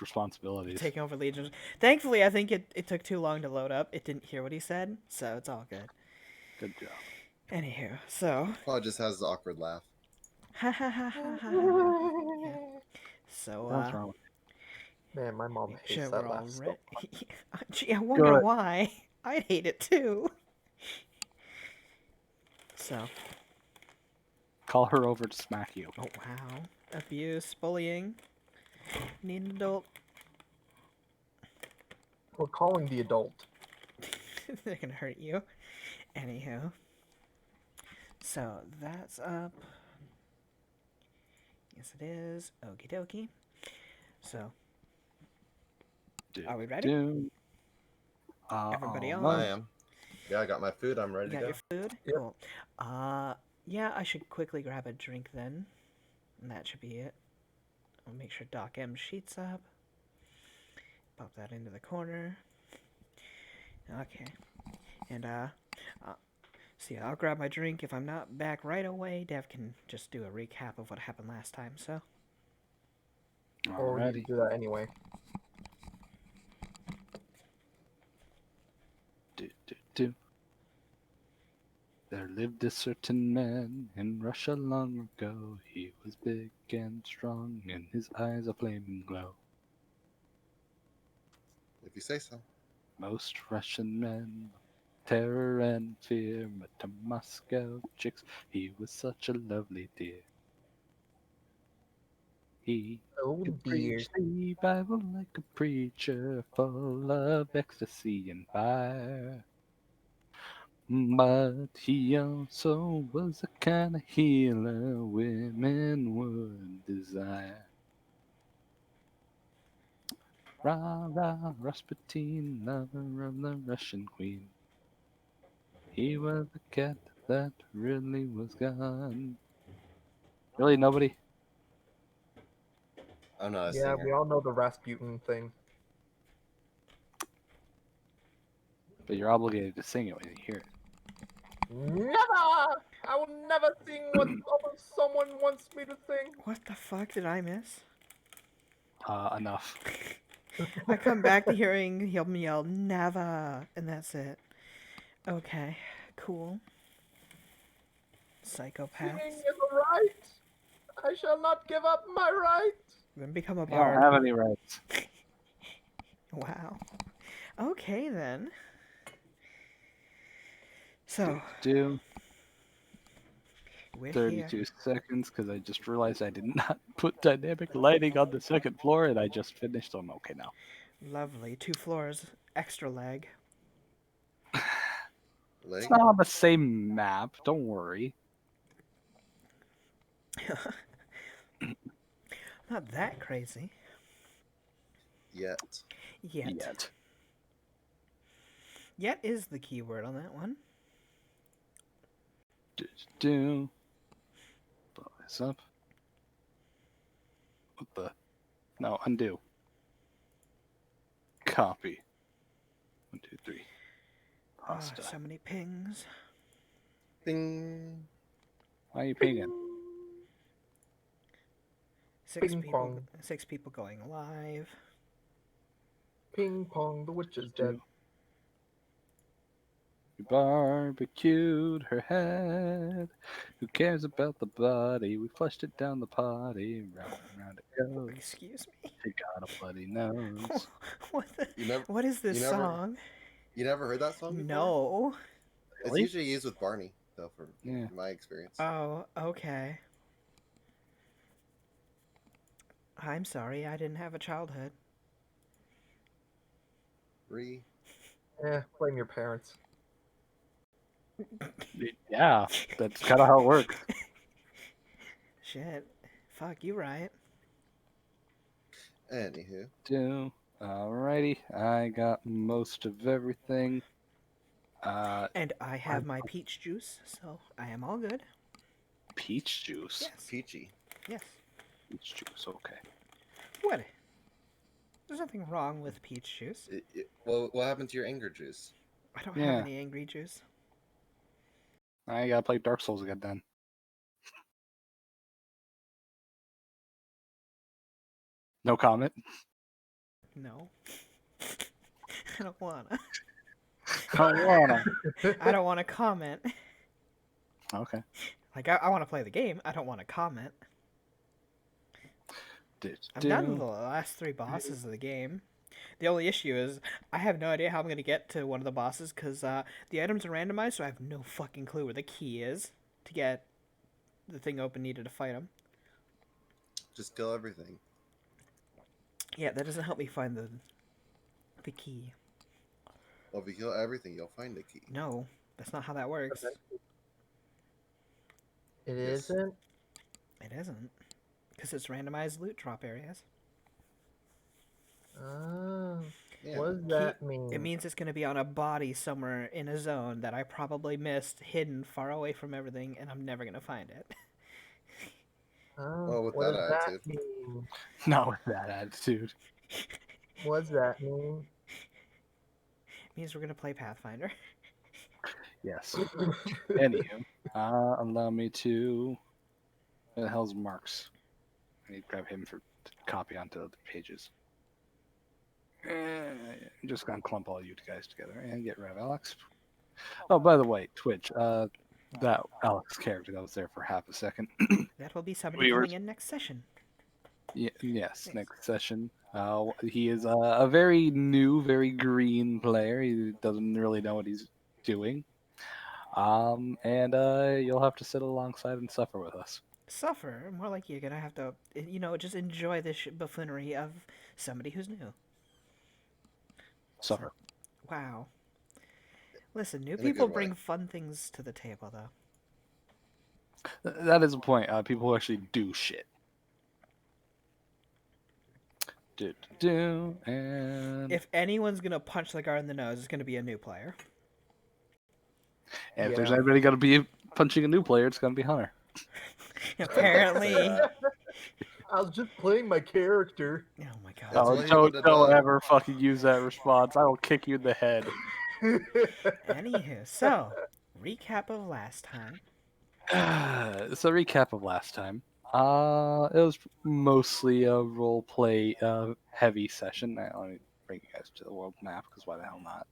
responsibilities. Taking over Legion. Thankfully, I think it took too long to load up. It didn't hear what he said, so it's all good. Good job. Anywho, so. Paul just has the awkward laugh. Ha ha ha ha ha ha. Yeah. So, What's wrong with Man, my mom make hates sure that we're all laugh so ready. much. Gee, I wonder Good. why. I'd hate it too. So. Call her over to smack you. Oh, wow. Abuse, bullying. Need an adult. We're calling the adult. They're gonna hurt you. Anywho. So, that's up. Yes, it is. Okie dokie. So, are we ready? Everybody on? I am. Yeah, I got my food. I'm ready You to got go. your food? Yep. Cool. Yeah, I should quickly grab a drink then. And that should be it. I'll make sure Doc M sheets up. Pop that into the corner. Okay. And, see, I'll grab my drink. If I'm not back right away, Dev can just do a recap of what happened last time, so. Or we need to Alrighty. do that anyway. Do. There lived a certain man in Russia long ago. He was big and strong, and his eyes a flaming glow. If you say so. Most Russian men, terror and fear, but to Moscow chicks, he was such a lovely dear. He Oh could dear. preach the Bible like a preacher, full of ecstasy and fire. But he also was the kind of healer women would desire. Rah, rah, Rasputin, lover of the Russian queen. He was the cat that really was gone. Really, nobody? I'm not a Yeah, singer. we all know the Rasputin thing. But you're obligated to sing it when you hear it. Never! I will never sing what someone wants me to sing. What the fuck did I miss? Enough. I come back to hearing him yell, never, and that's it. Okay, cool. Singing Psychopaths. is a right. I shall not give up my right. Then become a I don't bard. have any rights. Wow. Okay then. So, Do we're 32 here. seconds because I just realized I did not put dynamic lighting on the second floor and I just finished. So I'm okay now. Lovely. 2 floors. Extra leg. Leg? It's not on the same map. Don't worry. Not that crazy. Yet. Yet. Yet is the key word on that one. Do. Blow this up. What the? No, undo. Copy. 1, 2, 3. Pasta. So many pings. Ding. Why are you pinging? Ping pong. 6 people going live. Ping pong, the witch is dead. We barbecued her head. Who cares about the body? We flushed it down the potty. Round and round it goes. Excuse me. She got a bloody nose. What is this song? You never heard that song before? No. It's Really? usually used with Barney, though, from my experience. Oh, okay. I'm sorry, I didn't have a childhood. Blame your parents. Yeah, that's kind of how it works. Shit. Fuck, you right. Anywho. Alrighty, I got most of everything. And I have my peach juice, so I am all good. Peach juice? Yes. Peachy. Yes. Peach juice, okay. What? There's nothing wrong with peach juice. Well, what happened to your anger juice? I don't have any angry juice. I gotta play Dark Souls again then. No comment. No. I don't wanna. Don't wanna. I don't wanna comment. Okay. Like, I wanna play the game. I don't wanna comment. I've done the last 3 bosses of the game. The only issue is I have no idea how I'm going to get to one of the bosses because the items are randomized, so I have no fucking clue where the key is to get the thing open needed to fight him. Just kill everything. Yeah, that doesn't help me find the key. Well, if you kill everything, you'll find a key. No, that's not how that works. It Yes. isn't. It isn't. Because it's randomized loot drop areas. Oh, Yeah. what does that mean? It means it's going to be on a body somewhere in a zone that I probably missed, hidden far away from everything, and I'm never going to find it. Oh, Well, with what that does that attitude. mean? Not with that attitude. What does that mean? It means we're going to play Pathfinder. Yes. Anywho, allow me to. Where the hell's Marks? I need to grab him for to copy onto the pages. I'm just gonna clump all you guys together and get rid of Alex. Oh, by the way, Twitch. That Alex character that was there for half a second. That will be somebody We were- coming in next session. Yes, next session. He is a very new, very green player. He doesn't really know what he's doing. And you'll have to sit alongside and suffer with us. Suffer. More like you're gonna have to, just enjoy this buffoonery of somebody who's new. Suffer. Wow. Listen, new In a people good way. bring fun things to the table, though. That is a point. People who actually do shit. And If anyone's gonna punch the guard in the nose, it's gonna be a new player. if there's Yeah. anybody gonna be punching a new player, it's gonna be Hunter. Apparently. I was just playing my character. Oh my god. That's Oh, what he would have don't done. ever fucking use that response. I will kick you in the head. Anywho, so recap of last time. So recap of last time. It was mostly a role play heavy session. Now let me bring you guys to the world map because why the hell not?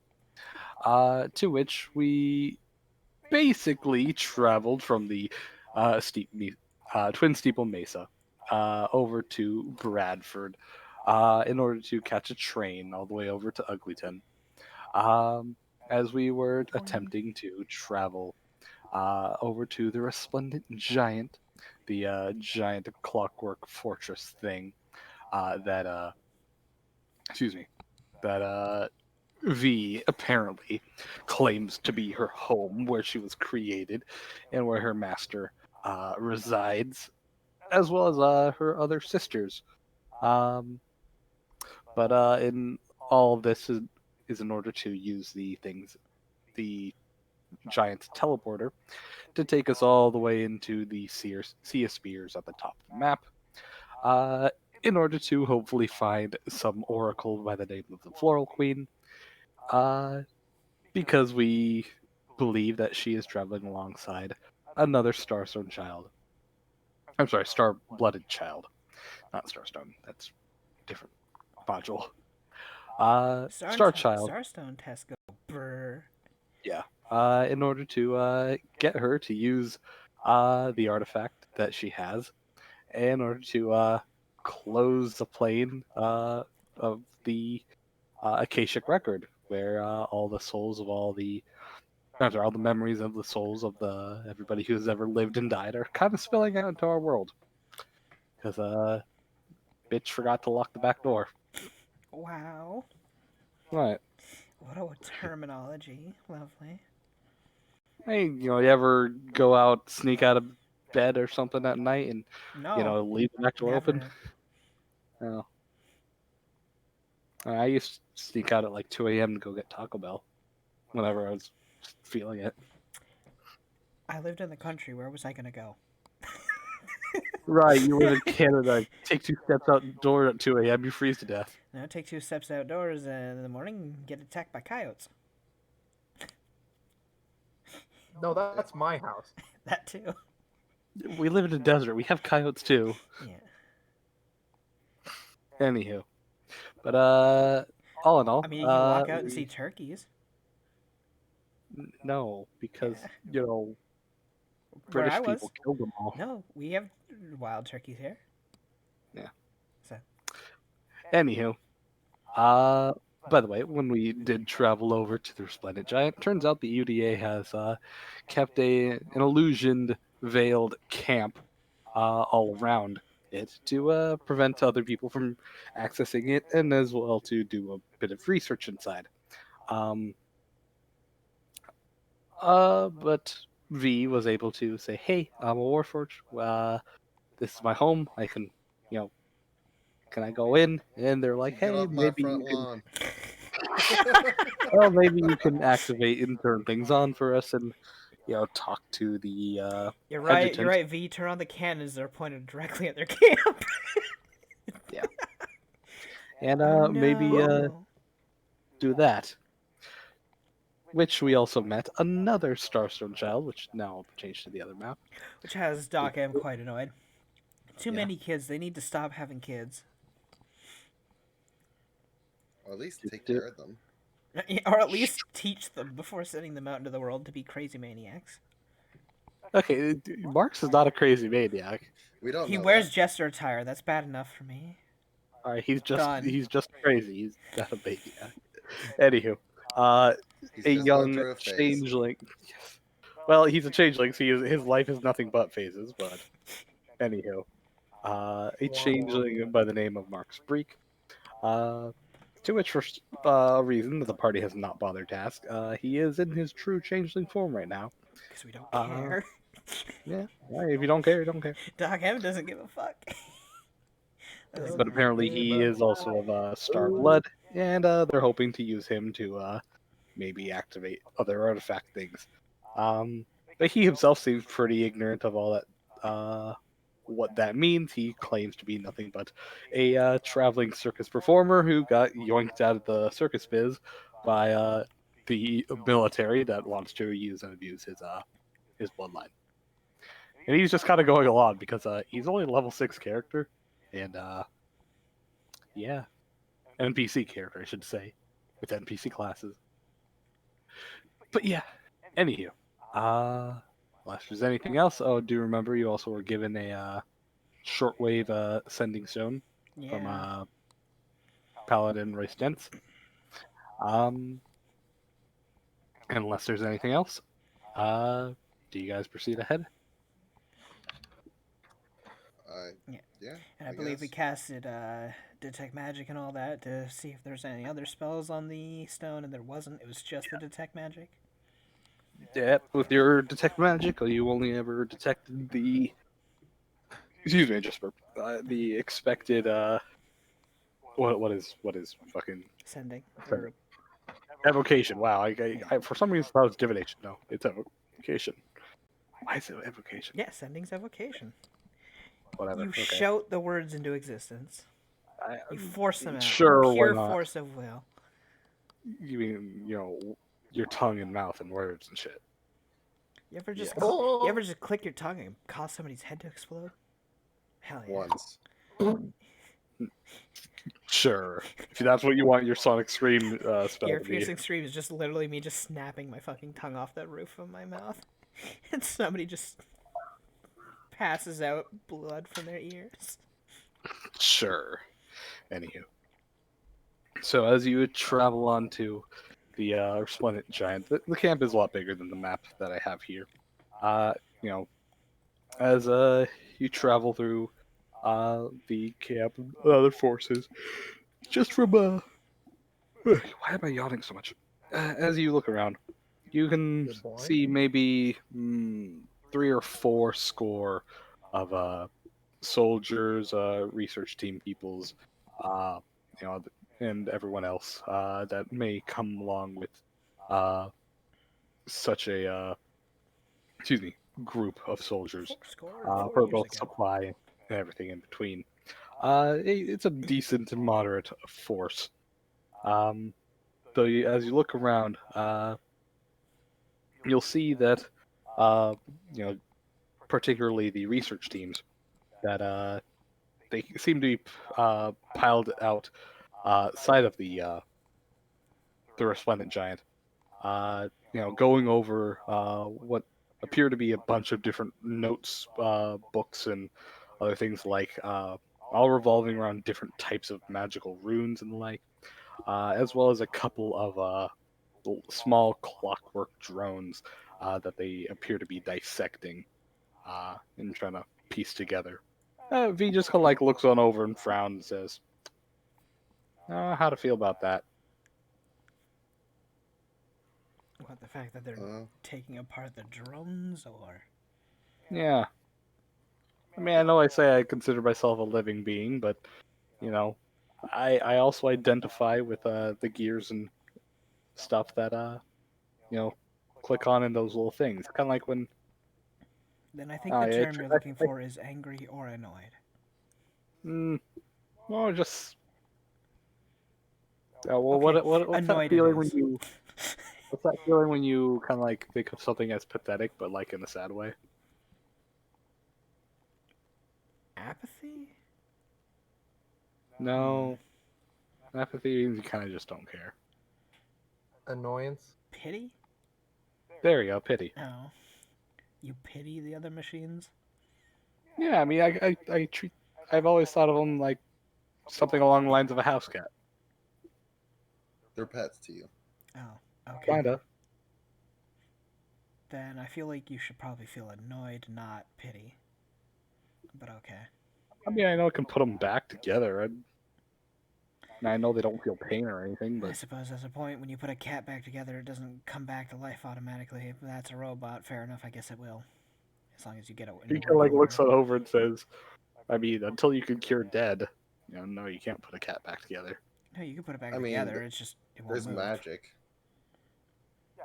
To which we basically traveled from the Twin Steeple Mesa over to Bradford in order to catch a train all the way over to Uglyton. As we were attempting to travel over to the Resplendent Giant, the giant clockwork fortress thing that V apparently claims to be her home, where she was created, and where her master resides, as well as her other sisters. But in all of this is in order to use the giant teleporter, to take us all the way into the Sea of Spears at the top of the map, in order to hopefully find some oracle by the name of the Floral Queen, because we believe that she is traveling alongside another Starstone child. I'm sorry, Star-blooded child, not Starstone. That's different module. Star Child. Starstone test go brr. Yeah. In order to get her to use the artifact that she has, in order to close the plane of the Akashic record, where all the souls of all the memories of the souls of the everybody who's ever lived and died are kind of spilling out into our world. Because bitch forgot to lock the back door. Wow. Right. What a terminology. Lovely. Hey, you ever go out, sneak out of bed or something at night, and No. leave the back door open? Never. No. I used to sneak out at like 2 a.m. to go get Taco Bell whenever I was feeling it. I lived in the country. Where was I gonna go? Right, you live in Canada. Take 2 steps out the door at 2 a.m., you freeze to death. Now take 2 steps outdoors in the morning, get attacked by coyotes. No, that's my house. That too. We live in a desert. We have coyotes too. Yeah. Anywho, But all in all, I mean, you can walk out and see turkeys. no, because Yeah, where I British people was. killed them all. No, we have wild turkeys here. Yeah. So Anywho, uh, by the way, when we did travel over to the Resplendent Giant, turns out the UDA has kept an illusioned, veiled camp all around it to prevent other people from accessing it, and as well to do a bit of research inside. Um, but V was able to say, "Hey, I'm a Warforged. This is my home. I can, you know, can I go in?" And they're like, Get "Hey, off my maybe front you can." lawn. Well, maybe you can activate and turn things on for us, and talk to the you're right. You're adjutant. right. V, turn on the cannons. They're pointed directly at their camp. Yeah, and Oh maybe no. do that. Which we also met another Starstone child, which now I'll change to the other map. Which has Doc M quite annoyed. Too Yeah, many kids. They need to stop having kids. Or at least do, take do. care of them. Or at least teach them before sending them out into the world to be crazy maniacs. Okay, Marx is not a crazy maniac. We don't He know wears that. jester attire. That's bad enough for me. All right, he's just Done. he's just crazy. He's not a maniac. Anywho, uh, He's a just going young through a phase. changeling. Yes. Well, he's a changeling, so his life is nothing but phases. But anywho, a Wah, wah. changeling by the name of Mark Spreek. Uh, to which, for reason that the party has not bothered to ask, he is in his true changeling form right now. Because we don't Uh, care. yeah, well, if you don't care, you don't care. Doc M doesn't give a fuck. But apparently, he is also of Star Blood, and they're hoping to use him to maybe activate other artifact things. But he himself seems pretty ignorant of all that. What that means, he claims to be nothing but a traveling circus performer who got yoinked out of the circus biz by the military that wants to use and abuse his bloodline. And he's just kind of going along because he's only a level 6 character, and yeah, NPC character, I should say, with NPC classes. But yeah, anywho, unless there's anything else, oh, do remember you also were given a shortwave sending stone from Yeah. Paladin Royce Dents. Um, unless there's anything else, uh, do you guys proceed ahead? I Yeah. yeah, And I I believe we guess. casted detect magic and all that to see if there's any other spells on the stone, and there wasn't. It was just the detect magic. Yeah, with your detect magic, you only ever detected the. Excuse me, just the expected. What is fucking Sending. Or, evocation? Wow, yeah. for some reason thought it was divination. No, it's evocation. Why is it evocation? Yeah, sending's evocation. Whatever. You Okay. shout the words into existence. I, You force them out. sure, why Pure not? force of will. You mean your tongue and mouth and words and shit? You ever just Yes. you ever just click your tongue and cause somebody's head to explode? Hell yeah. Once. Sure. If that's what you want your sonic scream spell Ear to be. piercing scream is just literally me just snapping my fucking tongue off the roof of my mouth. And somebody just passes out blood from their ears. Sure. Anywho. So as you travel onto the Resplendent Giant, the camp is a lot bigger than the map that I have here. Uh, you know, as you travel through the camp and other forces, just from why am I yawning so much? As you look around, you can Good boy. see maybe 3 or 4 score of soldiers, research team peoples, uh, you know, and everyone else that may come along with uh, such a excuse me group of soldiers 4 for years both ago. supply and everything in between. It's a decent and moderate force. Um, though as you look around, you'll see that uh, you know, particularly the research teams, that they seem to be piled out side of the resplendent giant. Going over what appear to be a bunch of different notes, books, and other things like, all revolving around different types of magical runes and the like, as well as a couple of small clockwork drones that they appear to be dissecting and trying to piece together. V just kind of like looks on over and frowns and says, "How to feel about that?" What, the fact that they're Uh, taking apart the drones, or? Yeah, I mean, I know I say I consider myself a living being, but you know, I also identify with the gears and stuff that you know click on in those little things. Kind of like when Then I think the I, term you're looking for is angry or annoyed. mm, well, just well, Okay, what's that annoyed it feeling when is. you what's that feeling when you kind of like think of something as pathetic, but like in a sad way? Apathy? Hmm. No, apathy means you kind of just don't care. Annoyance. Pity? There you go, pity. Oh. You pity the other machines? Yeah, I mean, I've always thought of them like something along the lines of a house cat. they're pets to you. Oh, okay. Kinda. Then I feel like you should probably feel annoyed, not pity. But okay. I mean, I know I can put them back together. I know they don't feel pain or anything, I but suppose there's a point when you put a cat back together, it doesn't come back to life automatically. If that's a robot, fair enough, I guess it will. As long as you get it in he kind of like working looks order. on over and says, "I mean, until you can cure dead, no, you can't put a cat back together." No, you can put it back I mean, together, it's just, it won't there's move. magic.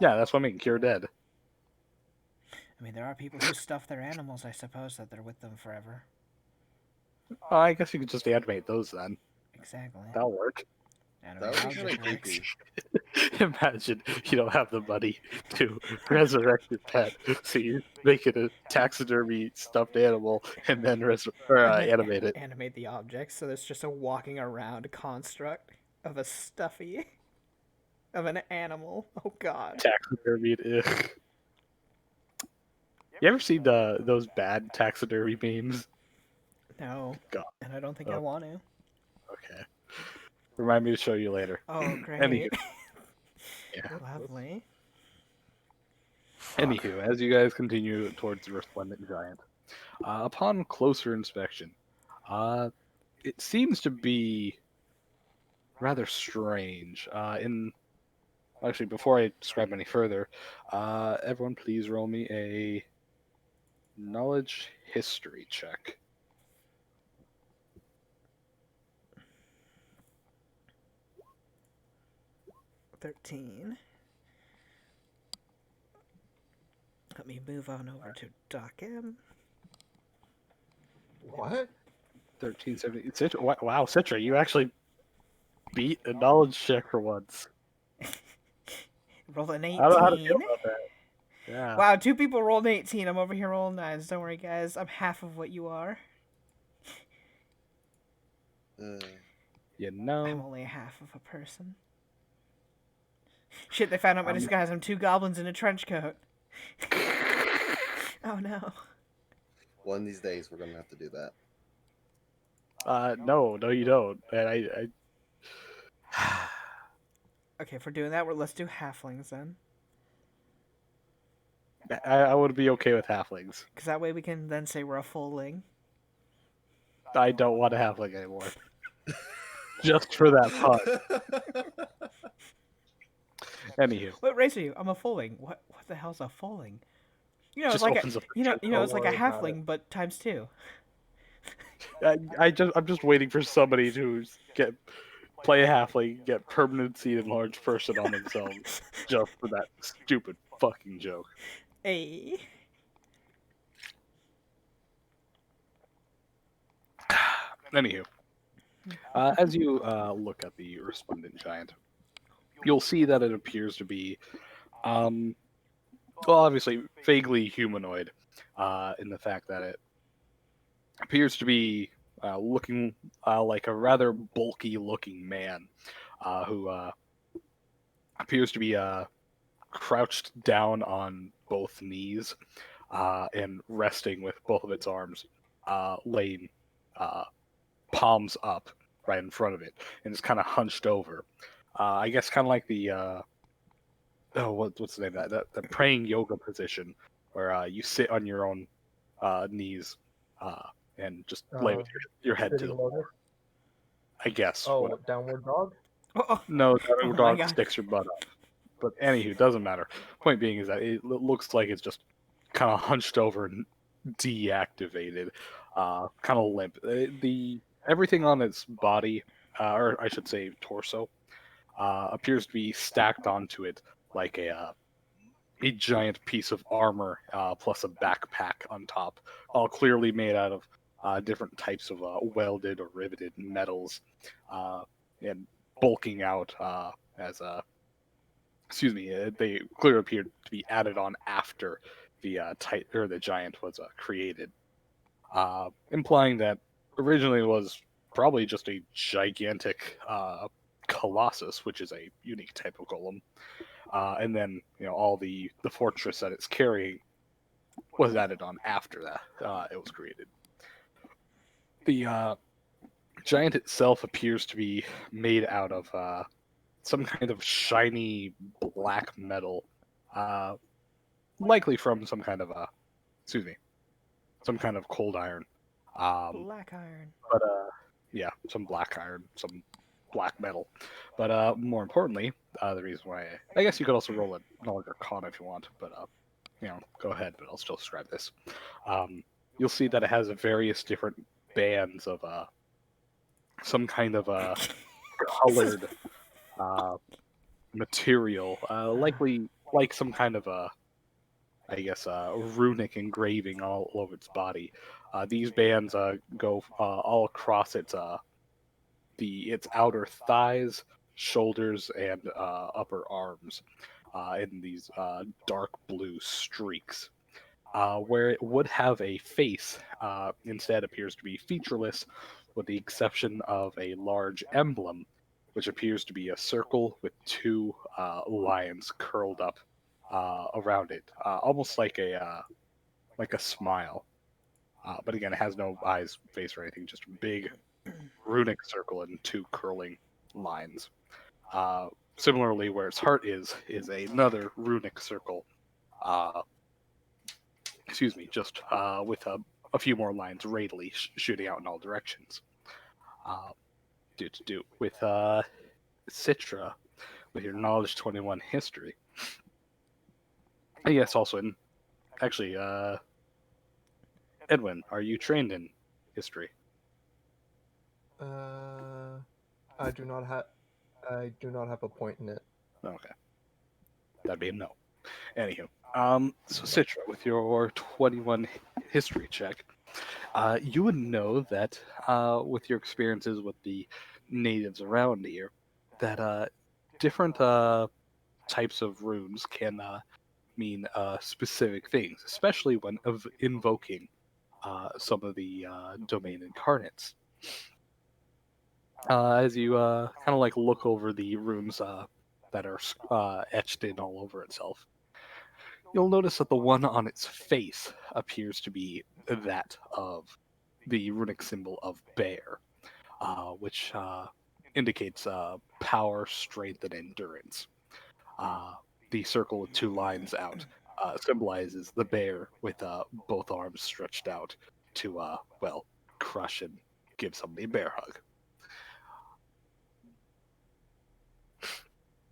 Yeah, that's what I mean, cure dead. I mean, there are people who stuff their animals, I suppose, that they're with them forever. I guess you could just animate those then. Exactly. That'll work. That Animate would be kind object of bricks. creepy. Imagine you don't have the money to resurrect your pet, so you make it a taxidermy stuffed animal and then And then animate it. animate the object, so there's just a walking around construct of a stuffy of an animal. Oh god. Taxidermy. Ugh. You ever seen those bad taxidermy memes? No. God. And I don't think I Oh, want to. okay. Remind me to show you later. Oh, Anywho, great. yeah. Lovely. Anywho, as you guys continue towards the resplendent giant, upon closer inspection, uh, it seems to be rather strange. Actually, before I describe any further, everyone please roll me a knowledge history check. 13. Let me move on over to Doc M. What? 13, 17. Wow, Citra, you actually beat a knowledge check for once. Roll an I don't know how to feel 18. about that. Yeah. Wow, 2 people rolled an 18. I'm over here rolling 9s. Don't worry, guys. I'm half of what you are. Uh, You I'm know, only a half of a person. Shit, they found out my Um, disguise. I'm 2 goblins in a trench coat. Oh no. one of these days, we're gonna have to do that. no, you don't. And Okay, if we're doing that, let's do halflings then. I would be okay with halflings. Because that way we can then say we're a full ling. I don't want a halfling anymore. Just for that fun. Anywho, What race are you? I'm a fulling. What the hell's a fulling? You know, it's just like opens up. it's like a worry about halfling, but times 2. I'm just waiting for somebody to play a halfling, get permanency enlarged person on themselves, just for that stupid fucking joke. A. Anywho, as you look at the resplendent giant, you'll see that it appears to be, well, obviously vaguely humanoid, in the fact that it appears to be looking like a rather bulky looking man who appears to be crouched down on both knees and resting with both of its arms laying uh, palms up right in front of it, and it's kind of hunched over. I guess kind of like the what's the name of that the praying yoga position where you sit on your own knees uh, and just lay with your head to the Sitting floor. lotus. I guess. Oh, downward dog. Oh, No, oh that my dog god. sticks your butt up. But anywho, doesn't matter. Point being is that it looks like it's just kind of hunched over and deactivated, kind of limp. The everything on its body, or I should say torso, appears to be stacked onto it like a giant piece of armor plus a backpack on top, all clearly made out of different types of welded or riveted metals, uh, and bulking out as excuse me, they clearly appeared to be added on after the the giant was created, implying that originally it was probably just a gigantic colossus, which is a unique type of golem, and then all the fortress that it's carrying was added on after that it was created. The giant itself appears to be made out of some kind of shiny black metal, uh, likely from some kind of excuse me, some kind of cold iron. Black iron. But yeah, some black iron, some black metal. But more importantly, the reason why I guess you could also roll a knowledge arcana if you want, but go ahead. But I'll still describe this. You'll see that it has various different bands of some kind of colored uh, material, likely like some kind of I guess, runic engraving all over its body. These bands go all across its outer thighs, shoulders, and upper arms in these dark blue streaks. Where it would have a face, instead appears to be featureless, with the exception of a large emblem, which appears to be a circle with two lions curled up around it, almost like a smile. But again, it has no eyes, face, or anything; just a big runic circle and two curling lines. Uh, Similarly, where its heart is another runic circle. Uh, excuse me, just with a few more lines radially shooting out in all directions. Uh, do with Citra, with your knowledge 21 history. I guess also in actually, Edwin, are you trained in history? Uh, I do not have. I do not have a point in it. Okay, that'd be a no. Anywho, so Citra, with your 21 history check, you would know that with your experiences with the natives around here, that different types of runes can mean specific things, especially when invoking some of the domain incarnates. As you kind of like look over the runes that are etched in all over itself, you'll notice that the one on its face appears to be that of the runic symbol of bear, which indicates power, strength, and endurance. Uh, the circle with two lines out symbolizes the bear with both arms stretched out to, well, crush and give somebody a bear hug.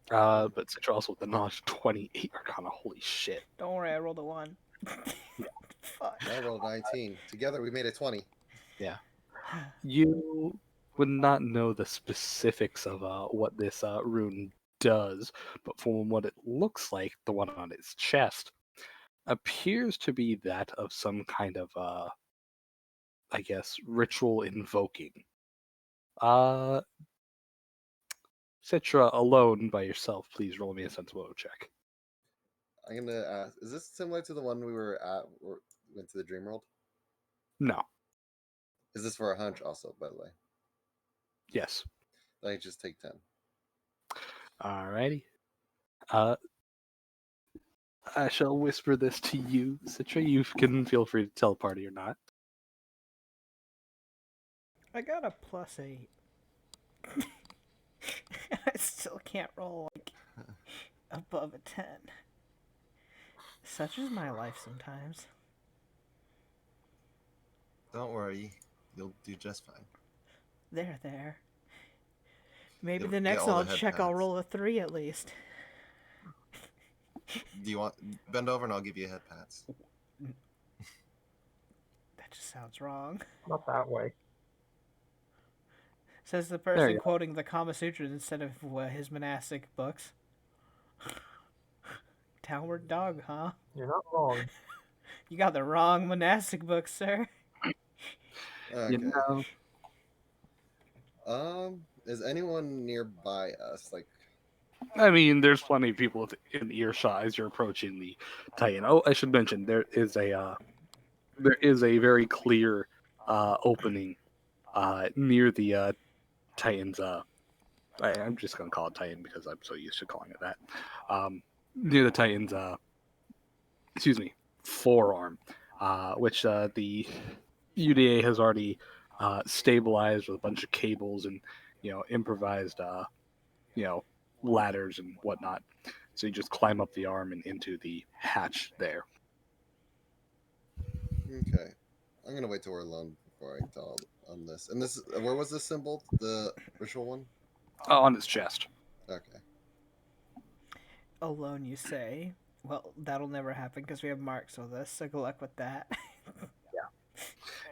But Citra also with the knowledge 28 Arcana. Holy shit. Don't worry, I rolled a 1. Fuck. I rolled 19. Together we made a 20. Yeah. You would not know the specifics of what this rune does, but from what it looks like, the one on its chest appears to be that of some kind of, I guess, ritual invoking. Uh, Citra, alone by yourself, please roll me a sense motive check. I'm gonna ask, is this similar to the one we were at, or went to the dream world? No. Is this for a hunch also, by the way? Yes. I just take 10. Alrighty. I shall whisper this to you, Citra. You can feel free to teleport or not. I got a +8. I still can't roll like above a 10. Such is my life sometimes. Don't worry, you'll do just fine. There. Maybe You'll the get next all one the I'll head check, I'll pats. roll a 3 at least. Do you want bend over and I'll give you head pats? That just sounds wrong. Not that way. Says the There person you quoting the Kama Sutras instead of his monastic books. Downward dog, huh? You're not wrong. You got the wrong monastic book, sir. Okay. You know, Is anyone nearby us? Like, I mean, there's plenty of people in earshot as you're approaching the Titan. Oh, I should mention there is a very clear opening near the Titan's. I'm just gonna call it Titan because I'm so used to calling it that. Near the Titan's, forearm, which the UDA has already stabilized with a bunch of cables and improvised ladders and whatnot. So you just climb up the arm and into the hatch there. okay, I'm gonna wait till we're alone before I tell on this. And this, where was this symbol? The ritual one? On its chest. Okay. Alone, you say? Well, that'll never happen because we have marks on this, so good luck with that.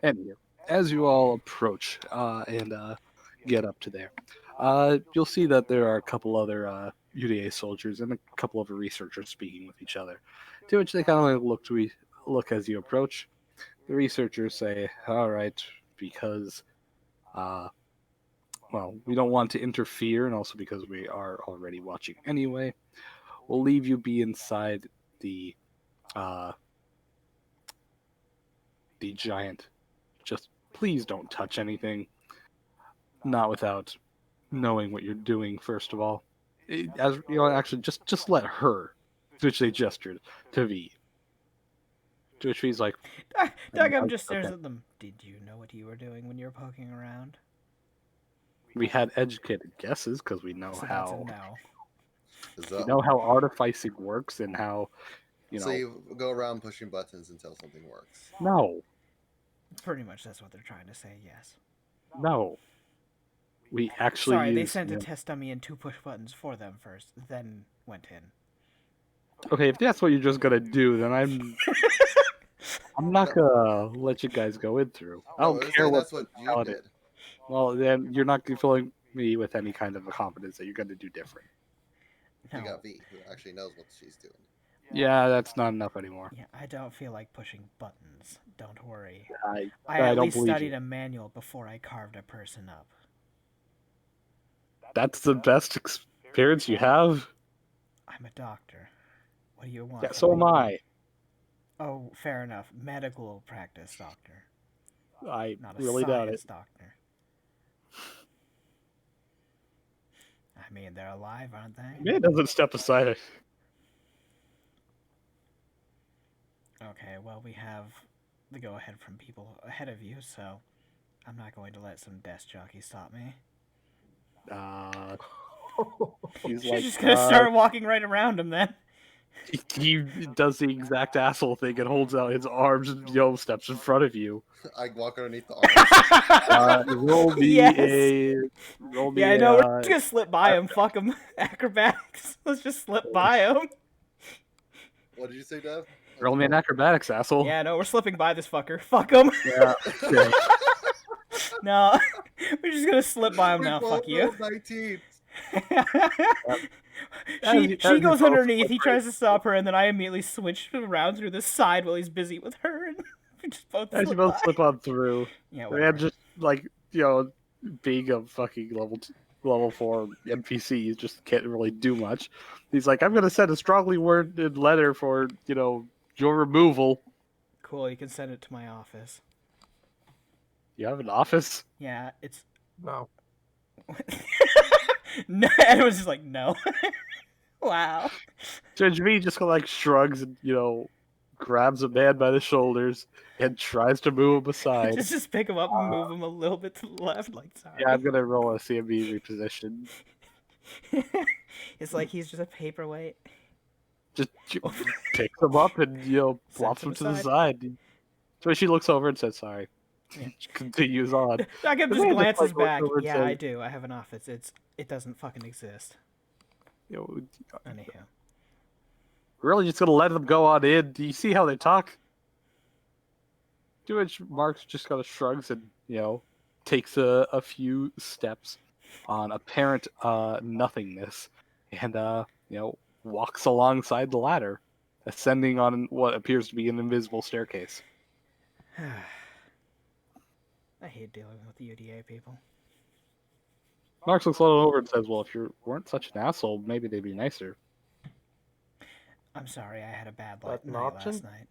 And as you all approach and get up to there, you'll see that there are a couple other UDA soldiers and a couple of researchers speaking with each other. To which they kind of look as you approach. The researchers say, "All right, because we don't want to interfere, and also because we are already watching anyway. We'll leave you be inside the uh, the giant. Just please don't touch anything. Not without knowing what you're doing. First of all, as you know, actually, just let her." To which they gestured to V. To which V's like, Dugum just stares okay. at them. Did you know what you were doing when you were poking around? We had educated guesses because we know So that's a how no. Is we that, know how artificing works and how so you go around pushing buttons until something works. No, Pretty much that's what they're trying to say, yes. no. We actually Sorry, they use. sent a test dummy and 2 push buttons for them first, then went in. Okay, if that's what you're just gonna do, then I'm not gonna let you guys go in through. I No, don't I was care saying what that's what you paladin. did. Well, then you're not filling me with any kind of a confidence that you're gonna do different. We No. got V, who actually knows what she's doing. Yeah, that's not enough anymore. Yeah, I don't feel like pushing buttons. Don't worry. I I at don't least believe studied you. a manual before I carved a person up. That's the best experience you have. I'm a doctor. What do you want? Yeah, from so am me? I. Oh, fair enough. Medical practice doctor, I not a really doubt it. science doctor. I mean, they're alive, aren't they? Man doesn't step aside it. Okay, well, we have the go-ahead from people ahead of you, so I'm not going to let some desk jockey stop me. He's She's like, just gonna start walking right around him then. he does the exact asshole thing and holds out his arms and steps in front of you. I walk underneath the arms. Roll me Yes. roll me Yeah, I know. We're just gonna slip by him. Fuck him. Acrobatics. Let's just slip by him. What did you say, Dev? roll me an acrobatics, asshole. Yeah, no, we're slipping by this fucker. Fuck him. Yeah. Okay. No, we're just gonna slip by him We now. both Fuck you. rolled 19. She goes underneath. He tries to stop her, and then I immediately switch around through the side while he's busy with her, and we just both As you slip both by. slip on through. Yeah, And whatever. just being a fucking level 4 NPC, you just can't really do much. He's like, I'm gonna send a strongly worded letter for your removal. Cool. You can send it to my office. You have an office? Yeah, it's No. no. Everyone's just like, no. Wow. Judge V just like shrugs and grabs a man by the shoulders and tries to move him aside. just pick him up and move him a little bit to the left. Like, sorry. Yeah, I'm gonna roll a CMB reposition. It's like he's just a paperweight. Just picks him up and Sets flops him him to the aside. side. So she looks over and says, "Sorry." Yeah. Continues on. Dogem The just man glances looks back. over and Yeah, I says, do. I have an office. It doesn't fucking exist. Anyhow. Really just gonna let them go on in? Do you see how they talk? To which Marx just kind of shrugs and takes a few steps on apparent nothingness, and walks alongside the ladder, ascending on what appears to be an invisible staircase. I hate dealing with the UDA people. Marx looks a little over and says, "Well, if you weren't such an asshole, maybe they'd be nicer." I'm sorry, I had a bad That's an night option? last night.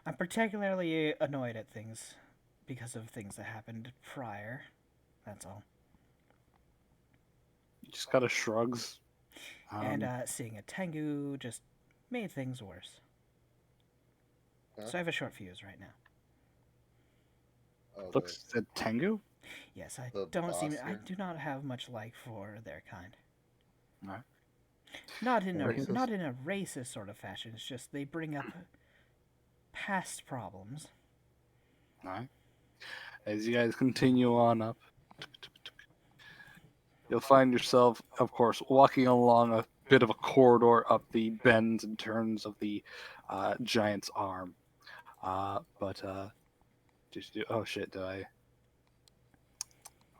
I'm particularly annoyed at things because of things that happened prior. That's all. He just kind of shrugs. And seeing a Tengu just made things worse. Huh? So I have a short fuse right now. Oh, Looks at Tengu. Yes, I The don't boss seem. I here? do not have much like for their kind. Alright. Not in a Racist. not in a racist sort of fashion. It's just they bring up past problems. Alright. As you guys continue on up, you'll find yourself, of course, walking along a bit of a corridor up the bends and turns of the giant's arm. Oh shit! I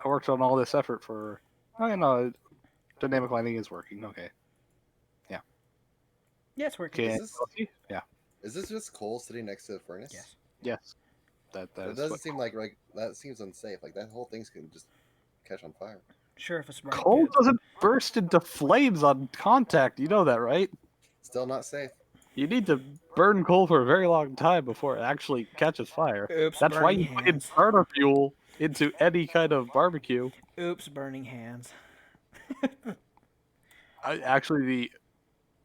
worked on all this effort for. Oh, dynamic lighting is working. Okay. Yeah, it's working. Can Is this- yeah. Is this just coal sitting next to the furnace? Yes. Yes. That It is doesn't what seem like that seems unsafe. Like that whole thing's can just catch on fire. Sure, if a smart coal kid. doesn't burst into flames on contact. You know that, right? Still not safe. You need to burn coal for a very long time before it actually catches fire. Oops, That's why burning you put in hands. starter fuel into any kind of barbecue. Oops, burning hands. Actually, the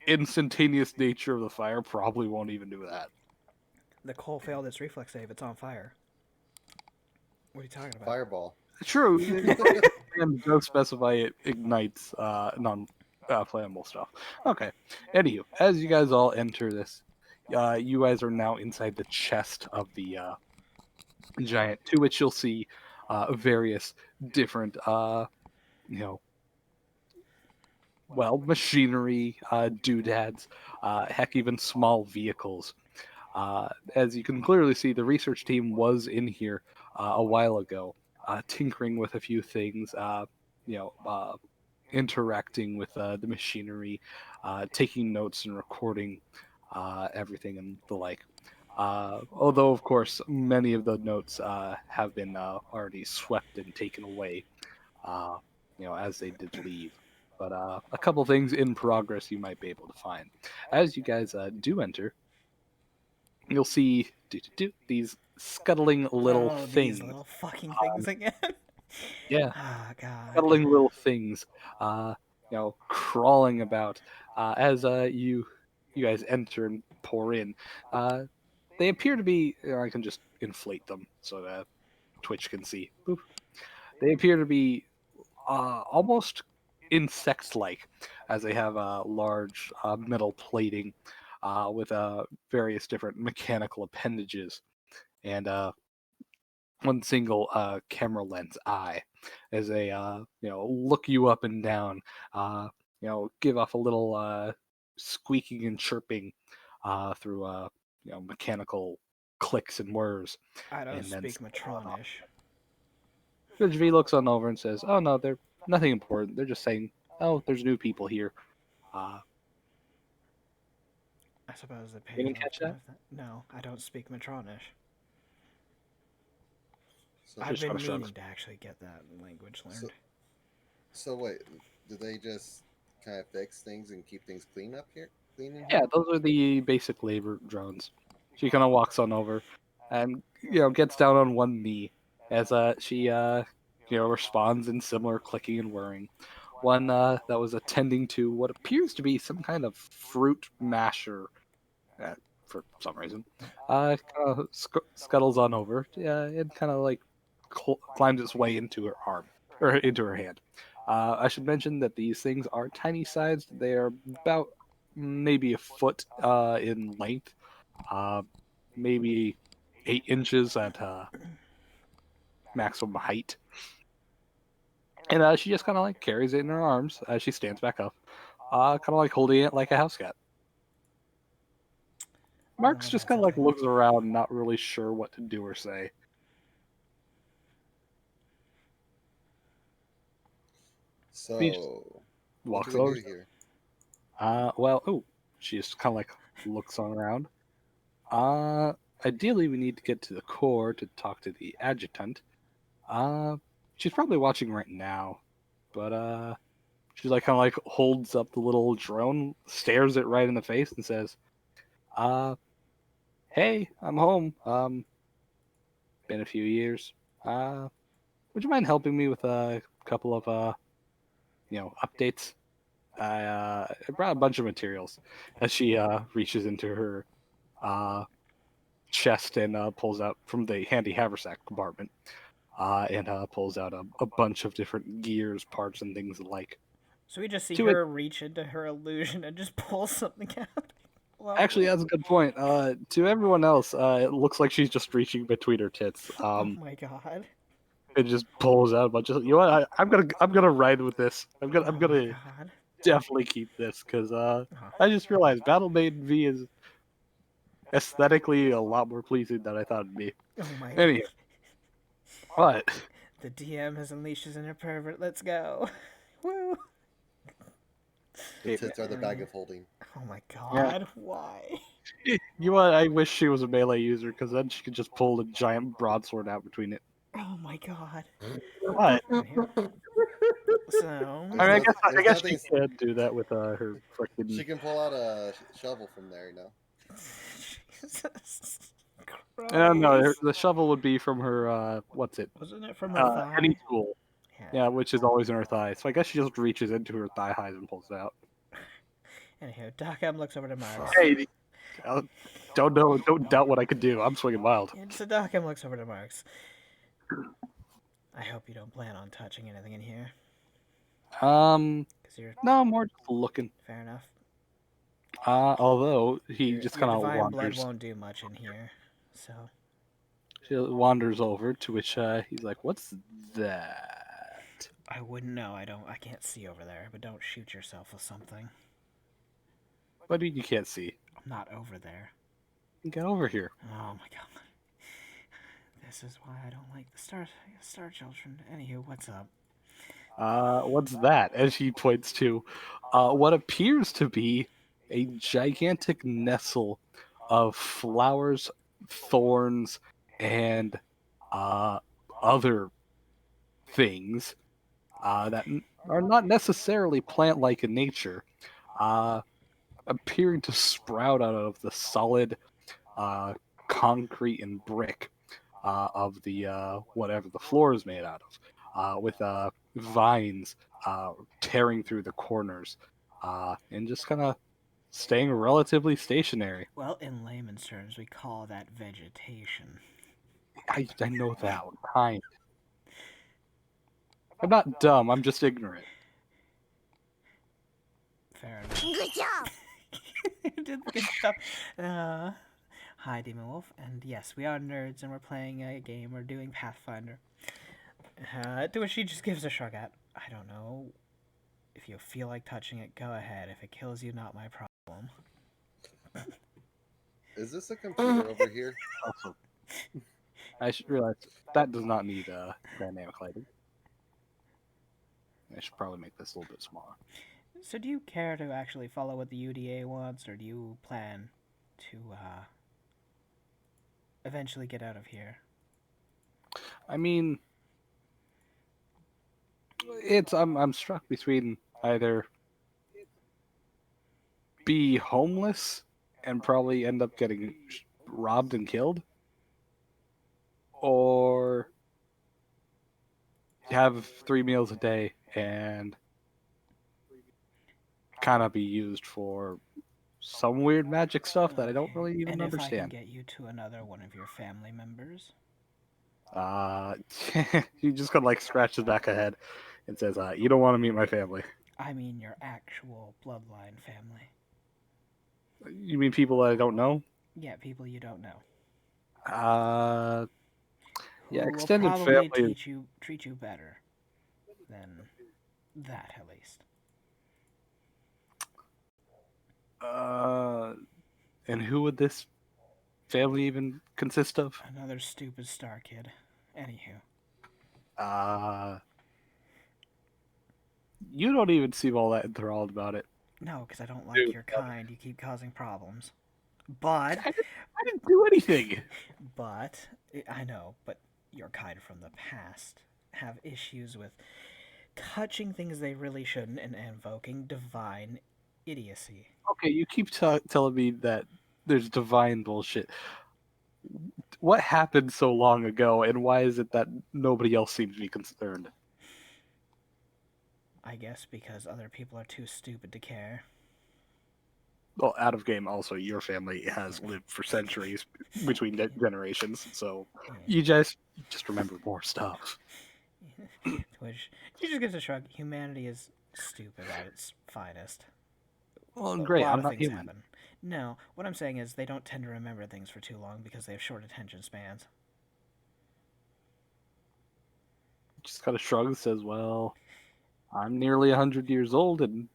instantaneous nature of the fire probably won't even do that. The coal failed its reflex save. It's on fire. What are you talking about? Fireball. True, and does specify it ignites non-flammable stuff. Okay. Anywho, as you guys all enter this, you guys are now inside the chest of the giant, to which you'll see various different, machinery, doodads, heck, even small vehicles. As you can clearly see, the research team was in here a while ago, tinkering with a few things, interacting with the machinery, taking notes and recording everything and the like. Although, of course, many of the notes have been already swept and taken away, as they did leave. But a couple things in progress you might be able to find. As you guys do enter, you'll see these scuttling little Oh, things. these little fucking things again. Yeah, Oh god. scuttling little things, crawling about as you guys enter and pour in. They appear to be. I can just inflate them so that Twitch can see. Boop. They appear to be almost insect-like, as they have a large metal plating with various different mechanical appendages and one single camera lens eye as they look you up and down, give off a little squeaking and chirping through mechanical clicks and whirs. I don't And then speak Matronish. Judge V looks on over and says, "Oh no, they're nothing important. They're just saying, oh, there's new people here." Uh, I suppose it pays didn't off catch to that? have that. No, I don't speak Matronish. So, I've Just been kinda shrugs. meaning to actually get that language learned. so wait, do they just kind of fix things and keep things clean up here? Clean in Yeah, here? those are the basic labor drones. She kind of walks on over and gets down on one knee as she responds in similar clicking and whirring. One that was attending to what appears to be some kind of fruit masher for some reason. Kind of scuttles on over and kind of like climbs its way into her arm or into her hand. I should mention that these things are tiny sized. They are about maybe a foot in length, uh, maybe 8 inches at maximum height. And she just kind of like carries it in her arms as she stands back up, kind of like holding it like a house cat. Mark's Oh, just that's kind a of like thing. looks around, not really sure what to do or say. He just So, what do walks we over. do here? She just kind of like looks on around. Uh, Ideally, we need to get to the core to talk to the adjutant. Uh, she's probably watching right now, but she like kind of like holds up the little drone, stares it right in the face, and says, "Uh, hey, I'm home. Been a few years. Would you mind helping me with a couple of updates? I brought a bunch of materials." As she reaches into her uh chest and pulls out from the handy haversack compartment and pulls out a bunch of different gears, parts, and things alike. So we just see To it, her reach into her illusion and just pull something out. actually, Lovely. that's a good point. To everyone else, it looks like she's just reaching between her tits. Oh my god. It just pulls out a bunch of. You know what? I'm gonna ride with this. I'm Oh my gonna god. definitely keep this because Oh, I just realized Battle Maiden V is aesthetically a lot more pleasing than I thought it'd be. oh my. Anyhow, but The DM has unleashed his inner pervert. Let's go. Woo. The tits are the bag of holding. Oh my yeah, god. Why? you know what? I wish she was a melee user because then she could just pull a giant broadsword out between it. Oh my god. But And here. So. I mean, I There's guess she nothing. can do that with her freaking. She can pull out a shovel from there, Jesus No, Christ. the shovel would be from her. What's it? Wasn't it from her Any thigh? tool. Yeah. Yeah, which is always in her thigh. So I guess she just reaches into her thigh highs and pulls it out. Anywho, Doc M looks over to Marks. Hey, don't doubt what I could do. I'm swinging wild. Yeah, so Doc M looks over to Marks. I hope you don't plan on touching anything in here. Because you're. No, more just looking. Fair enough. Although he Your just kind of divine blood wanders. won't do much in here. So. She wanders over to which he's like, "What's that?" I wouldn't know. I can't see over there. But don't shoot yourself with something. What do you mean you can't see? I'm not over there. Get over here. Oh my god. This is why I don't like the Star Children. Anywho, what's up? What's that? As he points to what appears to be a gigantic nestle of flowers, thorns, and other things that are not necessarily plant-like in nature, uh, appearing to sprout out of the solid uh, concrete and brick of the whatever the floor is made out of, with vines tearing through the corners, and just kind of staying relatively stationary. Well, in layman's terms, we call that vegetation. I know that one, kind. I'm not dumb. I'm just ignorant. Fair enough. Good job. You did the good stuff. Hi, Demon Wolf, and yes, we are nerds, and we're playing a game. We're doing Pathfinder. To which she just gives a shrug at. I don't know. If you feel like touching it, go ahead. If it kills you, not my problem. Is this a computer over here? Also, I should realize that does not need dynamic lighting. I should probably make this a little bit smaller. So do you care to actually follow what the UDA wants, or do you plan to, eventually get out of here? I mean, I'm struck between either be homeless and probably end up getting robbed and killed, or have 3 meals a day and kind of be used for some weird magic stuff that I don't Okay. really even And if I can understand. get you to another one of your family members? Uh, he just kind of like scratches back a head and says, "You don't want to meet my family. I mean your actual bloodline family. You mean people that I don't know? Yeah, people you don't know. Uh, yeah, Who will extended probably family. treat you better than that at least. Uh, and who would this family even consist of? Another stupid star kid. Anywho. Uh, you don't even seem all that enthralled about it. No, because I don't like Dude, your kind. You keep causing problems. But, I didn't do anything. but, I know, but your kind from the past have issues with touching things they really shouldn't and invoking divine idiocy. Okay, you keep telling me that there's divine bullshit. What happened so long ago, and why is it that nobody else seems to be concerned? I guess because other people are too stupid to care. Well, out of game, also, your family has lived for centuries between generations, so you just remember more stuff. Which, you just get to shrug. Humanity is stupid at its finest. Well, A great, lot I'm of not things human. happen. No, what I'm saying is they don't tend to remember things for too long because they have short attention spans. Just kind of shrugs, says, "Well, I'm nearly 100 years old, and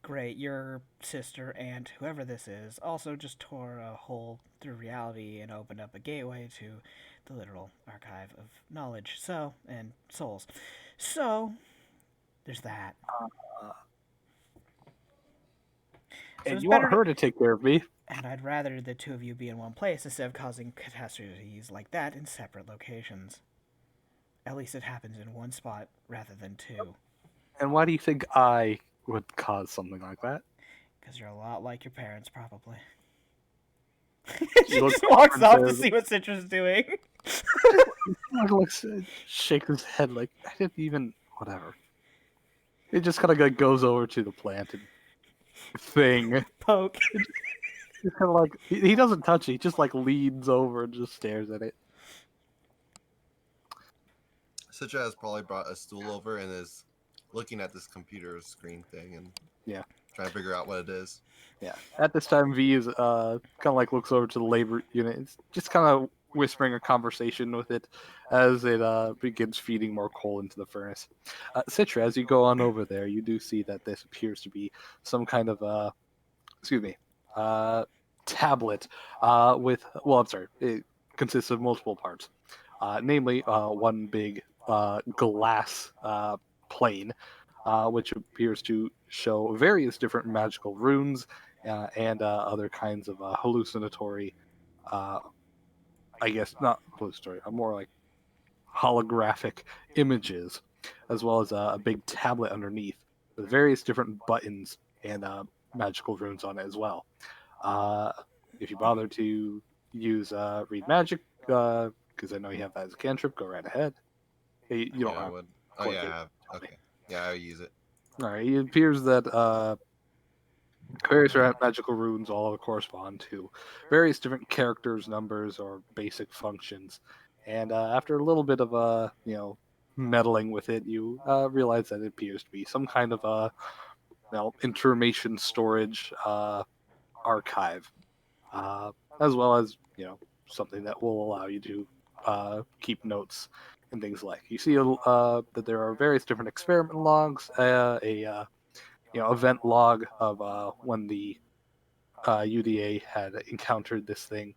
Great, your sister and whoever this is also just tore a hole through reality and opened up a gateway to the literal archive of knowledge, and souls. So, there's that. uh, So and it's you want better to. her to take care of me." And I'd rather the two of you be in one place instead of causing catastrophes like that in separate locations. At least it happens in one spot rather than two. And why do you think I would cause something like that? Because you're a lot like your parents, probably. She She looks just over walks and off to says, see what Citra's doing. he looks, shakes his head like, I didn't even, whatever. It just kind of like goes over to the planted thing. Poke. He's kind of like, he doesn't touch it, he just like leans over and just stares at it. Citra has probably brought a stool over and is looking at this computer screen thing and Yeah. trying to figure out what it is. Yeah. At this time, V is kind of like looks over to the labor unit. It's just kind of whispering a conversation with it as it begins feeding more coal into the furnace. Citra, as you go on over there, you do see that this appears to be some kind of excuse me, tablet with. Well, I'm sorry. It consists of multiple parts, namely one big glass plane which appears to show various different magical runes and other kinds of hallucinatory, uh, I guess not hallucinatory, more like holographic images, as well as a big tablet underneath with various different buttons and magical runes on it as well. Uh, if you bother to use read magic, because I know you have that as a cantrip, go right ahead. You don't Yeah, I have to would. Oh click yeah, I it. have. Okay. Yeah, I use it. All right. It appears that various magical runes all correspond to various different characters, numbers, or basic functions. And after a little bit of meddling with it, you realize that it appears to be some kind of information storage archive, uh, as well as something that will allow you to keep notes and things like. You see that there are various different experiment logs, a event log of when the UDA had encountered this thing,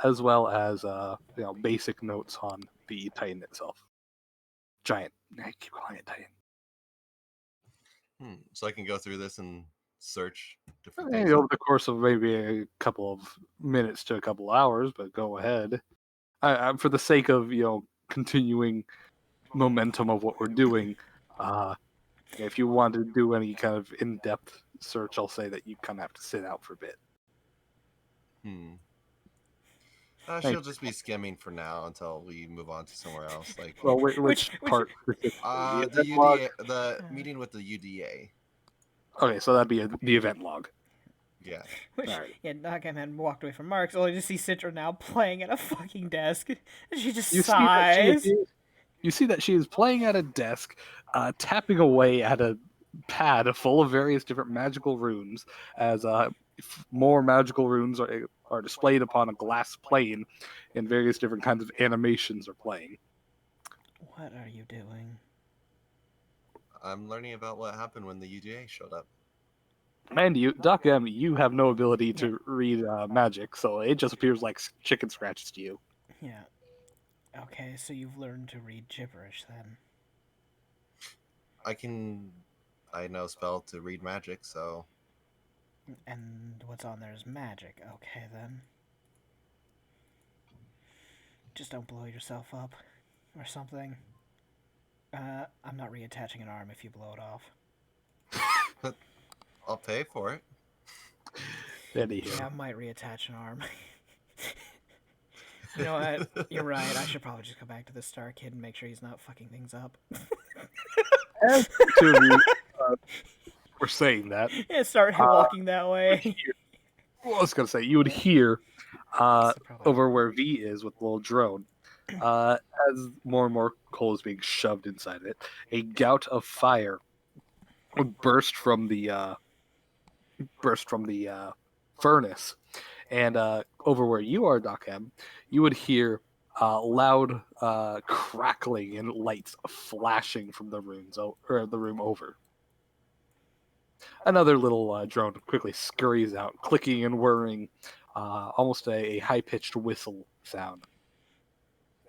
as well as basic notes on the Titan itself. Giant. I keep calling it Titan. So I can go through this and search different Maybe things. over the course of maybe a couple of minutes to a couple of hours, but go ahead. For the sake of continuing momentum of what we're doing, if you want to do any kind of in-depth search, I'll say that you kind of have to sit out for a bit. Hmm. She'll just be skimming for now until we move on to somewhere else. Like, Well, which Which part specifically? the event log? UDA, the meeting with the UDA. Okay, so that'd be the event log. Yeah. Alright. yeah, Nagam had walked away from Mark's, only to see Citra now playing at a fucking desk. And she just You see that sighs. you see that she is playing at a desk, tapping away at a pad full of various different magical runes, as more magical runes are displayed upon a glass plane, and various different kinds of animations are playing. What are you doing? I'm learning about what happened when the UDA showed up. And you, Doc M, you have no ability to read magic, so it just appears like chicken scratches to you. Yeah. Okay, so you've learned to read gibberish then. I know spell to read magic, so And what's on there is magic. Okay then. Just don't blow yourself up or something. I'm not reattaching an arm if you blow it off. I'll pay for it. Anywho. Yeah, I might reattach an arm. You know what? You're right. I should probably just go back to the Star Kid and make sure he's not fucking things up. As the two of you were saying that, Yeah, start walking that way. well, I was gonna say you would hear Probably- over where V is with the little drone, as more and more coal is being shoved inside it, a gout of fire would burst from the furnace, and over where you are, Doc M, you would hear loud crackling and lights flashing from the or the room over. Another little drone quickly scurries out, clicking and whirring, almost a high-pitched whistle sound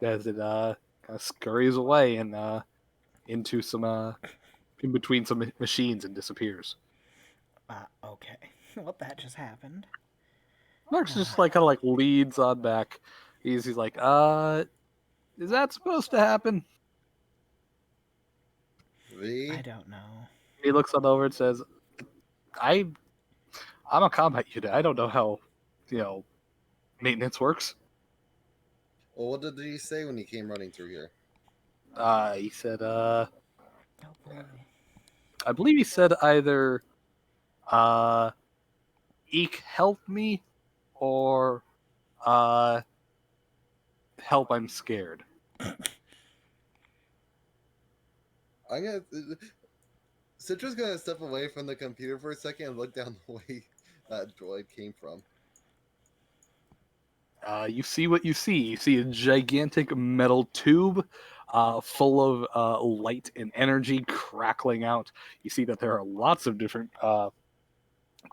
as it kind of scurries away and into some in between some machines and disappears. Okay. What that just happened? Mark's just like kind of like leads on back. He's like, is that supposed to happen? V. I don't know. He looks on over and says, I'm a combat unit. I don't know how, maintenance works. Well, what did he say when he came running through here? He said, Oh boy. I believe he said either, Eek help me, or, help I'm scared. I'm gonna. Citra's gonna step away from the computer for a second and look down the way that droid came from. You see what you see. You see a gigantic metal tube full of light and energy crackling out. You see that there are lots of different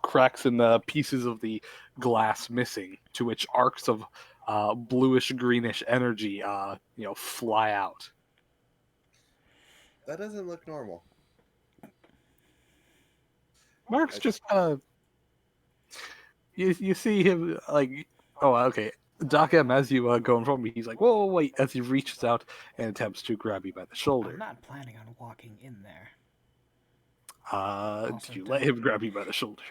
cracks in the pieces of the glass missing, to which arcs of bluish greenish energy fly out. That doesn't look normal. Mark's just kind of you see him like, oh, okay. Doc M, as you go in front of me, he's like, whoa, wait, as he reaches out and attempts to grab you by the I'm shoulder. not planning on walking in there. Did Also you let him grab you by the shoulder?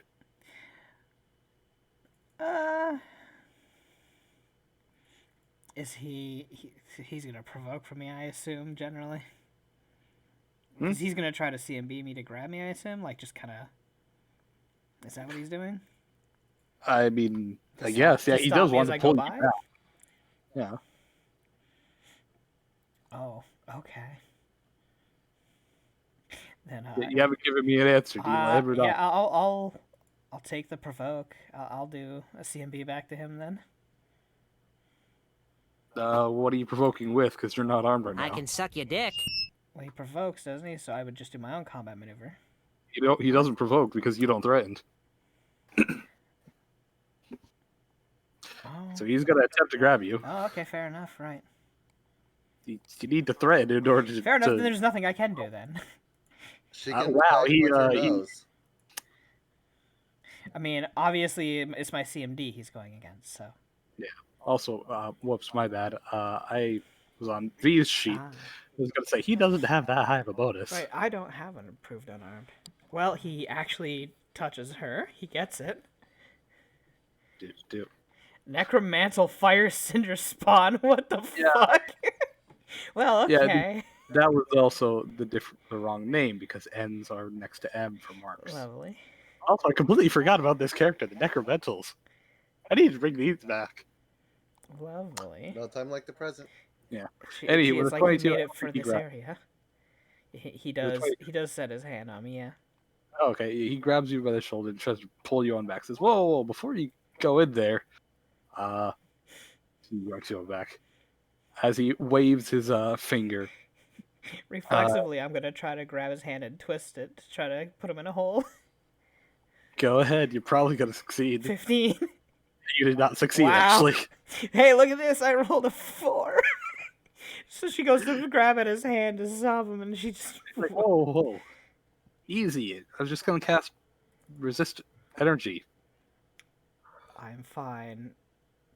Is he's gonna provoke for me, I assume, generally? Hmm? Because he's gonna try to CMB me to grab me, I assume? Like, just kinda... Is that what he's doing? I mean, To I stop- guess, yeah, to he stop does me want as to I go pull you by? back. Yeah. Oh, okay. Then, You haven't given me an answer. Do you let him or not? yeah, I'll take the provoke. I'll do a CMB back to him then. What are you provoking with? Because you're not armed right now. I can suck your dick. Well, he provokes, doesn't he? So I would just do my own combat maneuver. He doesn't provoke because you don't threaten. Oh. So he's going to attempt to grab you. Oh, okay, fair enough, right. You need to threaten in order to... Fair enough, then there's nothing I can do then. She can wow, peck he, with her he- nose. I mean, obviously, it's my CMD he's going against, so... Also, whoops, my bad. I was on V's sheet. Ah. I was going to say, he doesn't have that high of a bonus. Right, I don't have an improved unarmed. Well, he actually touches her. He gets it. Do. Necromantle Fire Cinder Spawn? What the fuck? Well, Yeah, okay. that was also the wrong name because N's are next to M for marks. Lovely. Also, I completely forgot about this character, the Necromentals. I need to bring these back. Lovely. No time like the present. Yeah. Gee, Anyway, with it's a like he 22, made I it don't for think he this grabs. area. He With a does 20 he does set his hand on me, yeah. Okay, he grabs you by the shoulder and tries to pull you on back. Says, "Whoa, whoa, before you go in there, uh," he yanks you on back as he waves his finger. Reflexively, I'm gonna try to grab his hand and twist it to try to put him in a hole. Go ahead, you're probably gonna succeed. 15. You did not succeed, Wow. actually. Hey, look at this! I rolled a 4. So she goes to grab at his hand to stop him, and she just. Like, whoa, whoa, easy. I was just gonna cast resist energy. I'm fine.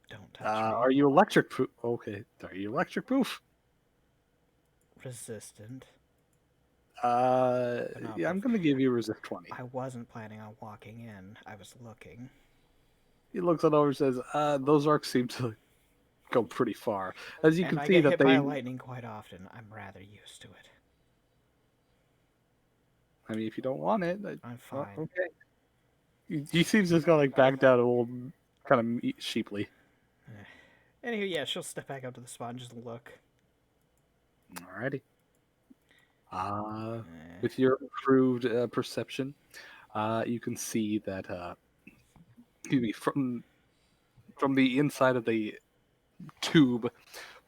Don't touch me. Are you electric proof? Okay, are you electric proof? Resistant. not Yeah, I'm proof. gonna give you resist 20. I wasn't planning on walking in. I was looking. He looks it over and says, those arcs seem to go pretty far. As you And can I see get that hit they, by lightning quite often. I'm rather used to it. I mean, if you don't want it, I'm well, fine. okay. He seems just gonna like back down a little, kind of sheeply. Anywho, yeah, she'll step back up to the spot and just look. Alrighty. Eh. With your improved perception, you can see that, excuse me, from the inside of the tube,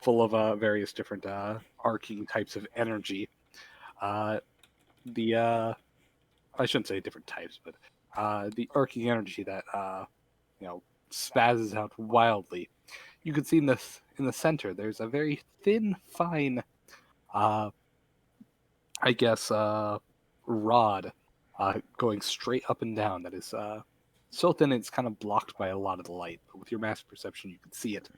full of various different arcing types of energy. The I shouldn't say different types, but the arcing energy that spazzes out wildly. You can see in the center. There's a very thin, fine, uh, I guess, rod going straight up and down. That is so thin it's kind of blocked by a lot of the light. But with your mass perception, you can see it.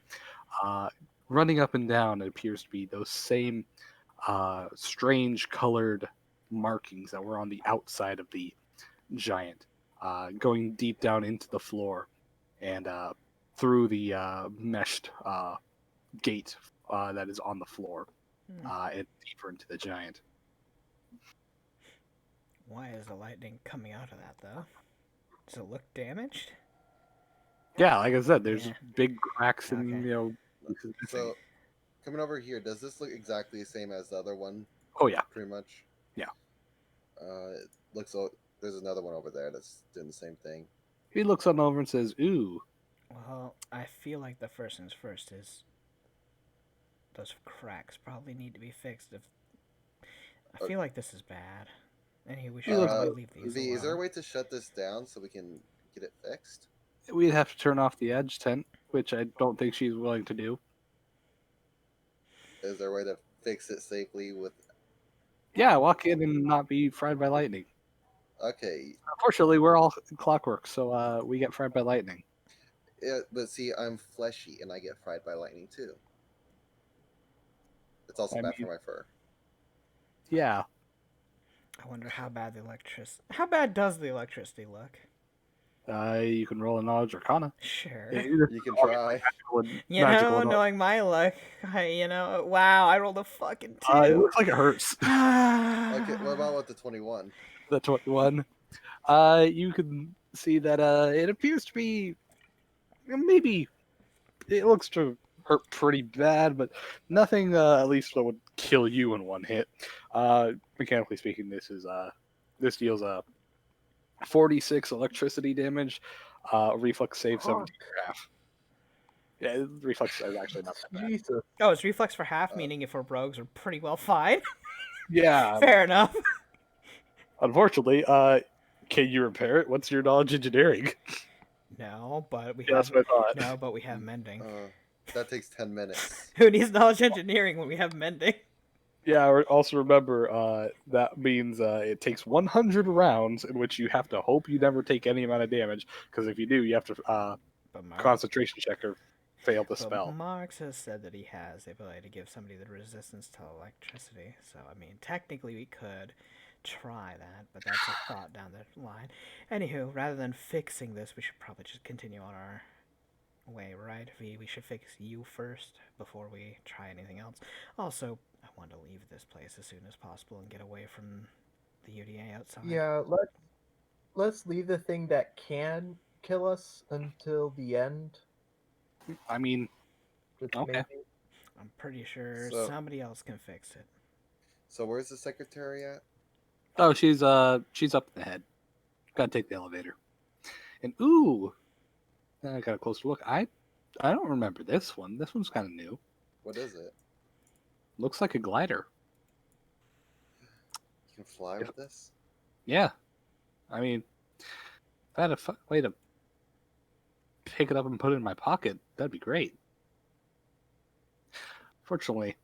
Running up and down, it appears to be those same strange colored markings that were on the outside of the giant, going deep down into the floor and through the meshed gate that is on the floor and deeper into the giant. Why is the lightning coming out of that, though? Does it look damaged? Yeah, like I said, there's Yeah. big cracks and Okay. pieces missing. So, coming over here, does this look exactly the same as the other one? Oh yeah, Pretty much. Yeah. It looks. There's another one over there that's doing the same thing. he looks on over and says, "Ooh, Well, I feel like the first things first is those cracks probably need to be fixed. If I feel like this is bad. Anyway, we should probably leave these V, is there a alone. way to shut this down so we can get it fixed? we'd have to turn off the edge tent," which I don't think she's willing to do. Is there a way to fix it safely with? Yeah, walk in and not be fried by lightning. Okay, Unfortunately, we're all clockwork, so we get fried by lightning. yeah, but see, I'm fleshy and I get fried by lightning too. It's also I bad mean- for my fur. Yeah, I wonder how bad the electricity. How bad does the electricity look? you can roll a knowledge arcana. Sure. You can try. You know, knowing my luck, wow, I rolled a fucking 2. It looks like it hurts. Okay, what about with the 21? The 21. You can see that it appears to be maybe it looks to hurt pretty bad, but nothing at least that would kill you in one hit. Mechanically speaking, this deals 46 electricity damage. Reflex save 17 for half. Yeah, reflex is actually not that bad. Jesus. Oh, it's reflex for half, meaning if we're rogues, we're pretty well fine. Yeah, Fair enough. unfortunately, can you repair it? What's your knowledge engineering? No, but we Yeah, have that's what I thought. no, but we have mending. That takes 10 minutes. Who needs knowledge engineering when we have mending? Yeah, also remember that means it takes 100 rounds in which you have to hope you never take any amount of damage, because if you do, you have to But concentration check or fail the spell. Marx has said that he has the ability to give somebody the resistance to electricity. So, I mean, technically we could try that, but that's a thought down the line. Anywho, rather than fixing this, we should probably just continue on our way, right? We should fix you first before we try anything else. Also, I want to leave this place as soon as possible and get away from the UDA outside. Yeah, let's leave the thing that can kill us until the end. I mean, Just okay. maybe. I'm pretty sure So- somebody else can fix it. So where's the secretary at? Oh, she's up ahead. Gotta take the elevator. And ooh, I got a closer look. I don't remember this one. This one's kind of new. What is it? Looks like a glider. You can fly with this? Yeah. I mean, if I had a way to pick it up and put it in my pocket, that'd be great. Fortunately,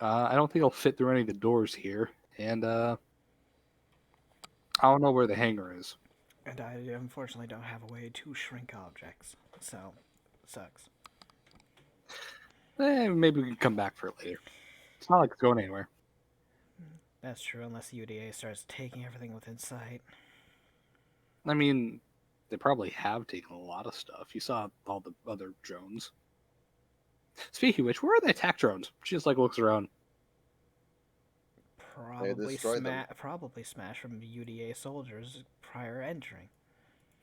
I don't think I'll fit through any of the doors here, and I don't know where the hangar is. And I unfortunately don't have a way to shrink objects, so sucks. Maybe we can come back for it later. It's not like it's going anywhere. That's true, unless the UDA starts taking everything within sight. I mean, they probably have taken a lot of stuff. You saw all the other drones. Speaking of which, where are the attack drones? She just like looks around. destroyed them. Probably smashed from UDA soldiers prior entering.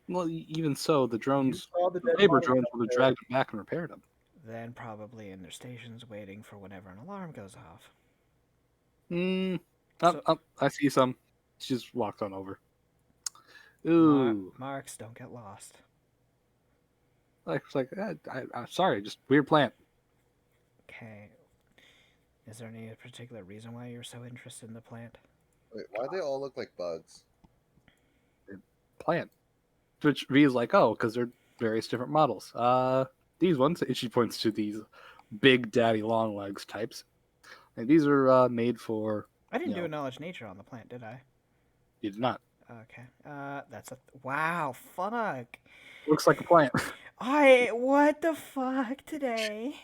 Well, even so, the You drones, saw the dead labor bodies drones, up would have there. dragged them back and repaired them. Then probably in their stations waiting for whenever an alarm goes off. I see some. She just walked on over. Ooh. Marks, don't get lost. I'm sorry, just weird plant. Okay. Is there any particular reason why you're so interested in the plant? Wait, why do they all look like bugs? Plant. Which V is like, oh, because they're various different models. These ones, and she points to these big daddy long legs types. And these are made for. I didn't You do know. a knowledge nature on the plant, did I? You did not. Okay. That's a wow. Fuck. Looks like a plant. What the fuck today?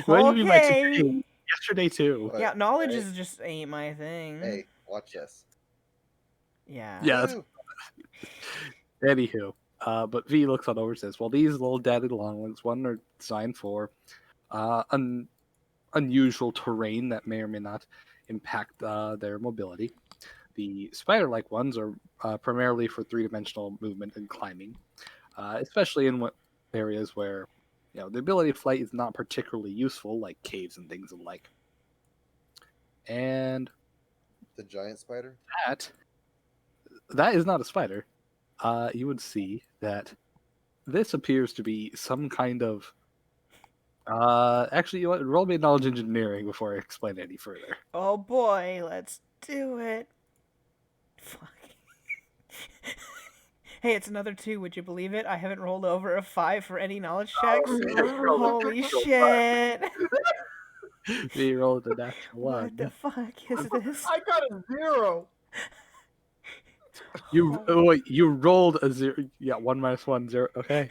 What do you mean by Okay. today? Yesterday too. Wait, Yeah, knowledge hey, is just ain't my thing. Hey, watch this. Yeah. Yeah. That's, Woo! anywho, but V looks on over and says, "Well, these little daddy long legs, one are designed for unusual terrain that may or may not impact their mobility. The spider-like ones are primarily for three-dimensional movement and climbing, especially in areas where the ability of flight is not particularly useful, like caves and things alike. And The giant spider? that is not a spider. You would see that this appears to be some kind of. Actually, you know what? Roll me knowledge engineering before I explain any further. Oh boy, let's do it. Fuck. Hey, it's another 2. Would you believe it? I haven't rolled over a 5 for any knowledge checks. Holy shit. You rolled a natural What the one. fuck is this? I got a 0. You rolled a 0. Yeah, 1 minus 1, 0. Okay.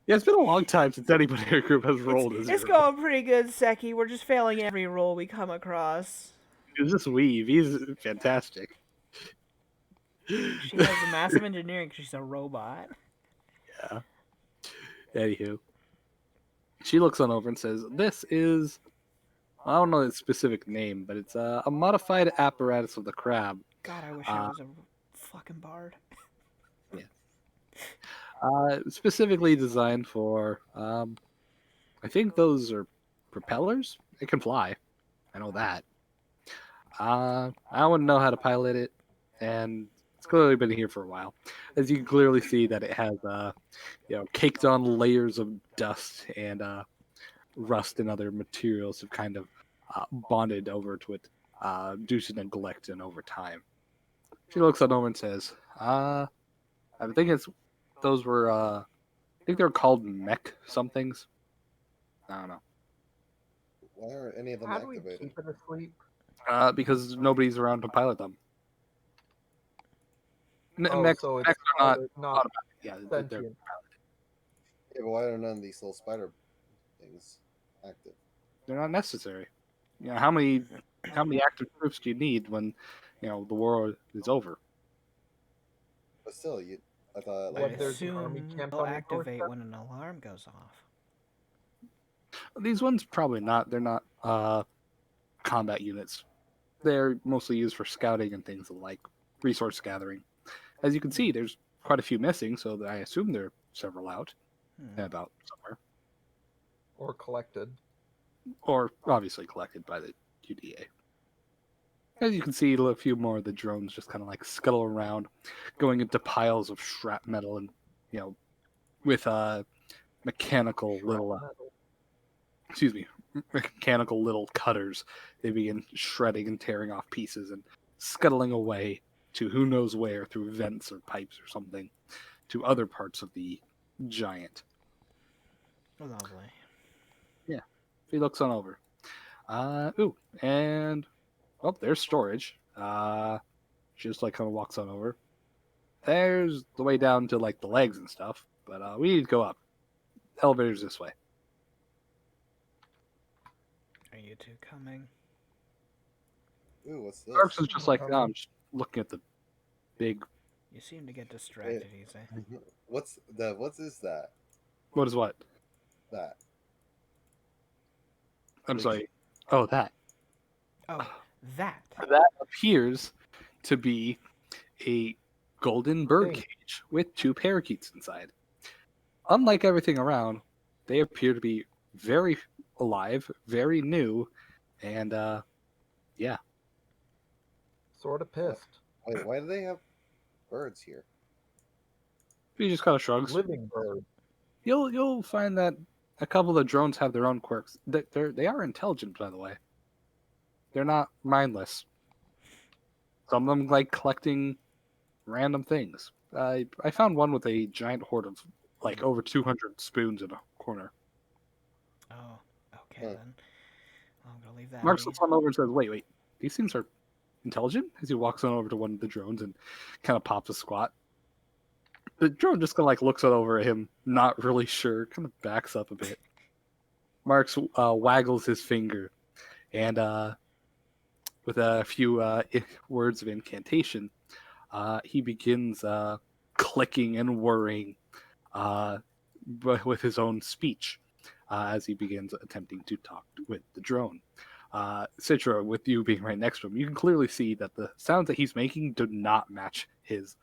Yeah, it's been a long time since anybody in our group has rolled a 0. It's going pretty good, Seki. We're just failing every roll we come across. It's just Weave. He's fantastic. She has a massive engineering because she's a robot. Yeah. Anywho, she looks on over and says, "This is, I don't know its specific name, but it's a modified apparatus of the crab. God, I wish I was a fucking bard. Specifically designed for, I think those are propellers. It can fly. I know that. I wouldn't know how to pilot it, and it's clearly been here for a while. As you can clearly see that it has, caked on layers of dust and rust and other materials have kind of bonded over to it due to neglect and over time. She looks on over and says, I think those were, I think they're called mech somethings. I don't know. Why aren't any of them How do we activated? keep it asleep? Because nobody's around to pilot them. Oh, Mechs so it's are not not automatic. Yeah, they're sentient. Yeah, but why are none of these little spider things active? not necessary. How many active troops do you need when the war is over? But still, I thought I like What, there's an army assume camp they'll on your activate doorstep? when an alarm goes off. These ones probably not. They're not combat units. They're mostly used for scouting and things like resource gathering. As you can see, there's quite a few missing, so I assume there are several out Hmm. and about somewhere, Or collected? or obviously collected by the UDA. As you can see, a few more of the drones just kind of like scuttle around, going into piles of shrapnel and, with mechanical little, Shrapnel. excuse me, mechanical little cutters. They begin shredding and tearing off pieces and scuttling away to who knows where through vents or pipes or something to other parts of the giant. Lovely. Yeah, he looks on over. Ooh, and oh, there's storage. She just like kind of walks on over. There's the way down to like the legs and stuff, but we need to go up. Elevator's this way. Are you two coming? ooh, what's Marks this? is just like, no, Um, I'm just looking at the big. You seem to get Wait, distracted easy. what is that? What is what? That I'm Like, sorry. Oh, that. Oh, that. That appears to be a golden bird Hey. cage with two parakeets inside. Unlike everything around, they appear to be very alive, very new, and yeah. Sort of what? pissed. Wait, why do they have birds here? He just kind of shrugs. Living bird. You'll find that a couple of the drones have their own quirks. They are intelligent, by the way. They're not mindless. Some of them like collecting random things. I found one with a giant hoard of like over 200 spoons in a corner. Oh, okay Huh. then. I'm gonna leave that Marks be. looks on over and says, "Wait, these things are intelligent." As he walks on over to one of the drones and kind of pops a squat. The drone just kind of like looks on over at him, not really sure, kind of backs up a bit. Marks waggles his finger, and with a few words of incantation, he begins clicking and whirring but with his own speech as he begins attempting to talk with the drone. Citra, with you being right next to him, you can clearly see that the sounds that he's making do not match his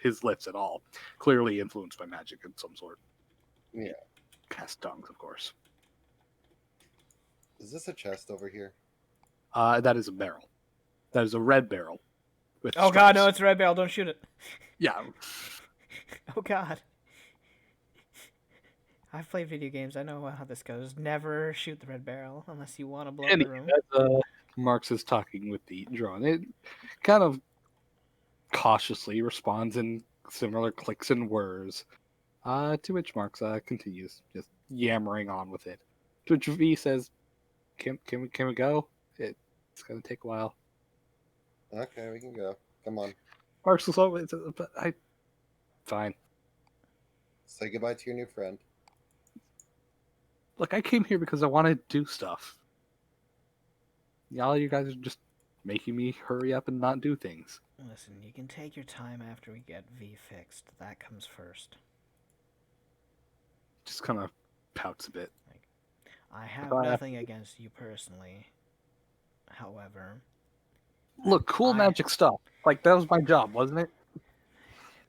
his lips at all. Clearly influenced by magic of some sort. Yeah, Cast tongues, of course. is this a chest over here? That is a barrel. That is a red barrel with Oh god, no, stripes. it's a red barrel. Don't shoot it. Yeah, Oh god. I've played video games. I know how this goes. Never shoot the red barrel unless you want to blow up the room. as Marx is talking with the drone, it kind of cautiously responds in similar clicks and whirs. To which Marx continues, just yammering on with it. To which V says, "Can we go? It's gonna take a while." Okay, we can go. Come on, Marx is always, but fine. say goodbye to your new friend. Look, I came here because I want to do stuff. Y'all, you guys are just making me hurry up and not do things. Listen, you can take your time after we get V fixed. That comes first. Just kind of pouts a bit. I have thought I- nothing against you personally. However, Look, cool magic stuff. Like that was my job, wasn't it?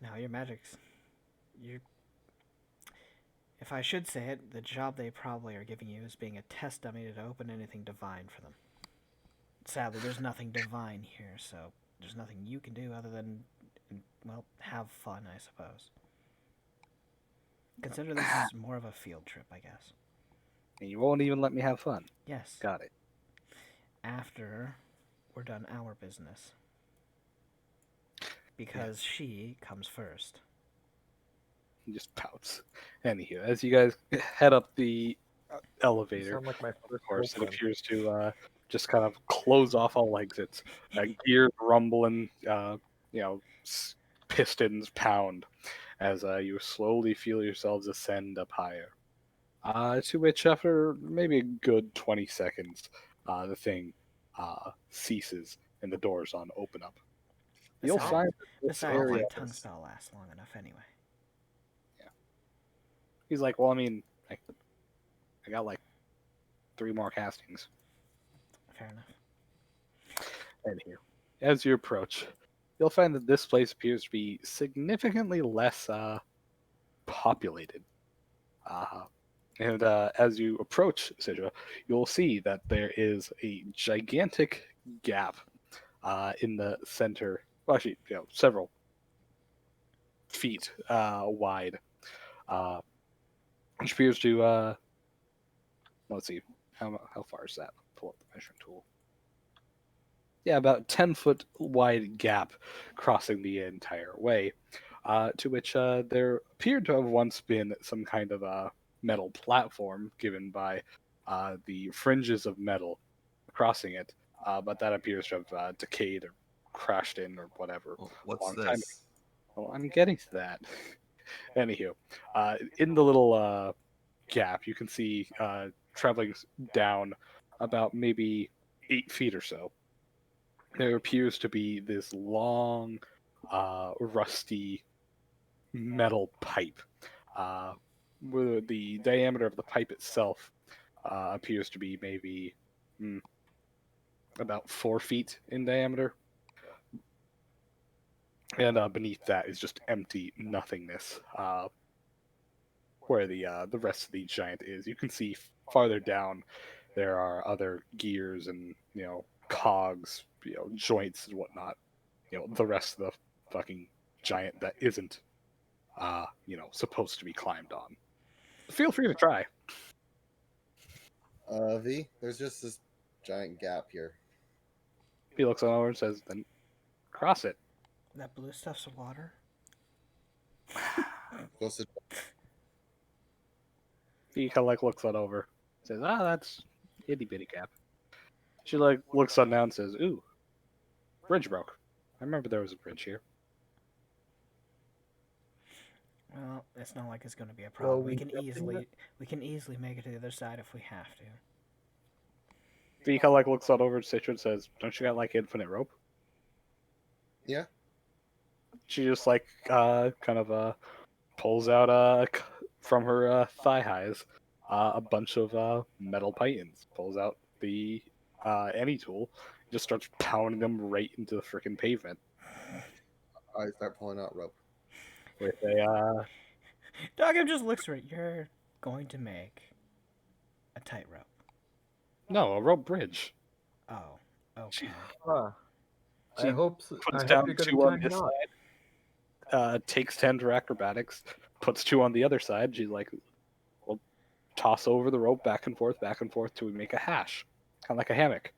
now your magic's. You. If I should say it, the job they probably are giving you is being a test dummy to open anything divine for them. Sadly, there's nothing divine here, so there's nothing you can do other than, well, have fun, I suppose. Consider this more of a field trip, I guess. And you won't even let me have fun. Yes. Got it. After we're done our business. Because she comes first. He just pouts. Anywho, as you guys head up the You elevator, sound like my of course, it girlfriend. appears to just kind of close off all exits. Gears rumble and pistons pound as you slowly feel yourselves ascend up higher. To which, after maybe a good 20 seconds, the thing ceases and the doors open up. You'll Besides, find that this besides area. my tongue spell lasts long enough anyway. He's like, well, I mean, I got like 3 more castings. Fair enough. Anywho, as you approach, you'll find that this place appears to be significantly less populated. And as you approach Sidra, you'll see that there is a gigantic gap in the center. Well, actually, several feet wide, uh, which appears to. Let's see, how far is that? Pull up the measuring tool. Yeah, about 10-foot wide gap crossing the entire way, to which there appeared to have once been some kind of a metal platform given by the fringes of metal crossing it, but that appears to have decayed or crashed in or whatever Well, a what's long time ago. this? Well, I'm getting to that. Anywho, in the little gap, you can see traveling down about maybe 8 feet or so. There appears to be this long, rusty metal pipe. Where the diameter of the pipe itself appears to be maybe about 4 feet in diameter. And beneath that is just empty nothingness, where the rest of the giant is. You can see farther down there are other gears and cogs, joints and whatnot. The rest of the fucking giant that isn't supposed to be climbed on. Feel free to try. V, there's just this giant gap here. He looks over and says, then cross it. That blue stuff's water. Close to He kind of looks on over, says, that's itty bitty gap. She looks on down and says, ooh, bridge broke. I remember there was a bridge here. Well, it's not like it's going to be a problem. Well, we we can definitely- easily make it to the other side if we have to. Vika looks on over to Citra and says, don't you got infinite rope? Yeah. She just kind of pulls out from her thigh highs a bunch of metal pythons. Pulls out the any tool, just starts pounding them right into the freaking pavement I start pulling out rope. with a Dogum just looks right. You're going to make a tightrope. no, a rope bridge. Oh, okay. Huh. She I hope puts down you're gonna 2 on time this not. side, takes 10 to acrobatics, puts 2 on the other side. She's like, we'll toss over the rope back and forth till we make a hash, kind of like a hammock.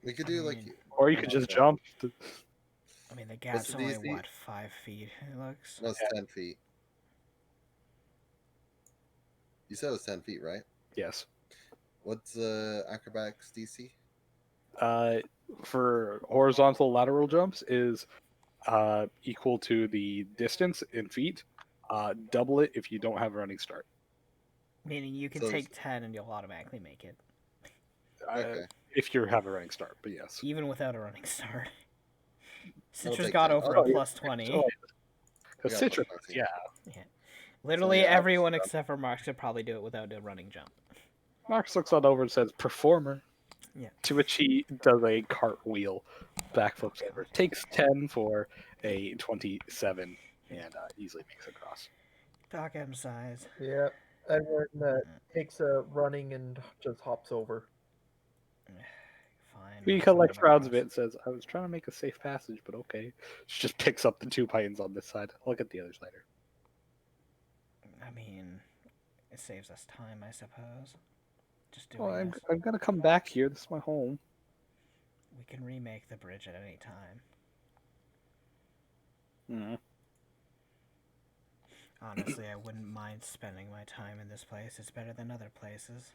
We could do like. Or you could just jump. I mean, the What's gap's the only DC? what 5 feet. It looks. No, it's 10 feet. You said it was 10 feet, right? Yes. What's the acrobatics DC? For horizontal lateral jumps is equal to the distance in feet. Double it if you don't have a running start. Meaning you can So take 10 and you'll automatically make it, Okay. If you have a running start, but yes. even without a running start. I'll Citra's take got 10. over Oh, a plus 20. Because Yeah, Citra, plus 19. yeah. Literally yeah, I'll everyone except for Mark could probably do it without a running jump. Marcus looks on over and says, performer. Yeah. To which he does a cartwheel, backflips over. Takes 10 for a 27, and easily makes it across. Doc M size. Yeah. Everyone takes a running and just hops over. Fine. He kind of frowns a bit and says, I was trying to make a safe passage, but okay. She just picks up the 2 pythons on this side. I'll get the others later. I mean, it saves us time, I suppose. Just doing Well, I'm this. going to come back here. This is my home. We can remake the bridge at any time. Mm. Honestly, I wouldn't mind spending my time in this place. It's better than other places.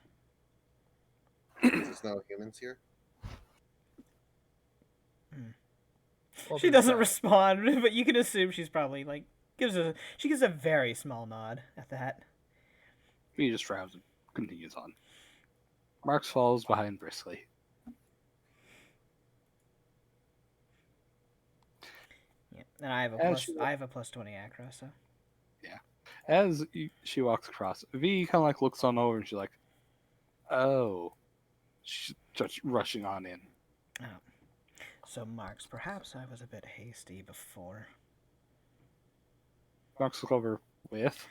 There's no humans here. Well, She there's doesn't that. respond, but you can assume she's probably gives a very small nod at that. He just frowns and continues on. Marks follows behind briskly. And I have a As plus. she, I have a plus 20 acro. So as she walks across, V kind of like looks on over and she's like, "Oh," she starts rushing on in. oh, so Marks. Perhaps I was a bit hasty before. Marks look over with.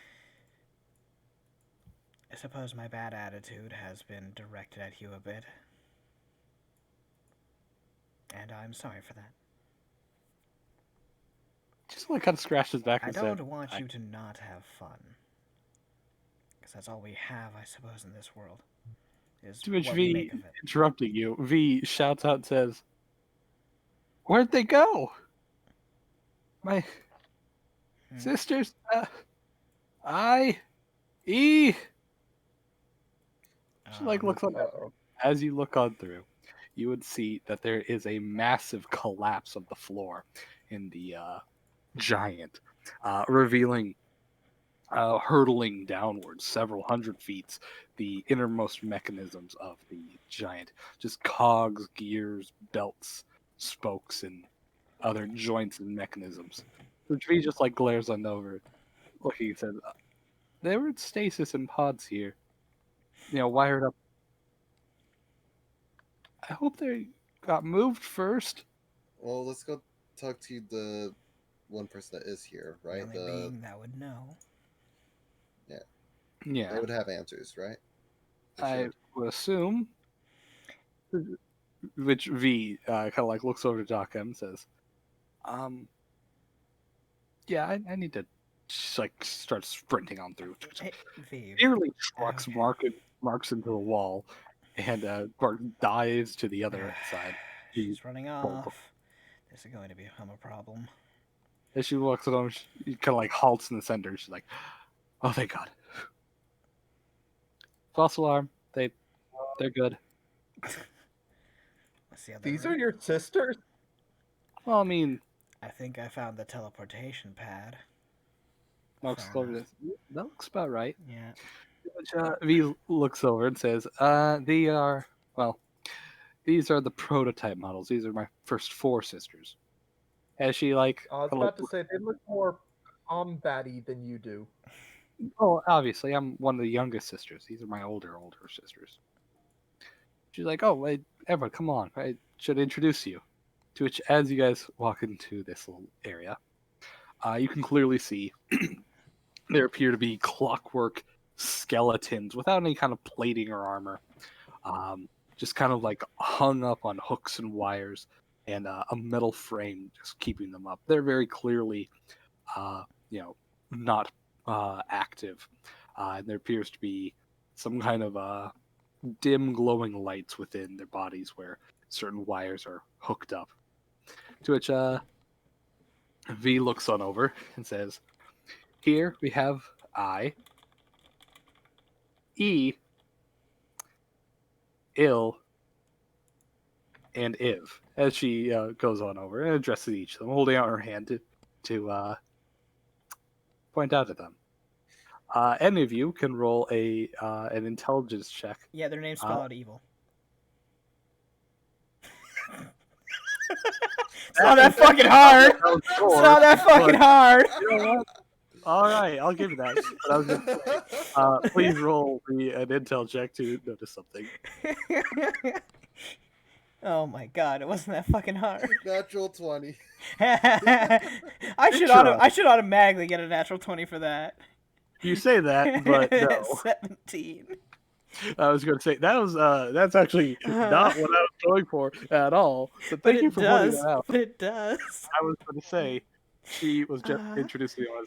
I suppose my bad attitude has been directed at you a bit, and I'm sorry for that. Just like kind of scratched his back I and said, don't want you to not have fun, because that's all we have, I suppose, in this world. Is to which what we V, make of it. interrupting you, V shouts out and says, "Where'd they go? My sisters? I, E." She like looks on. Uh-oh. As you look on through, you would see that there is a massive collapse of the floor in the giant, revealing hurtling downwards several hundred feet, the innermost mechanisms of the giant. Just cogs, gears, belts, spokes, and other joints and mechanisms. The tree just like glares on over, looking and says, "They were in stasis in pods here, wired up. I hope they got moved first." Well, let's go talk to the one person that is here, The right? only being that would know. Yeah, Yeah, they would have answers, right? They I should. would assume. Which V kind of like looks over to Doc M and says, um, "Yeah, I need to." Just like starts sprinting on through. Hey, V. Nearly trucks Okay. Marks into the wall, and Mark dives to the other side. He She's running bolt. off. This is going to become a problem. As she walks along, she kind of like halts in the center. She's like, "Oh, thank God!" False alarm. They're good. Let's see how These are your sisters? Well, I mean, I think I found the teleportation pad. Mark's Fair closer. enough. That looks about right. Yeah. Which, V looks over and says, they are, well, these are the prototype models. These are my first four sisters." As she, like, I was about to say, they look more combat-y than you do. oh, obviously, I'm one of the youngest sisters. These are my older sisters. She's like, "Oh, wait, Everett, come on. I should introduce you." To which, as you guys walk into this little area, you can clearly see there appear to be clockwork skeletons without any kind of plating or armor, just kind of like hung up on hooks and wires, and a metal frame just keeping them up. They're very clearly, uh, not active, and there appears to be some kind of dim glowing lights within their bodies where certain wires are hooked up. To which V looks on over and says, "Here we have I, E, Ill, and Iv," as she goes on over and addresses each of them, holding out her hand to point out at them. Any of you can roll an intelligence check. Yeah, their names spell out evil. It's not that fucking hard. It's not that fucking hard. You know what? All right, I'll give you that. But I was going to say, please roll an intel check to notice something. Oh my god, it wasn't that fucking hard. Natural 20. I should automatically get a natural 20 for that. You say that, but no. 17. I was going to say that's actually not what I was going for at all. But thank you for pointing that out. But it does. I was going to say she was just introducing you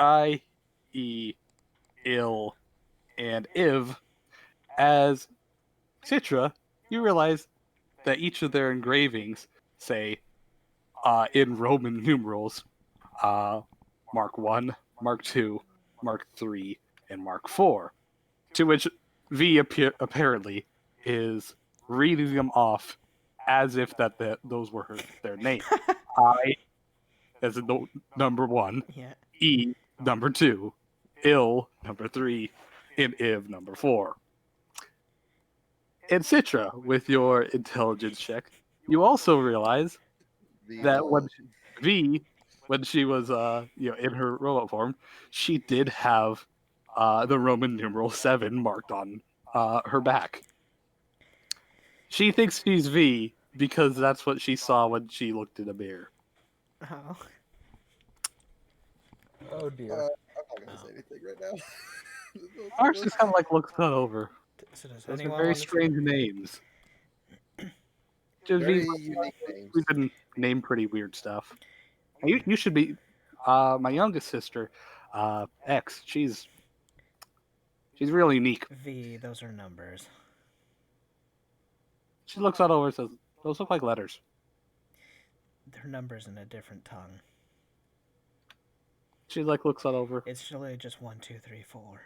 as E, Ill, and Iv. As Citra, you realize that each of their engravings say, in Roman numerals, Mark 1, Mark 2, Mark 3, and Mark 4. To which V apparently is reading them off as if those were their names. I as the number 1, Yeah. E number 2, Ill number 3, and Iv number 4. And Citra, with your intelligence check, you also realize V that doll. when she was in her robot form, she did have the Roman numeral 7 marked on her back. She thinks she's V because that's what she saw when she looked in a mirror. Oh. Oh dear. I'm not gonna say anything right now. Marx just kind of like looks that over. So does Those are anyone very want to strange names. Just Very V's unique we've names. been named pretty weird stuff. You should be my youngest sister, X. She's real unique. V, those are numbers. She looks that over and says, "Those look like letters." They're numbers in a different tongue. She like looks that over. It's really just 1, 2, 3, 4.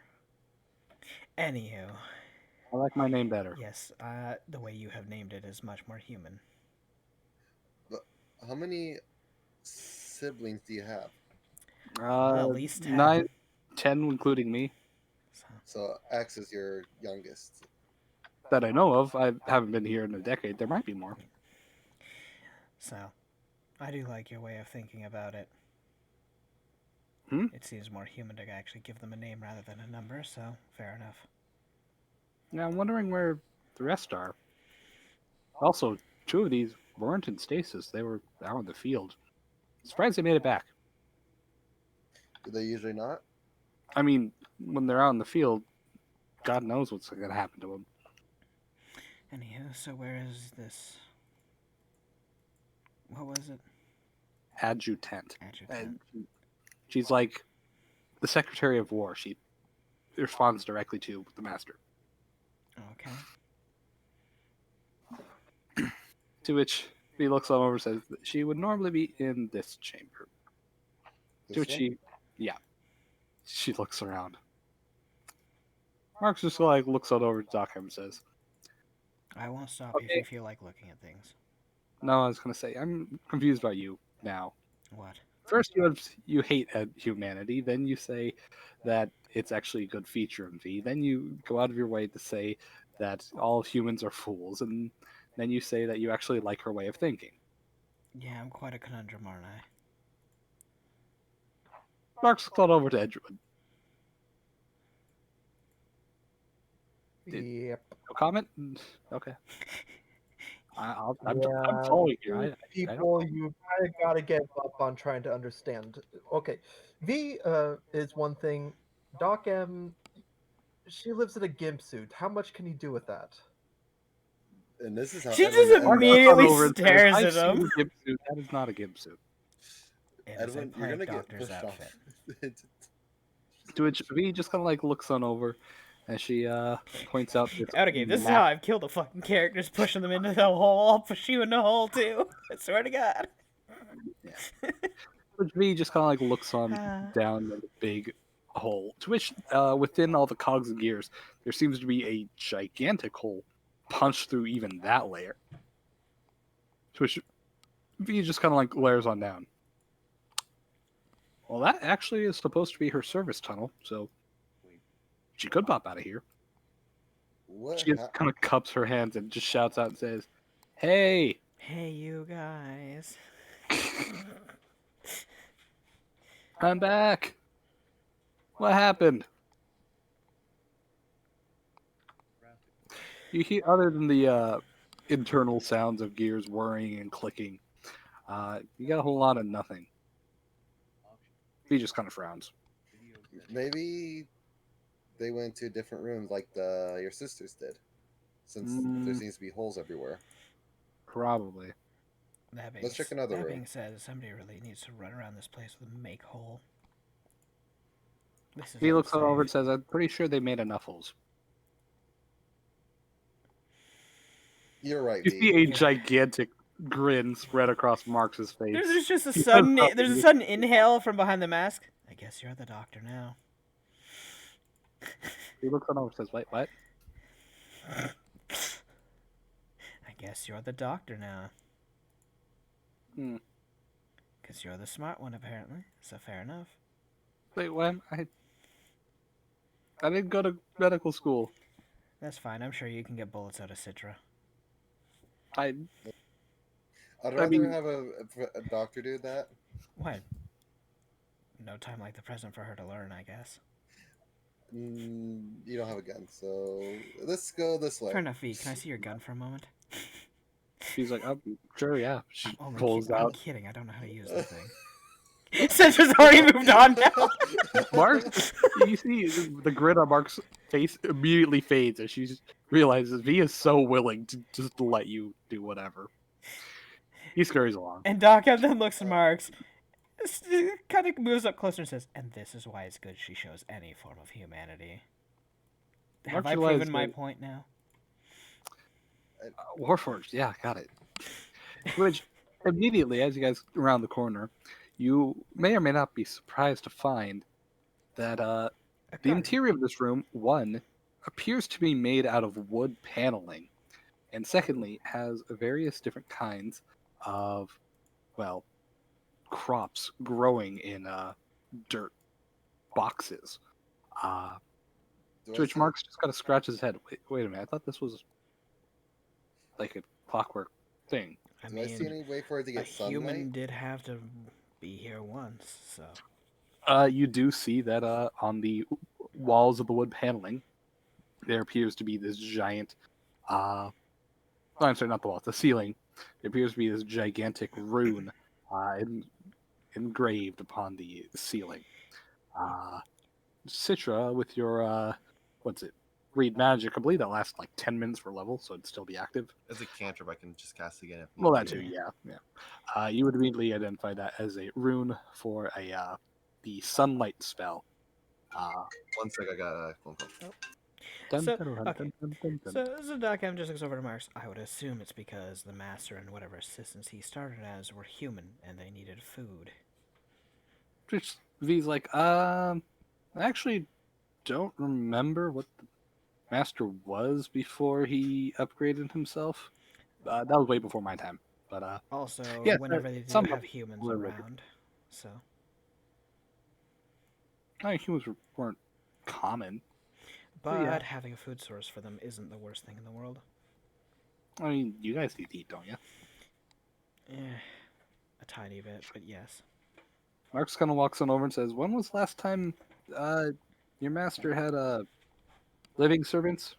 Anywho, I like my name better. yes, the way you have named it is much more human. But how many siblings do you have? At least 10. 9, 10, including me, So, So X is your youngest. that I know of. I haven't been here in a decade. There might be more. so, I do like your way of thinking about it. Hmm? It seems more human to actually give them a name rather than a number, so fair enough. Now I'm wondering where the rest are. Also, 2 of these weren't in stasis. They were out in the field. Surprised they made it back. Do they usually not? I mean, when they're out in the field, God knows what's going to happen to them. Anywho, so where is this? What was it? Adjutant. Adjutant. She's like the Secretary of War. She responds directly to the Master. Okay. To which he looks on over and says that she would normally be in this chamber. This To which one? she looks around. Marx just like looks on over to Doc and says, I won't stop you if Okay. you feel like looking at things. "No, I was going to say I'm confused about you now. What? First, you hate humanity. Then you say that it's actually a good feature in V. Then you go out of your way to say that all humans are fools, and then you say that you actually like her way of thinking." Yeah, I'm quite a conundrum, aren't I? Mark's called over to Edgewood. Yep. No comment? Okay. I'm Yeah, following you. you I don't people, know. you kind of got to give up on trying to understand. Okay, V is one thing. Doc M, she lives in a gimp suit. How much can you do with that? And this is how She Edwin just ended Mark up. looks on immediately over and says, stares "I've at seen him. a gimp suit. That is not a gimp suit." It is a Edwin, you're plant gonna get doctor's pushed outfit. off. To which V just kind of like looks on over, and she points out this Okay, this is map. how I've killed the fucking characters, pushing them into the hole. I'll push you in the hole too. I swear to God. Which V just kind of like looks on down the big hole. To which, within all the cogs and gears, there seems to be a gigantic hole punched through even that layer. To which V just kind of like glares on down. Well, that actually is supposed to be her service tunnel, so she could pop out of here. What? She just kind of cups her hands and just shouts out and says, "Hey!" Hey, you guys. I'm back. What happened? You hear, other than the internal sounds of gears whirring and clicking, you got a whole lot of nothing. He just kind of frowns. Maybe they went to different rooms like your sisters did, since there Mm, seems to be holes everywhere. probably. Let's check another that room. being said, somebody really needs to run around this place with a make hole. This is He looks unsafe. over and says, "I'm pretty sure they made enough holes." You're right, You V. see a gigantic grin spread across Marx's face. There's just a He sudden looks up there's and a he- sudden inhale from behind the mask. I guess you're the doctor now. He looks on over and says, "Wait, what?" I guess you're the doctor now. Hmm. Because you're the smart one, apparently. So fair enough. Wait, what? I didn't go to medical school. That's fine. I'm sure you can get bullets out of Citra. I I'd I rather mean, have a doctor do that. What? No time like the present for her to learn, I guess. You don't have a gun, so let's go this way. Fair enough, V. Can I see your gun for a moment? he's like, oh, sure, yeah. I'm She only pulls I'm out. kidding. I don't know how to use the thing. Citra's already moved on now. Mark, you see the grin on Mark's face immediately fades as she realizes V is so willing to just let you do whatever. He scurries along. And Doc M then looks at Marks, kind of moves up closer and says, "And this is why it's good she shows any form of humanity." Have Mark's I proven realized my that point now? Warforged, yeah, got it. Which immediately, as you guys around the corner, you may or may not be surprised to find that A the gun. interior of this room, one, appears to be made out of wood paneling, and secondly, has various different kinds of, well, crops growing in dirt boxes. Do To I which see? Mark's just kind of scratches his head. Wait a minute, I thought this was like a clockwork thing. I Do I see mean, any way for it to a get sunlight? human did have to be here once, so. You do see that on the walls of the wood paneling, there appears to be this giant. Oh, I'm sorry, not the walls, the ceiling. There appears to be this gigantic rune engraved upon the ceiling. Citra, with your what's it? Read magic. I believe that lasts like 10 minutes per level, so it'd still be active. As a cantrip, I can just cast again if need Well, that be. too, yeah. You would immediately identify that as a rune for a the sunlight spell. 1 sec, I got a phone call. So, okay. So Doc M just looks over to Marks. I would assume it's because the master and whatever assistants he started as were human and they needed food. Which V's like, I actually don't remember what the master was before he upgraded himself. That was way before my time. But Also, yeah, whenever they do some have humans were around, so. humans weren't common. But yeah. having a food source for them isn't the worst thing in the world. I mean, you guys need to eat, don't you? A tiny bit, but yes. Marks kind of walks on over and says, "When was the last time your master had living servants?"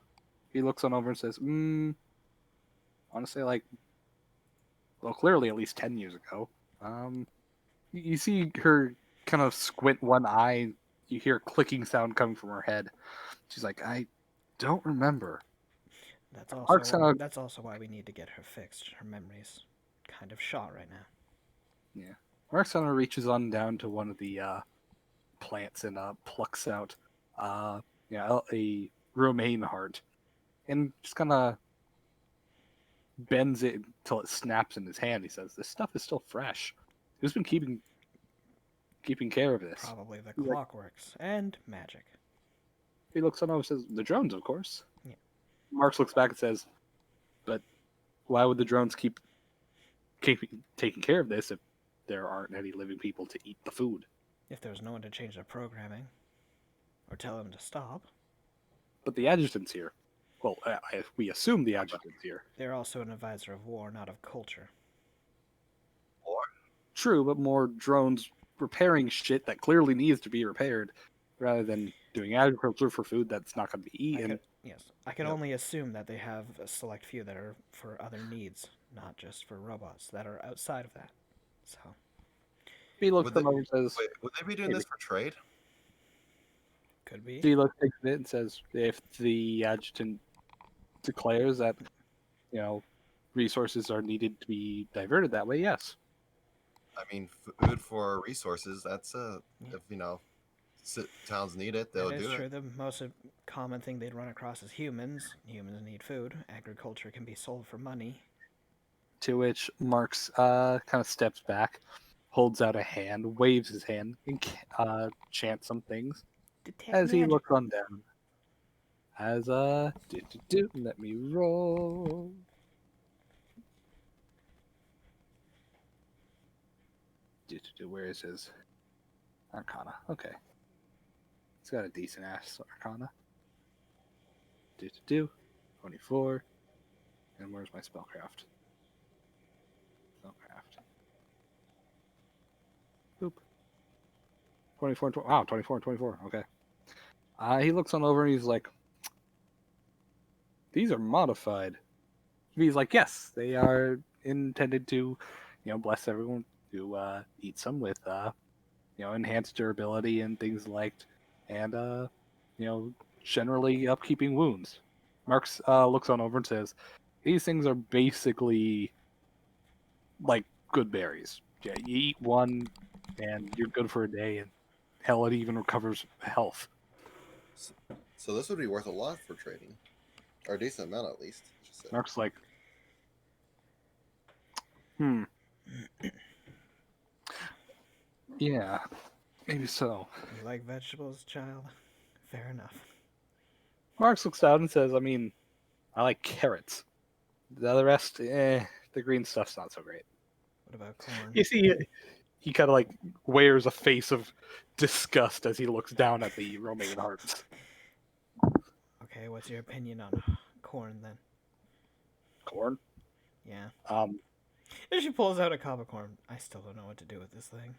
He looks on over and says, I want to say like, well, clearly at least 10 years ago. You see her kind of squint one eye. You hear a clicking sound coming from her head. She's like, I don't remember. That's also why we need to get her fixed. Her memory's kind of shot right now. Yeah. Marksana reaches on down to one of the plants and plucks out a romaine heart and just kind of bends it until it snaps in his hand. He says, "This stuff is still fresh. Who's been keeping care of this?" Probably the He's like- clockworks and magic. He looks on over and says, "The drones, of course." Yeah. Marks looks back and says, "But why would the drones keep taking care of this if there aren't any living people to eat the food?" If there's no one to change their programming or tell them to stop. But the adjutant's here. Well, we assume the adjutant's here. They're also an advisor of war, not of culture. True, but more drones repairing shit that clearly needs to be repaired rather than doing agriculture for food that's not going to be eaten. I can only assume that they have a select few that are for other needs, not just for robots that are outside of that. So He looks Would them they- over and says, Wait, would they be doing this for trade? could be. he looks takes it and says, if the adjutant declares that, resources are needed to be diverted that way, yes. I mean, food for resources. That's if towns need it, they'll That is do true. it. The most common thing they'd run across is humans. Humans need food. Agriculture can be sold for money. To which Marks kind of steps back, holds out a hand, waves his hand, and chants some things as he looks on down. As let me roll. Where is his Arcana? Okay, he's got a decent ass Arcana. 24. And where's my spellcraft? 24 and 24. Wow, 24 and 24. Okay. He looks on over and he's like, these are modified. He's like, yes, they are intended to, bless everyone to eat some with, enhanced durability and things like, and generally upkeeping wounds. Marx looks on over and says, these things are basically like good berries. Yeah, you eat one, and you're good for a day, and hell, it even recovers health. So this would be worth a lot for trading, or a decent amount at least. I should say. Mark's like, yeah, maybe so. You like vegetables, child? Fair enough. Marx looks down and says, I mean, I like carrots. The rest, the green stuff's not so great. What about corn? You see, he kind of like wears a face of disgust as he looks down at the romaine hearts. Okay, what's your opinion on corn then? Corn? Yeah. Um, And she pulls out a cob of corn. I still don't know what to do with this thing.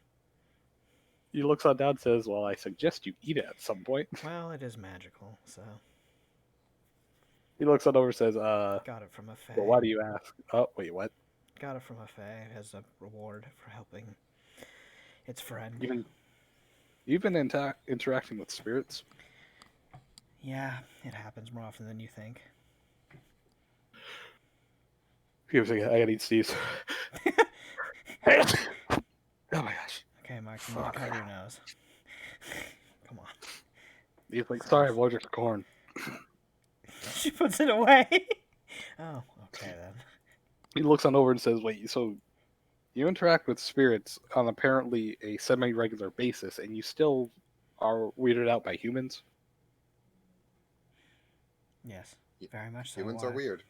he looks on down and says, well, I suggest you eat it at some point. Well, it is magical, so. He looks on over and says, Got it from a fae. well, why do you ask? Oh, wait, what? Got it from a fae as a reward for helping its friend. You've been interacting with spirits? Yeah, it happens more often than you think. Give me a second, I gotta eat Steve's. Oh my gosh. Okay, Mark, you need to cover your nose. Come on. He's like, sorry, I'm allergic to corn. She puts it away. Oh, okay then. He looks on over and says, wait, so you interact with spirits on apparently a semi-regular basis, and you still are weirded out by humans? Yes, very much so. Humans are Why? weird.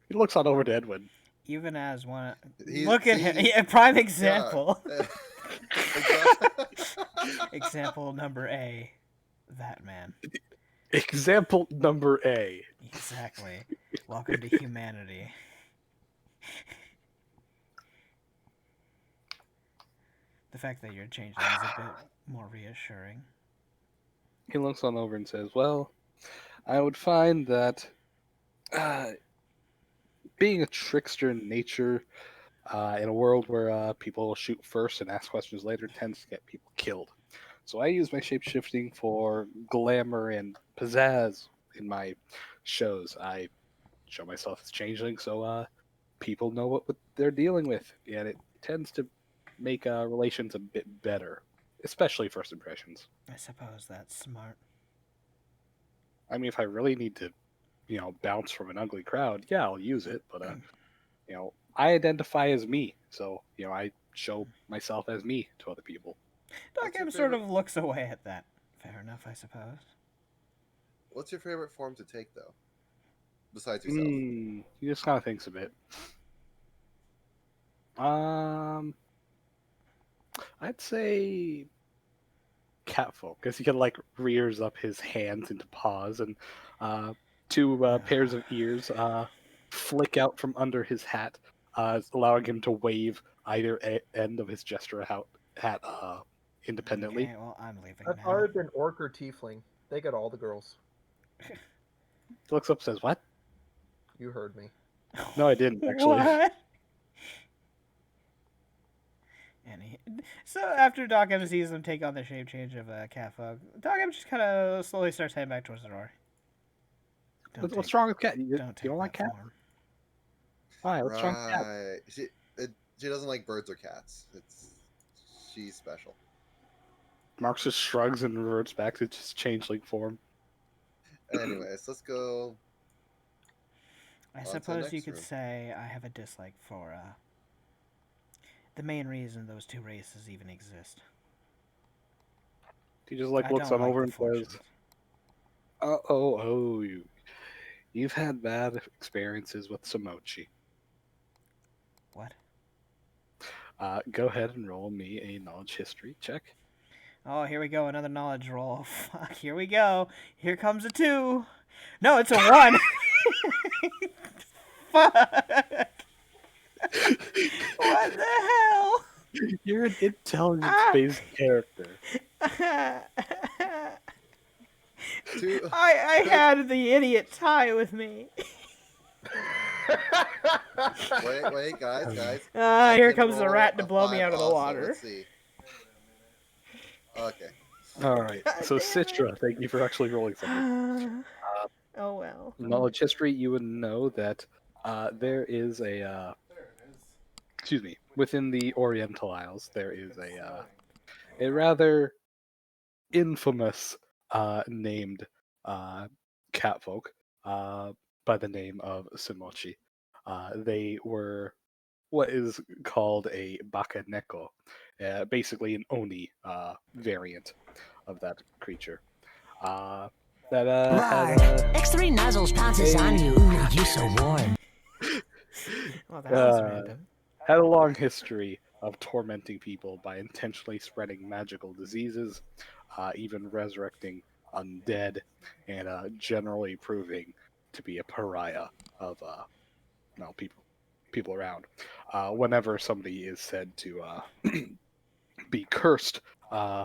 He looks on over to Edwin. Even as one. He's- Look at he- him. Yeah, prime example. Yeah. Example number A. That man. Example number A. Exactly. Welcome to humanity. The fact that you're changing is a bit more reassuring. He looks on over and says, well, I would find that being a trickster in nature in a world where people shoot first and ask questions later tends to get people killed. So I use my shape-shifting for glamour and pizzazz in my shows. I show myself as changeling so people know what they're dealing with, and it tends to make relations a bit better, especially first impressions. I suppose that's smart. I mean, if I really need to, bounce from an ugly crowd, yeah, I'll use it. But I identify as me, so I show myself as me to other people. Doc What's your M sort favorite- of looks away at that. Fair enough, I suppose. What's your favorite form to take, though? Besides yourself. He just kind of thinks a bit. I'd say catfolk, because he can like rears up his hands into paws, and two pairs of ears flick out from under his hat, allowing him to wave either end of his gesture hat independently. Okay, well, I'm leaving I've now. hired an orc or tiefling. They get all the girls. He looks up, and says, "What? You heard me. No, I didn't actually." What? So after Doc M sees them take on the shape change of a catfolk, Doc M just kind of slowly starts heading back towards the door. What's wrong with cat? You Don't don't like that cat? form. Why? What's wrong with cat? Right. She doesn't like birds or cats. She's special. Marx just shrugs and reverts back to just changeling form. Anyways, let's go. I On to the suppose you next could room. say I have a dislike for the main reason those two races even exist. He just like I looks don't on like over the and fortunes. says, you've had bad experiences with Samochi. What? Go ahead and roll me a knowledge history check. Oh, here we go, another knowledge roll. Fuck, here we go. Here comes a 2. No, it's a 1. Fuck. What the hell? You're an intelligence-based character. Two, I had the idiot tie with me. wait, guys. Here can comes the roll rat to a blow me 5 out of the also. water. Let's see. Okay. All right. God So, damn it. Citra, thank you for actually rolling something. Oh well. Knowledge history, you would know that there is excuse me, within the Oriental Isles, there is a rather infamous named catfolk by the name of Simochi. They were what is called a bakaneko, basically an oni variant of that creature. Uh, that had Roar. X3 nozzles pounces on you. Ooh, you so warm. Well, that was uh, random. had a long history of tormenting people by intentionally spreading magical diseases, even resurrecting undead, and generally proving to be a pariah of well, people around. Whenever somebody is said to be cursed, uh,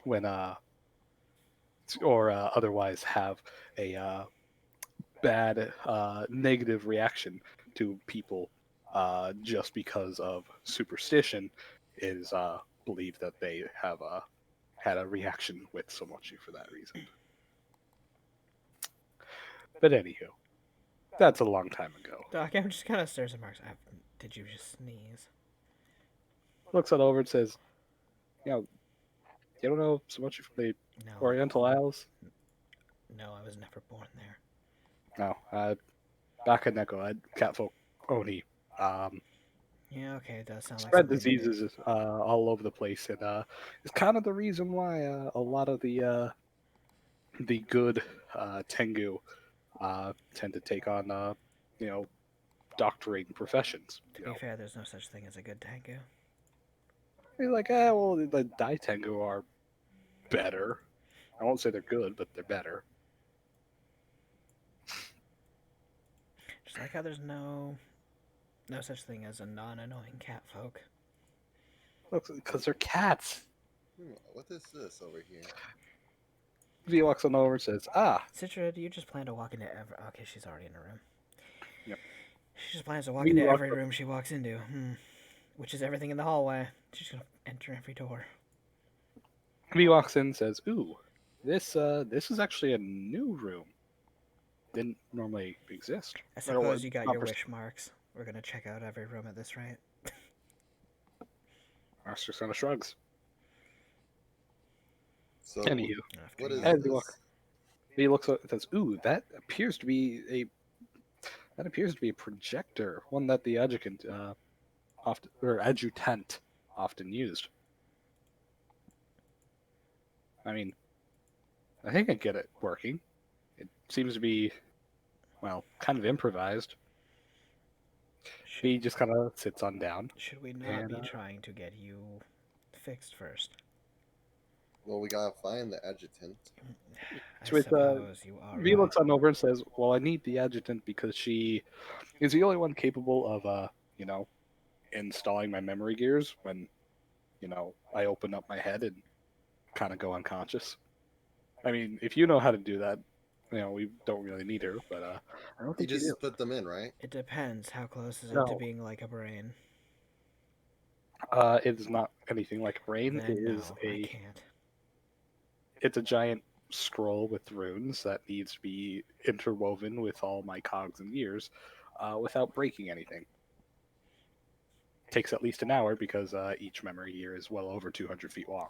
when or otherwise have a bad negative reaction to people just because of superstition, it is believed that they have had a reaction with Somochi for that reason. But anywho, that's a long time ago. Doc, I'm just kind of stares at Marks. Did you just sneeze? Looks it over and says, you don't know Somochi from the No. Oriental Isles? No, I was never born there. No, Bakaneko, Catfolk Oni. Yeah, okay, it does sound like Spread something to do. diseases all over the place, and it's kind of the reason why a lot of the good Tengu tend to take on doctoring professions. To be fair, there's no such thing as a good tango. You're like, well, the Dai Tengu are better. I won't say they're good, but they're better. Just like how there's no such thing as a non-annoying cat folk. Look, because they're cats. What is this over here? V walks on over and says, Citra, do you just plan to walk into every... Okay, she's already in a room. Yep. She just plans to walk V into walks every room she walks into. Which is everything in the hallway. She's gonna enter every door. V walks in and says, ooh, this is actually a new room. Didn't normally exist. I suppose you got your wish marks. We're gonna check out every room at this rate. Master kind of shrugs. So, Anywho, what is as this? he looks up and says, "Ooh, that appears to be a projector, one that the adjutant often used." I mean, I think I get it working. It seems to be, well, kind of improvised. He just kind of sits on down. Should we not and, be trying to get you fixed first? Well, we gotta find the adjutant. I with, suppose you are V right. looks on over and says, "Well, I need the adjutant because she is the only one capable of, installing my memory gears when, I open up my head and kind of go unconscious. I mean, if you know how to do that, we don't really need her, but I don't You think you just do. put them in, right? It depends. How close is it to No. being like a brain? It is not anything like a brain. Then It is no, I can't. it's a giant scroll with runes that needs to be interwoven with all my cogs and gears without breaking anything. Takes at least an hour because each memory gear is well over 200 feet long.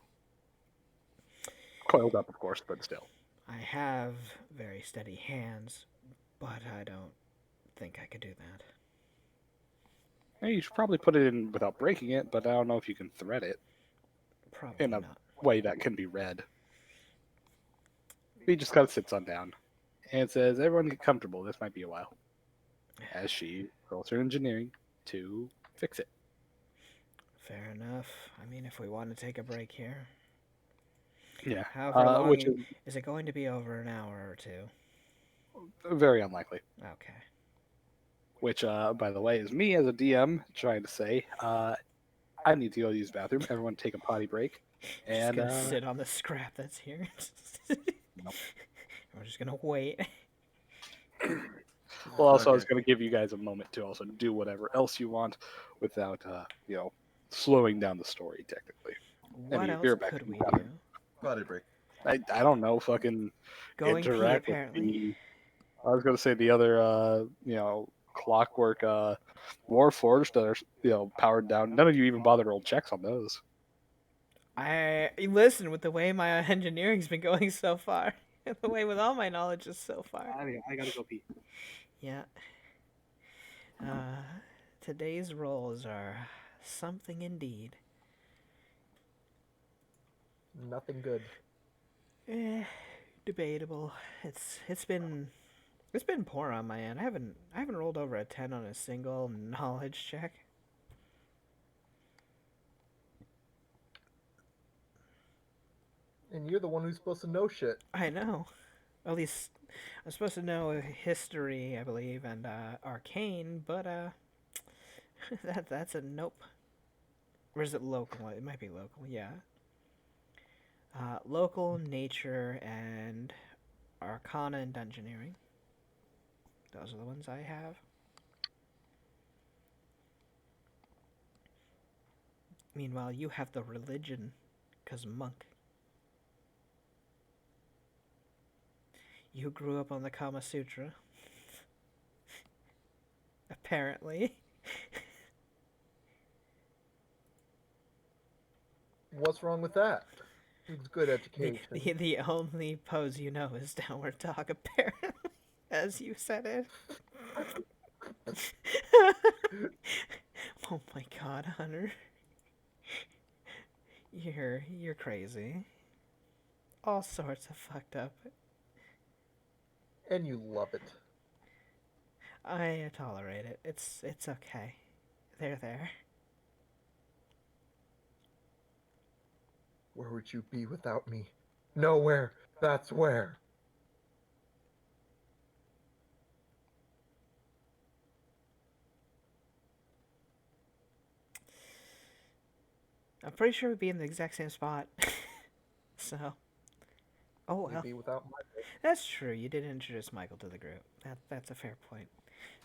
Coiled up, of course, but still. I have very steady hands, but I don't think I could do that. You should probably put it in without breaking it, but I don't know if you can thread it Probably in a not. way that can be read. He just kind of sits on down and says, "Everyone get comfortable. This might be a while." As she rolls her engineering to fix it. Fair enough. I mean, if we want to take a break here. Yeah. However long Which is it going to be over an hour or two? very unlikely. Okay. Which, by the way, is me as a DM trying to say, I need to go use the bathroom. Everyone take a potty break. Just And gonna sit on the scrap that's here. Nope. We're just gonna wait. well, also I was Okay. going to give you guys a moment to also do whatever else you want without, slowing down the story technically. What Anyway, else you're back could in the we do? bathroom. Potty break. I don't know, fucking Going pee, interact with apparently. the. I was going to say the other, clockwork Warforged that are, powered down. None of you even bothered to roll checks on those. Listen, with the way my engineering's been going so far, the way with all my knowledge is so far. I gotta go pee. Yeah. Today's rolls are something indeed. Nothing good. Debatable. It's been poor on my end. I haven't rolled over a 10 on a single knowledge check. And you're the one who's supposed to know shit. I know. At least I'm supposed to know history, I believe, and arcane, but that's a nope. Or is it local? It might be local, yeah. Local, nature, and arcana and dungeoneering. Those are the ones I have. Meanwhile, you have the religion, 'cause monk. You grew up on the Kama Sutra. Apparently. What's wrong with that? It's good education. The only pose you know is downward dog, apparently, as you said it. Oh my god, Hunter. You're crazy. All sorts of fucked up. And you love it. I tolerate it. It's okay. They're there. Where would you be without me? Nowhere. That's where. I'm pretty sure we'd be in the exact same spot. So. Oh You'd well. be without my. That's true. You did introduce Michael to the group. That's a fair point.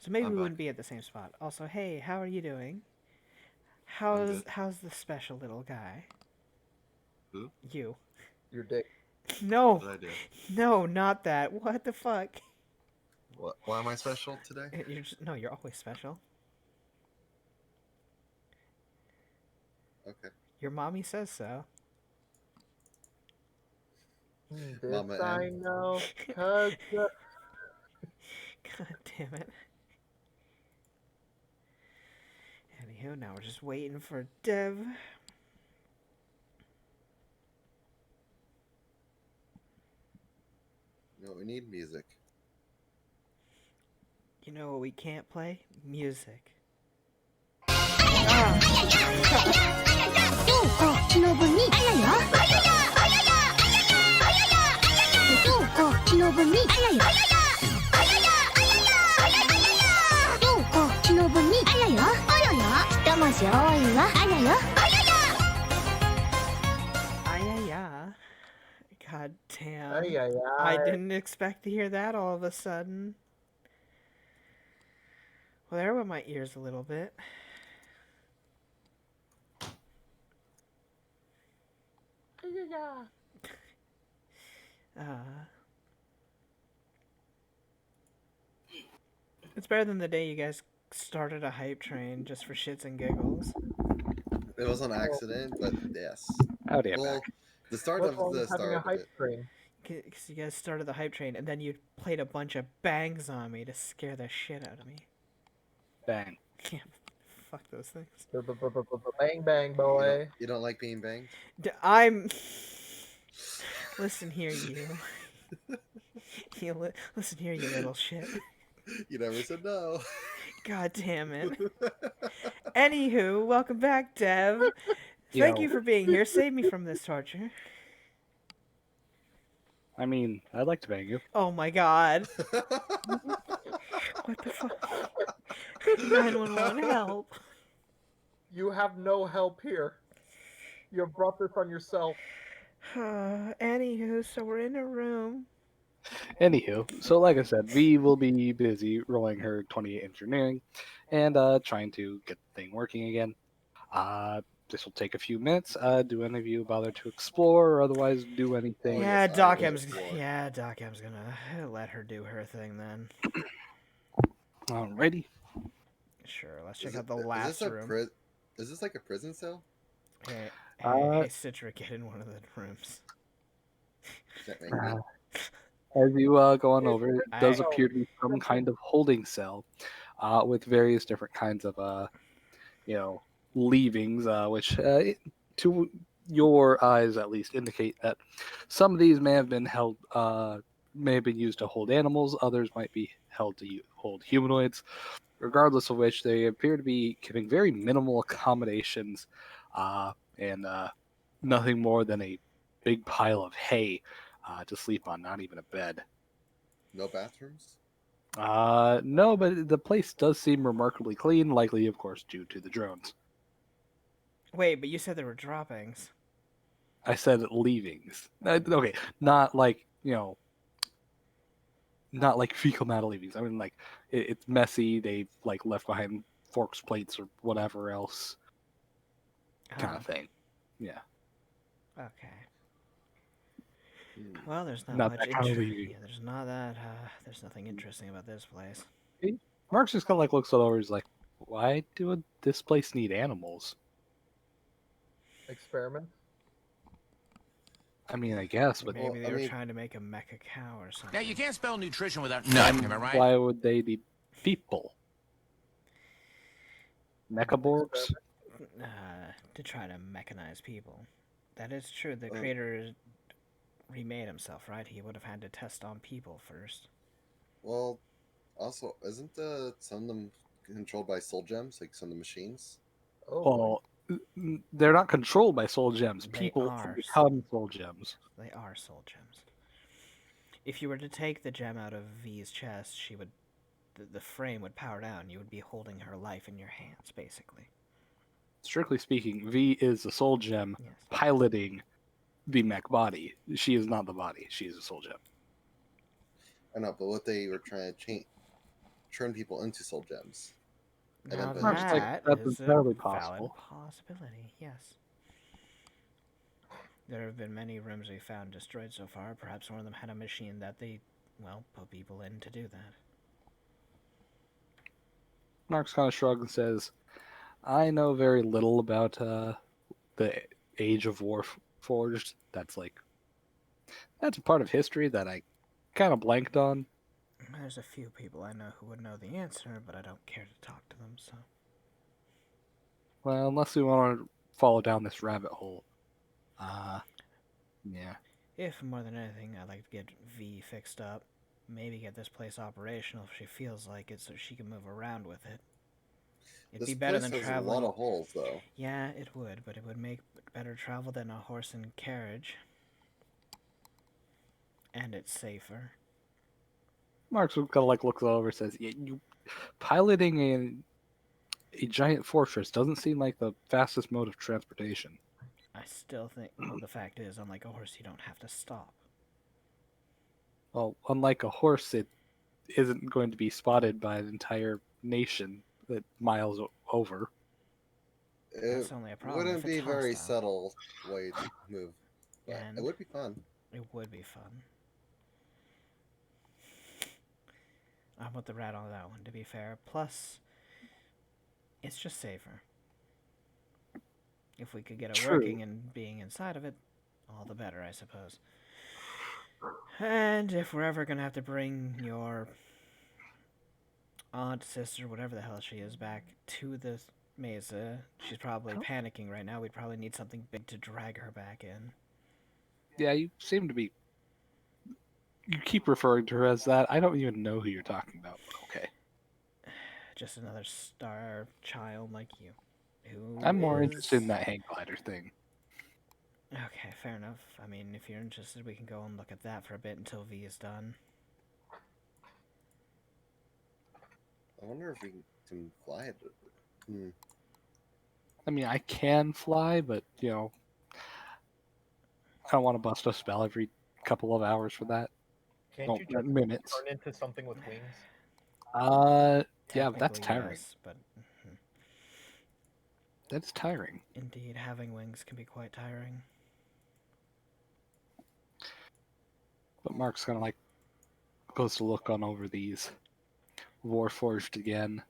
So maybe I'm we back. wouldn't be at the same spot. Also, hey, how are you doing? good. How's the special little guy? Who? You. Your dick. No. What did I do? No, not that. What the fuck? What? Why am I special today? No, you're always special. Okay. Your mommy says so. This Mama I M. know. 'Cause God damn it. Anywho, now we're just waiting for Dev. No, we need music. You know what we can't play? Music. そうか、昨日分に。あやや。そうか、昨日分に。あやや。そうか、昨日分に。あやや。あやや。一文字多いわ。あやよ。 Ayaya. God damn. Ay, ay, I ay. didn't expect to hear that all of a sudden. Well, there went my ears a little bit. It's better than the day you guys started a hype train just for shits and giggles. It was an accident, but yes. Howdy, I'm Well, back. the start What's of wrong the with having start a of hype it. train? Because you guys started the hype train and then you played a bunch of bangs on me to scare the shit out of me. Bang. Yeah, fuck those things. Bang bang, boy. You don't like being banged? I'm. Listen here, you. Listen here, you little shit. You never said no. God damn it. Anywho, welcome back, Dev. Thank Yo. you for being here. Save me from this torture. I mean, I'd like to bang you. Oh my god. What the fuck? 911, help. You have no help here. You have brought this on yourself. Anywho, so we're in a room. Anywho, so like I said, V will be busy rolling her 28 engineering and trying to get the thing working again. This will take a few minutes. Do any of you bother to explore or otherwise do anything? Oh, Yeah, yes, I Doc will M's. explore. Yeah, Doc M's gonna let her do her thing then. Alrighty. Sure. Let's check Is out it? the Is last this a room. Is this like a prison cell? Hey, Uh, Citra, get in one of the rooms. Can't make me. As you go on over, it does I- appear to be some kind of holding cell with various different kinds of, leavings, which to your eyes at least indicate that some of these may have been held, may have been used to hold animals, others might be held to hold humanoids. Regardless of which, they appear to be giving very minimal accommodations and nothing more than a big pile of hay to sleep on, not even a bed. No bathrooms. No, but the place does seem remarkably clean, likely, of course, due to the drones. Wait, but you said there were droppings. I said leavings. Okay, not like, not like fecal matter leavings. I mean, like, it's messy. They've, like, left behind forks, plates, or whatever else kind Oh, of thing. Yeah, okay. Hmm. Well, there's not not much that kind of leaving. Yeah, there's not that. There's nothing interesting about this place. Mark's just kind of, like, looks it over. He's like, why do this place need animals? Experiment. I mean, I guess, but Maybe Well, they I were mean, trying to make a mecha cow or something. Now, you can't spell nutrition without nut, am I right? why would they need people? Mechaborgs? To try to mechanize people. That is true. The uh, creator remade himself, right? He would have had to test on people first. well, also, isn't some of them controlled by soul gems, like some of the machines? Oh boy. Well, they're not controlled by soul gems. They People are become soul gems. They are soul gems. If you were to take the gem out of V's chest, she would. The frame would power down. You would be holding her life in your hands, basically. Strictly speaking, V is a soul gem Yes. piloting the mech body. She is not the body. She is a soul gem. I know, but what they were trying to turn people into soul gems. And Now then Mark's put like, that that's is a entirely valid possible. possibility. Yes. There have been many rooms we found destroyed so far. Perhaps one of them had a machine that they, put people in to do that. Mark's kind of shrugs and says, I know very little about the Age of Warforged. That's a part of history that I kind of blanked on. There's a few people I know who would know the answer, but I don't care to talk to them, so. Well, unless we want to follow down this rabbit hole. Yeah. If more than anything, I'd like to get V fixed up. Maybe get this place operational if she feels like it so she can move around with it. It'd this be better place than has a traveling. lot of holes, though. Yeah, it would, but it would make better travel than a horse and carriage. And it's safer. Mark's kind of like looks over and says, yeah, you piloting a giant fortress doesn't seem like the fastest mode of transportation. I still think, the fact is, unlike a horse, you don't have to stop. Well, unlike a horse, it isn't going to be spotted by an entire nation that miles over. That's It only a problem wouldn't if it's be very hostile. subtle way to move, but it And would be fun. it would be fun. I'm with the rat on that one, to be fair. Plus, it's just safer. If we could get it True. working and being inside of it, all the better, I suppose. And if we're ever going to have to bring your aunt, sister, whatever the hell she is, back to the mesa, she's probably panicking right now. We'd probably need something big to drag her back in. Yeah, you seem to be. You keep referring to her as that. I don't even know who you're talking about. Okay. Just another star child like you. Who I'm more is- interested in that hang glider thing. Okay, fair enough. I mean, if you're interested, we can go and look at that for a bit until V is done. I wonder if we can fly it. I mean, I can fly, but I don't want to bust a spell every couple of hours for that. Can't No, you just minutes. turn into something with wings? Yeah, but that's Technically, tiring. yes, but That's tiring. indeed, having wings can be quite tiring. But Mark's kind of like goes to look on over these Warforged again.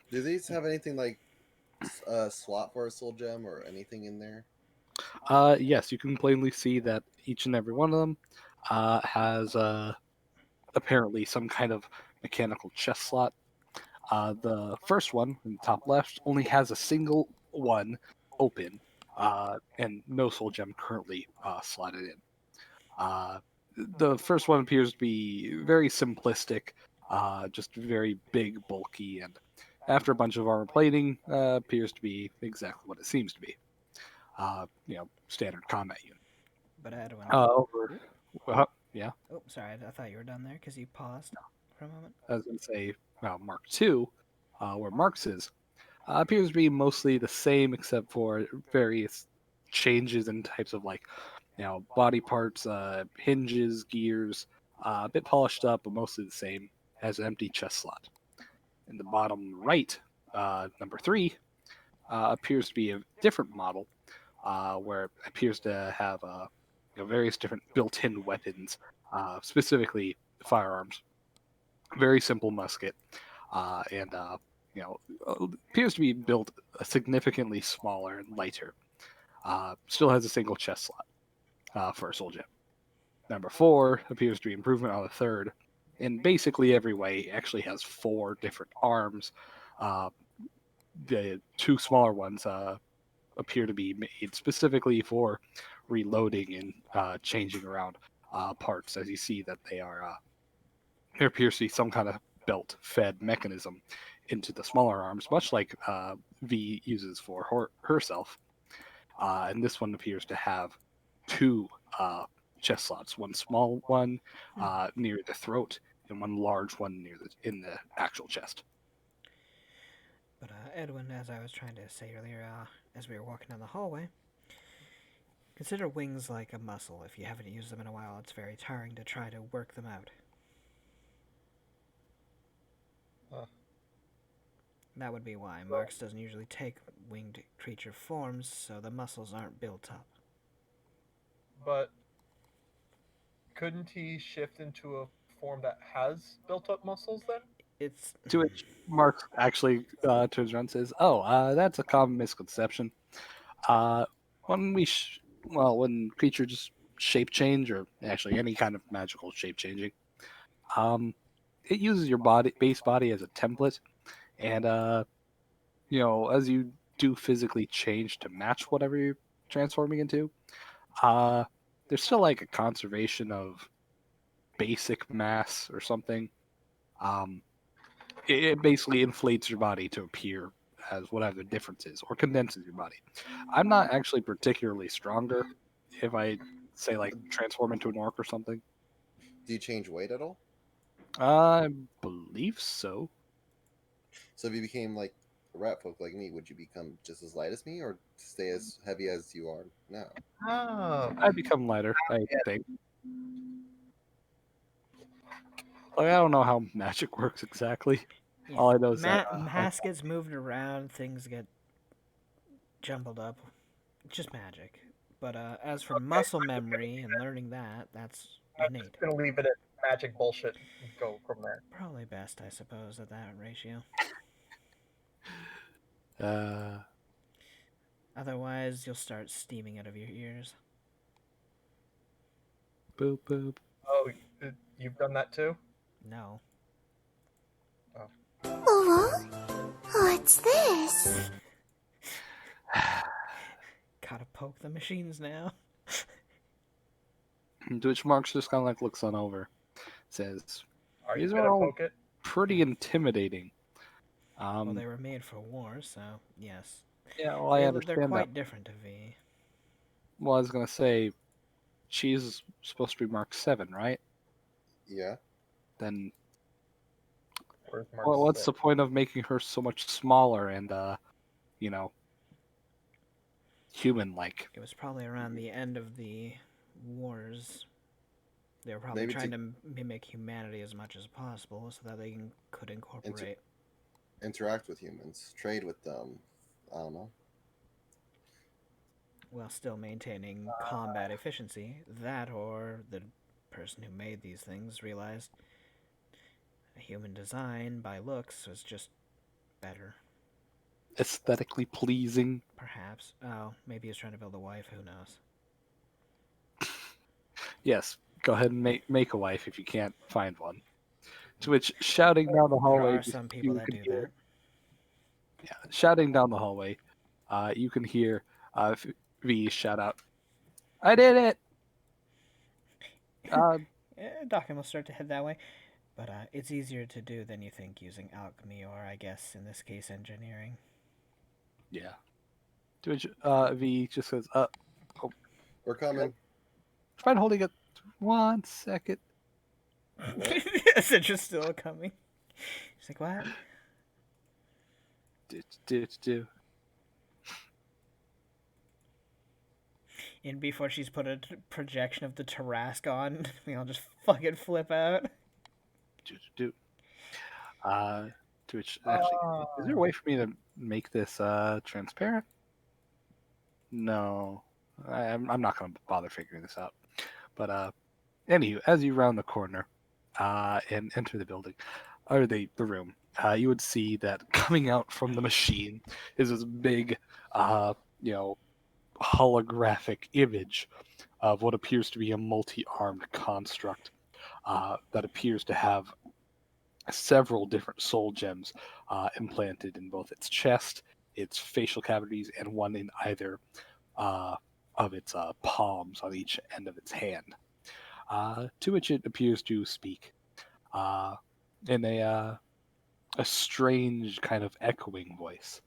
Do these have anything like slot for a soul gem or anything in there? Yes, you can plainly see that each and every one of them has apparently some kind of mechanical chest slot. The first one in the top left only has a single one open, and no soul gem currently slotted in. The first one appears to be very simplistic, just very big, bulky, and after a bunch of armor plating, appears to be exactly what it seems to be. Standard combat unit. But Edwin. Over. Yeah, Oh, sorry, I thought you were done there because you paused for a moment. I was going to say, Mark II, where Mark's is, appears to be mostly the same except for various changes in types of body parts, hinges, gears, a bit polished up, but mostly the same. Has an empty chest slot. In the bottom right, number 3, appears to be a different model, where it appears to have various different built-in weapons, specifically firearms. Very simple musket, and appears to be built significantly smaller and lighter. Still has a single chest slot for a soul gem. Number 4 appears to be improvement on the third. In basically every way, actually has 4 different arms. The 2 smaller ones appear to be made specifically for reloading and changing around parts. As you see that there appears to be some kind of belt-fed mechanism into the smaller arms, much like V uses for herself. And this one appears to have 2 chest slots, one small one near the throat, and one large one in the actual chest. But Edwin, as I was trying to say earlier, as we were walking down the hallway, consider wings like a muscle. If you haven't used them in a while, it's very tiring to try to work them out. Huh. That would be why Marx doesn't usually take winged creature forms, so the muscles aren't built up. But couldn't he shift into a form that has built up muscles then? It's To which Mark actually turns around and says, "Oh, that's a common misconception. Uh, when when creatures just shape change, or actually any kind of magical shape changing, it uses your base body as a template, and as you do physically change to match whatever you're transforming into, uh, there's still like a conservation of basic mass or something. Um, it basically inflates your body to appear as whatever the difference is, or condenses your body. I'm not actually particularly stronger if I say like transform into an orc or something. Do you change weight at all? I believe so. So if you became like a rat folk like me, would you become just as light as me, or stay as heavy as you are now? Oh, I become lighter, I think. Like I don't know how magic works exactly. yeah, All I know is that mass gets moved around, things get jumbled up. It's just magic. But as for muscle memory and learning that, that's I'm innate. just gonna leave it at magic bullshit and go from there. Probably best, I suppose, at that ratio. uh, Otherwise, you'll start steaming out of your ears. boop boop. Oh, you've done that too? No. Oh, what's this? Gotta poke the machines now. To which Marks just kind of like looks on over, says, Are you "These are gonna all poke it? pretty intimidating." Well, they were made for war, so yes. Yeah, well, I They're understand that. quite different to V. Well, I was gonna say, she's supposed to be Mark 7, right? Yeah. Then, Where's Mark well, what's 6? the point of making her so much smaller and, you know, human-like. It was probably around the end of the wars. They were probably Maybe trying to to mimic humanity as much as possible so that they could incorporate. interact with humans, trade with them. I don't know. While still maintaining combat efficiency. That or the person who made these things realized a human design by looks was just better. Aesthetically pleasing. Perhaps. Oh, maybe he's trying to build a wife. Who knows? Yes, go ahead and make a wife if you can't find one. To which, shouting down the There hallway, are some people you that can do hear. that. Yeah, shouting down the hallway, you can hear V shout out, "I did it!" Uh, Docking will start to head that way, but it's easier to do than you think using alchemy or, I guess, in this case, engineering. yeah. To which V just says, oh, We're coming. try holding it 1 second." Citra's still coming. She's like, what? Do. And before she's put a projection of the Tarrasque on, we all just fucking flip out. Do. To which, actually, is there a way for me to make this transparent? No, I'm not going to bother figuring this out. But anywho, as you round the corner and enter the building, or the room, you would see that coming out from the machine is this big, you know, holographic image of what appears to be a multi-armed construct that appears to have several different soul gems implanted in both its chest, its facial cavities, and one in either uh, of its palms on each end of its hand. To which it appears to speak uh, in a strange kind of echoing voice.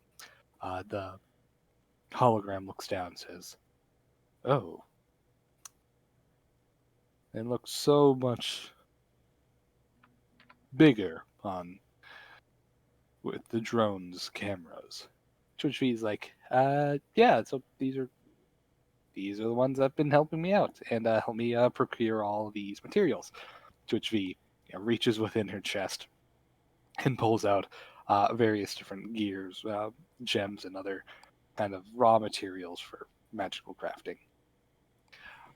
The hologram looks down and says, "Oh, it looks so much bigger on with the drone's cameras." To which he's like, yeah, so these are the ones that have been helping me out and help me procure all these materials." To which V reaches within her chest and pulls out various different gears, gems, and other kind of raw materials for magical crafting.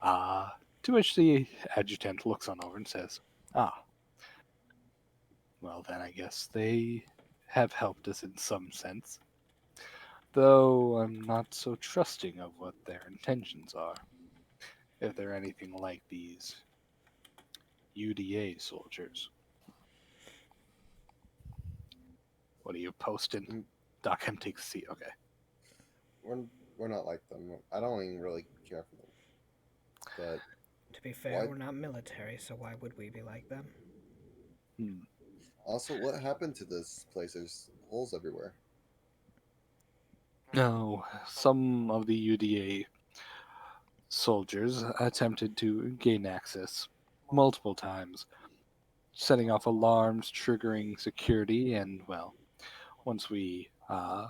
Uh, to which the adjutant looks on over and says, "Ah, well then I guess they have helped us in some sense, though I'm not so trusting of what their intentions are, if they're anything like these UDA soldiers." What are you posting? Mm. Doc M takes a seat. Okay. We're we're not like them. I don't even really care for them. But To be fair, why? we're not military, so why would we be like them? Hmm. Also, what happened to this place? There's holes everywhere. No, some of the UDA soldiers attempted to gain access multiple times, setting off alarms, triggering security, and, well, once we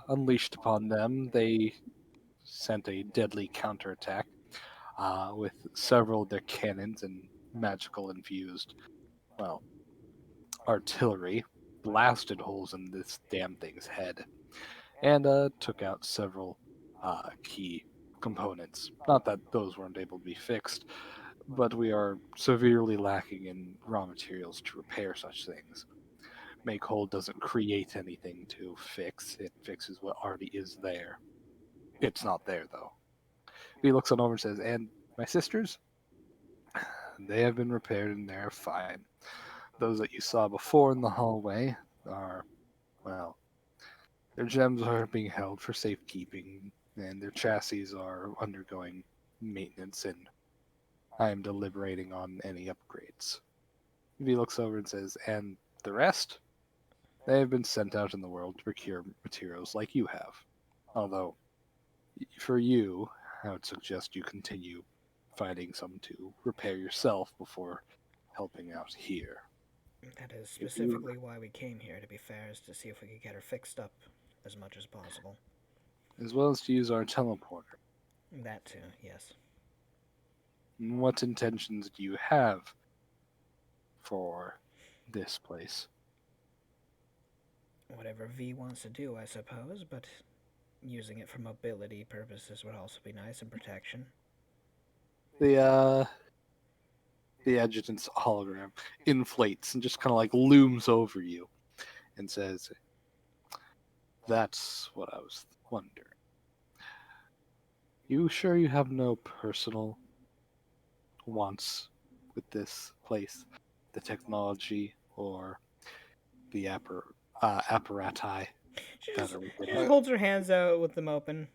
unleashed upon them, they sent a deadly counterattack with several of their cannons and magical infused, well, artillery, blasted holes in this damn thing's head, and took out several key components. Not that those weren't able to be fixed, but we are severely lacking in raw materials to repair such things. Make whole doesn't create anything to fix, it fixes what already is there. It's not there, though. He looks on over and says, "And my sisters? They have been repaired and they're fine. Those that you saw before in the hallway are, well, their gems are being held for safekeeping, and their chassis are undergoing maintenance, and I am deliberating on any upgrades." He looks over and says, "And the rest? They have been sent out in the world to procure materials like you have. Although, for you, I would suggest you continue finding some to repair yourself before helping out here. That is If you, specifically why we came here, to be fair, is to see if we could get her fixed up as much as possible. as well as to use our teleporter. That too, yes. What intentions do you have for this place? Whatever V wants to do, I suppose, but using it for mobility purposes would also be nice and protection. The adjutant's hologram inflates and just kind of like looms over you and says, "That's what I was wondering. You sure you have no personal wants with this place, the technology or the apparati She that just, are she within just it?" holds her hands out with them open.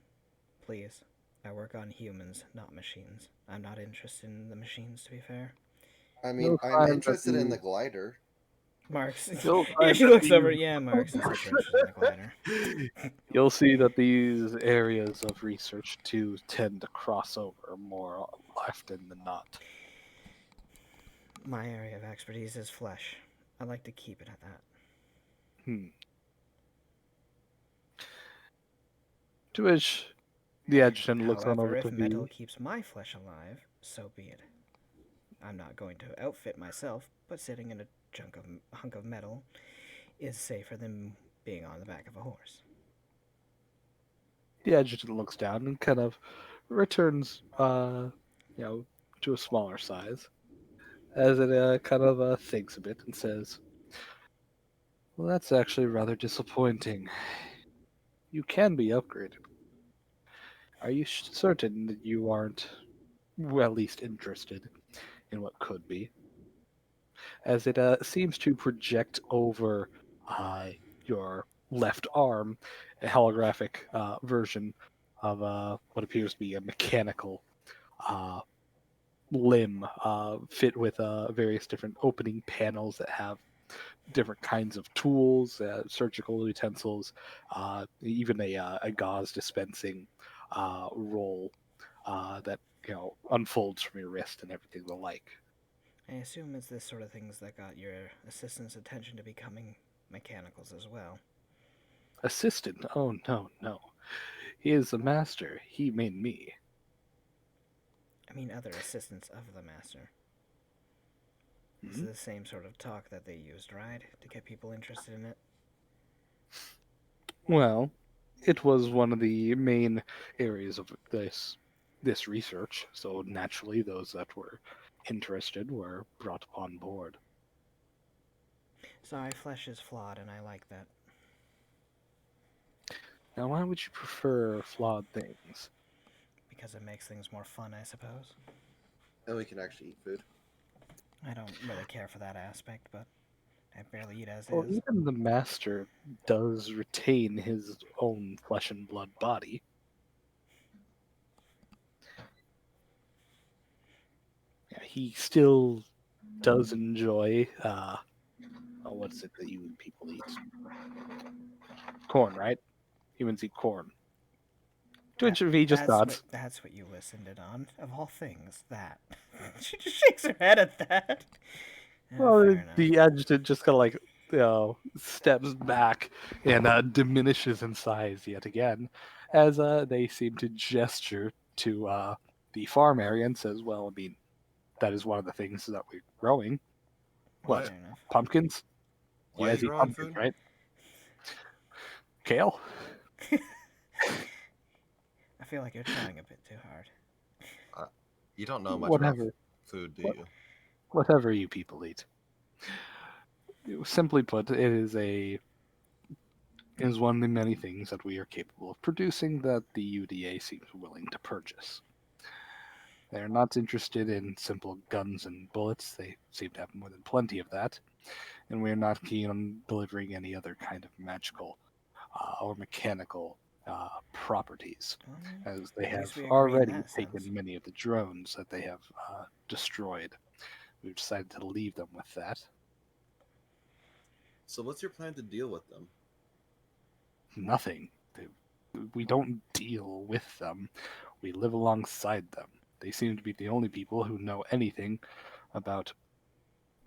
Please. I work on humans, not machines. I'm not interested in the machines, to be fair. I mean, You'll I'm find that interested in the glider. Marx. you'll Yeah, find she that looks over. Yeah, Marx is super interested in the glider. you'll see that these areas of research too tend to cross over more often than not. My area of expertise is flesh. I like to keep it at that. Hmm. To which the adjutant looks on However, over if to metal V. keeps my flesh alive, so be it. I'm not going to outfit myself, but sitting in a hunk of metal is safer than being on the back of a horse. The adjutant looks down and kind of returns, to a smaller size, as it kind of thinks a bit and says, "Well, that's actually rather disappointing. You can be upgraded. Are you certain that you aren't, well, at least interested in what could be?" As it seems to project over uh, your left arm a holographic version of what appears to be a mechanical uh, limb fit with various different opening panels that have different kinds of tools, surgical utensils, even a gauze dispensing roll that unfolds from your wrist and everything the like. I assume it's this sort of things that got your assistant's attention to becoming mechanicals as well. Assistant? Oh no, no. He is the master. He made me. I mean, other assistants of the master. This Hmm? is the same sort of talk that they used, right? To get people interested in it. Well, it was one of the main areas of this research, so naturally those that were interested were brought upon board. Sorry, flesh is flawed, and I like that. Now, why would you prefer flawed things? Because it makes things more fun, I suppose. And we can actually eat food. I don't really care for that aspect, but I barely eat as Well, is. even the master does retain his own flesh and blood body. Yeah, he still does enjoy what's it that you people eat? Corn, right? Humans eat corn. To which he just nods. That's what you listened in on, of all things. That she just shakes her head at that. Well, Fair enough. the adjutant just kind of like steps back and diminishes in size yet again, as they seem to gesture to the farm area and says, "Well, I mean, that is one of the things that we're growing. Why? What Fair enough. pumpkins? You Why are you guys eat growing pumpkins, food? right? Kale? I feel like you're trying a bit too hard. You don't know much about Whatever, food, do what, you? whatever you people eat. Simply put, is one of the many things that we are capable of producing that the UDA seems willing to purchase. They are not interested in simple guns and bullets. They seem to have more than plenty of that. And we are not keen on delivering any other kind of magical or mechanical properties, as they At least have we agree in already that sense. taken many of the drones that they have destroyed. We've decided to leave them with that. So what's your plan to deal with them? Nothing. We don't deal with them. We live alongside them. They seem to be the only people who know anything about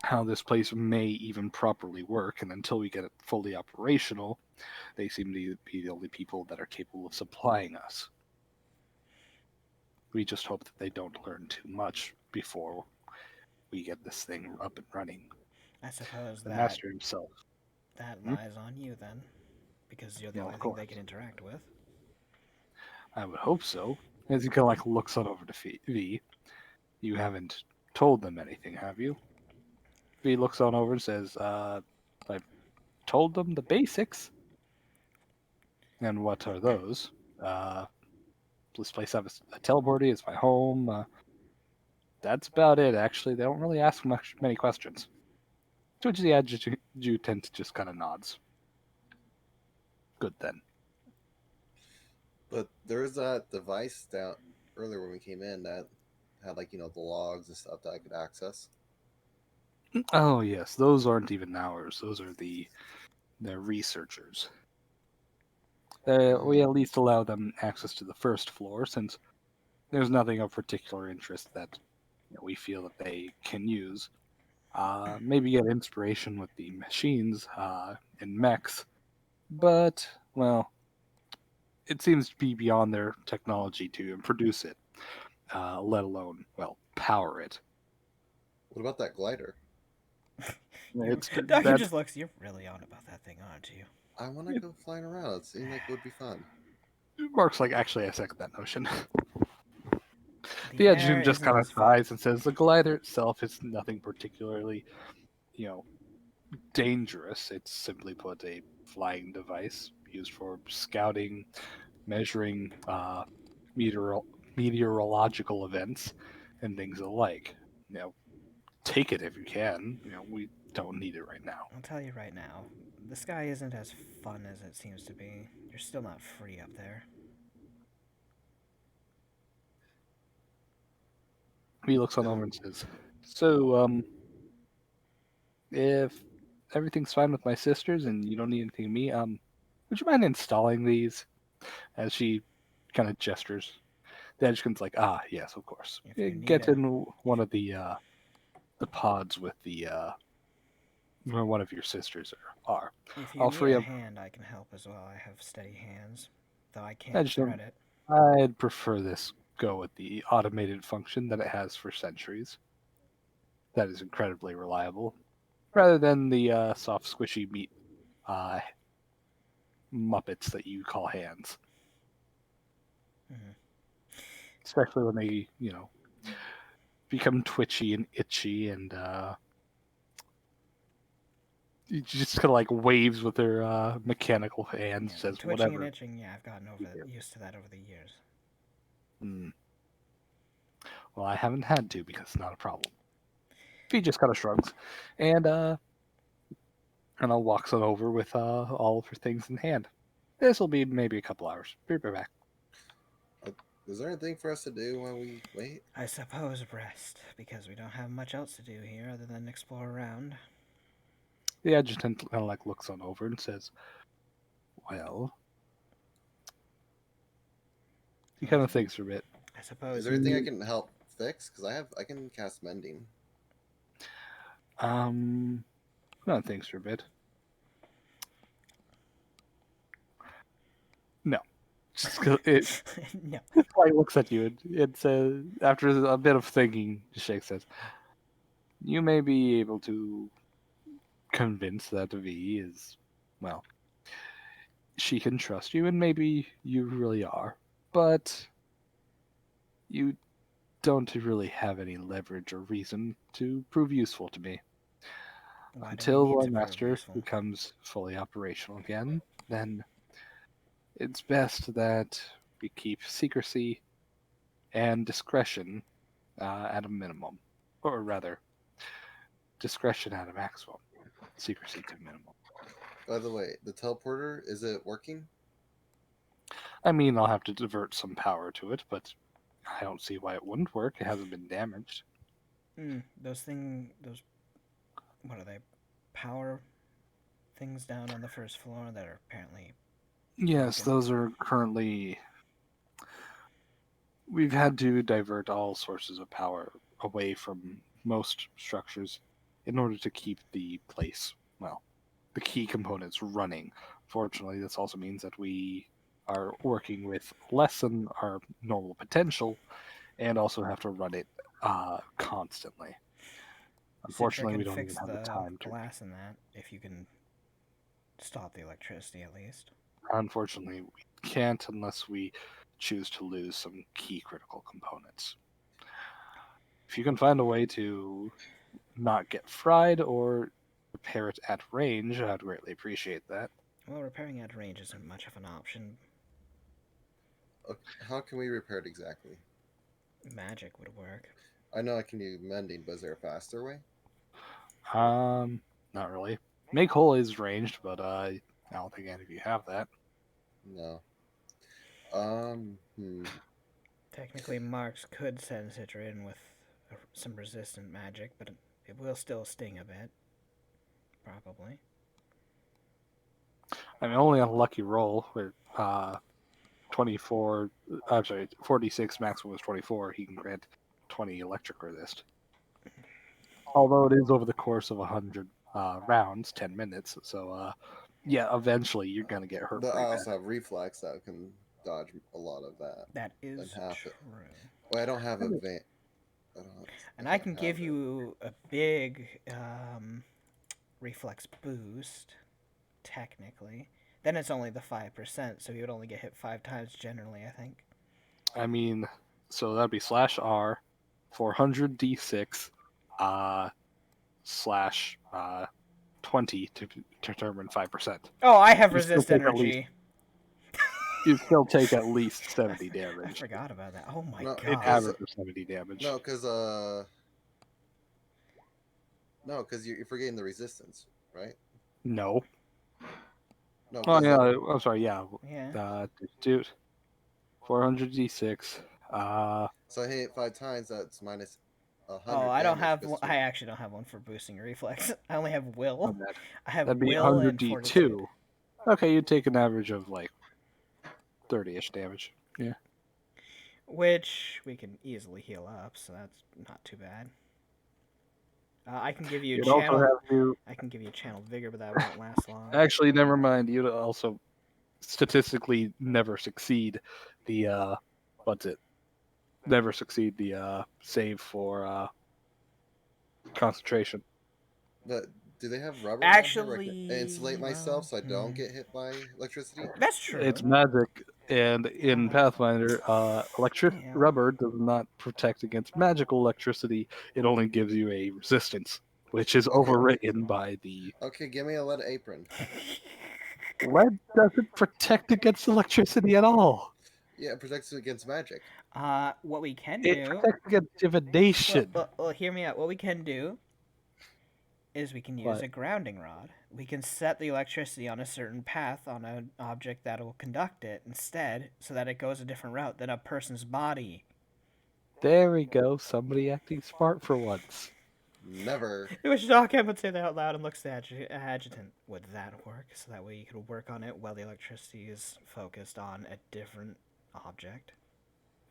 how this place may even properly work, and until we get it fully operational, they seem to be the only people that are capable of supplying us. We just hope that they don't learn too much before we get this thing up and running. I suppose The that master himself. that Hmm? lies on you then, because you're the Well, only of thing they course. can interact with. I would hope so. As he kind of like looks on over to V. You haven't told them anything, have you? V looks on over and says, I've told them the basics. And what are those? Uh, this place has a teleporter. It's my home. That's about it, actually. They don't really ask many questions. To which the adjutant just kind of nods. Good then. But there was that device down earlier when we came in that had like the logs and stuff that I could access. Oh yes, those aren't even ours. Those are the researchers. We at least allow them access to the first floor since there's nothing of particular interest that we feel that they can use. Maybe get inspiration with the machines and mechs, but well, it seems to be beyond their technology to produce it, let alone power it. What about that glider? It's Doctor that just looks. You're really on about that thing, aren't you? I want to go flying around. It seemed like it would be fun. Mark's like, actually, I second that notion. The The air adjutant just isn't kind of as fun. sighs and says, the glider itself is nothing particularly, you know, dangerous. It's simply put a flying device used for scouting, measuring meteorological events, and things alike. Take it if you can. We don't need it right now. I'll tell you right now, the sky isn't as fun as it seems to be. You're still not free up there. He looks on over and says, "So, if everything's fine with my sisters and you don't need anything of me, would you mind installing these?" As she kind of gestures. The adjutant's like, "Ah, yes, of course. If you need Get a, in one of the pods with the where one of your sisters are. if you I'll need free a up." hand, I can help as well. I have steady hands, though I can't Adjutant, thread it. I'd prefer this go with the automated function that it has for centuries. That is incredibly reliable, rather than the soft, squishy meat uh, muppets that you call hands. Mhm. Especially when they, become twitchy and itchy, and she just kind of like waves with her mechanical hands, Yeah, the says twitching and whatever. itching. Yeah, I've gotten used to that over the years. Hmm. Well, I haven't had to because it's not a problem. He just kind of shrugs, and walks on over with all of her things in hand. This will be maybe a couple hours. Be right back. Is there anything for us to do while we wait? I suppose rest, because we don't have much else to do here other than explore around. The adjutant kind of like looks on over and says, "Well," he kind of thinks for a bit. I Is suppose there you. anything I can help fix? Because I can cast mending. Um, kind of thinks for a bit. No, just it No. like looks at you. It says after a bit of thinking, Shake says, "You may be able to convince that V is well. She can trust you, and maybe you really are, but you don't really have any leverage or reason to prove useful to me. Why do we Until need our to prove master useful? becomes fully operational again, then it's best that we keep secrecy and discretion at a minimum. Or rather, discretion at a maximum, secrecy to a minimum. By the way, the teleporter, is it working? I mean, I'll have to divert some power to it, but I don't see why it wouldn't work. It hasn't been damaged. Those, what are they? Power things down on the first floor that are apparently Yes, broken. those are currently. We've had to divert all sources of power away from most structures in order to keep the place, the key components running. Fortunately, this also means that we are working with less than our normal potential and also have to run it constantly. Citra Unfortunately, can we don't fix even have the the time to. glass in that if you can stop the electricity at least. Unfortunately, we can't unless we choose to lose some key critical components. If you can find a way to not get fried or repair it at range, I'd greatly appreciate that. Well, repairing at range isn't much of an option. Okay, how can we repair it exactly? Magic would work. I know I can do mending, but is there a faster way? Not really. Make whole is ranged, but I don't think any of you have that. No. Technically, Marks could send Citra in with some resistant magic, but it will still sting a bit. Probably. I mean, only a lucky roll where 24. I'm sorry, 46 maximum is 24. He can grant 20 electric resist. Although it is over the course of 100 rounds, 10 minutes. So, yeah, eventually you're gonna get hurt But I pretty also bad. have reflex that can dodge a lot of that. That is And half true. it. Well, I don't have a van. I don't. And I I can't can have give it. you a big reflex boost, technically. Then it's only the 5%, so you would only get hit 5 times generally, I think. I mean, so that'd be /R 400 d6 slash 20 to determine 5%. Oh, I have You still resist take at least energy. you still take at least 70 I damage. forgot about that. Oh my No, An god. average of 70 damage. No, because no, because you're forgetting the resistance, right? No. No, Oh because yeah, I'm sorry. Yeah. Yeah. Dude, 400 d6. so I hit it 5 times. That's minus Oh, 100 I don't damage. have. 'cause I actually don't have one for boosting reflex. I only have will. That'd I have be will 100 and fortitude. d2. Okay, you'd take an average of like 30ish damage. Yeah. Which we can easily heal up, so that's not too bad. I can give you You'd also channel. have to. I can give you channel vigor, but that won't last long. Actually, never mind. You'd also statistically never succeed the what's it? Never succeed the save for concentration. But do they have rubber around here where I can Actually, insulate myself so I don't get hit by electricity? That's true. It's magic, and in Pathfinder, Yeah. rubber does not protect against magical electricity. It only gives you a resistance, which is Okay. overwritten by the Okay, give me a lead apron. lead. Doesn't protect against electricity at all. Yeah, it protects you against magic. What we can It do. protects against divination. Well, hear me out. What we can do is we can use What? a grounding rod. We can set the electricity on a certain path on an object that will conduct it instead, so that it goes a different route than a person's body. There we go. Somebody acting smart for once. Never. I wish Doc M would say that out loud and looks at the adjutant. Would that work? So that way you could work on it while the electricity is focused on a different object.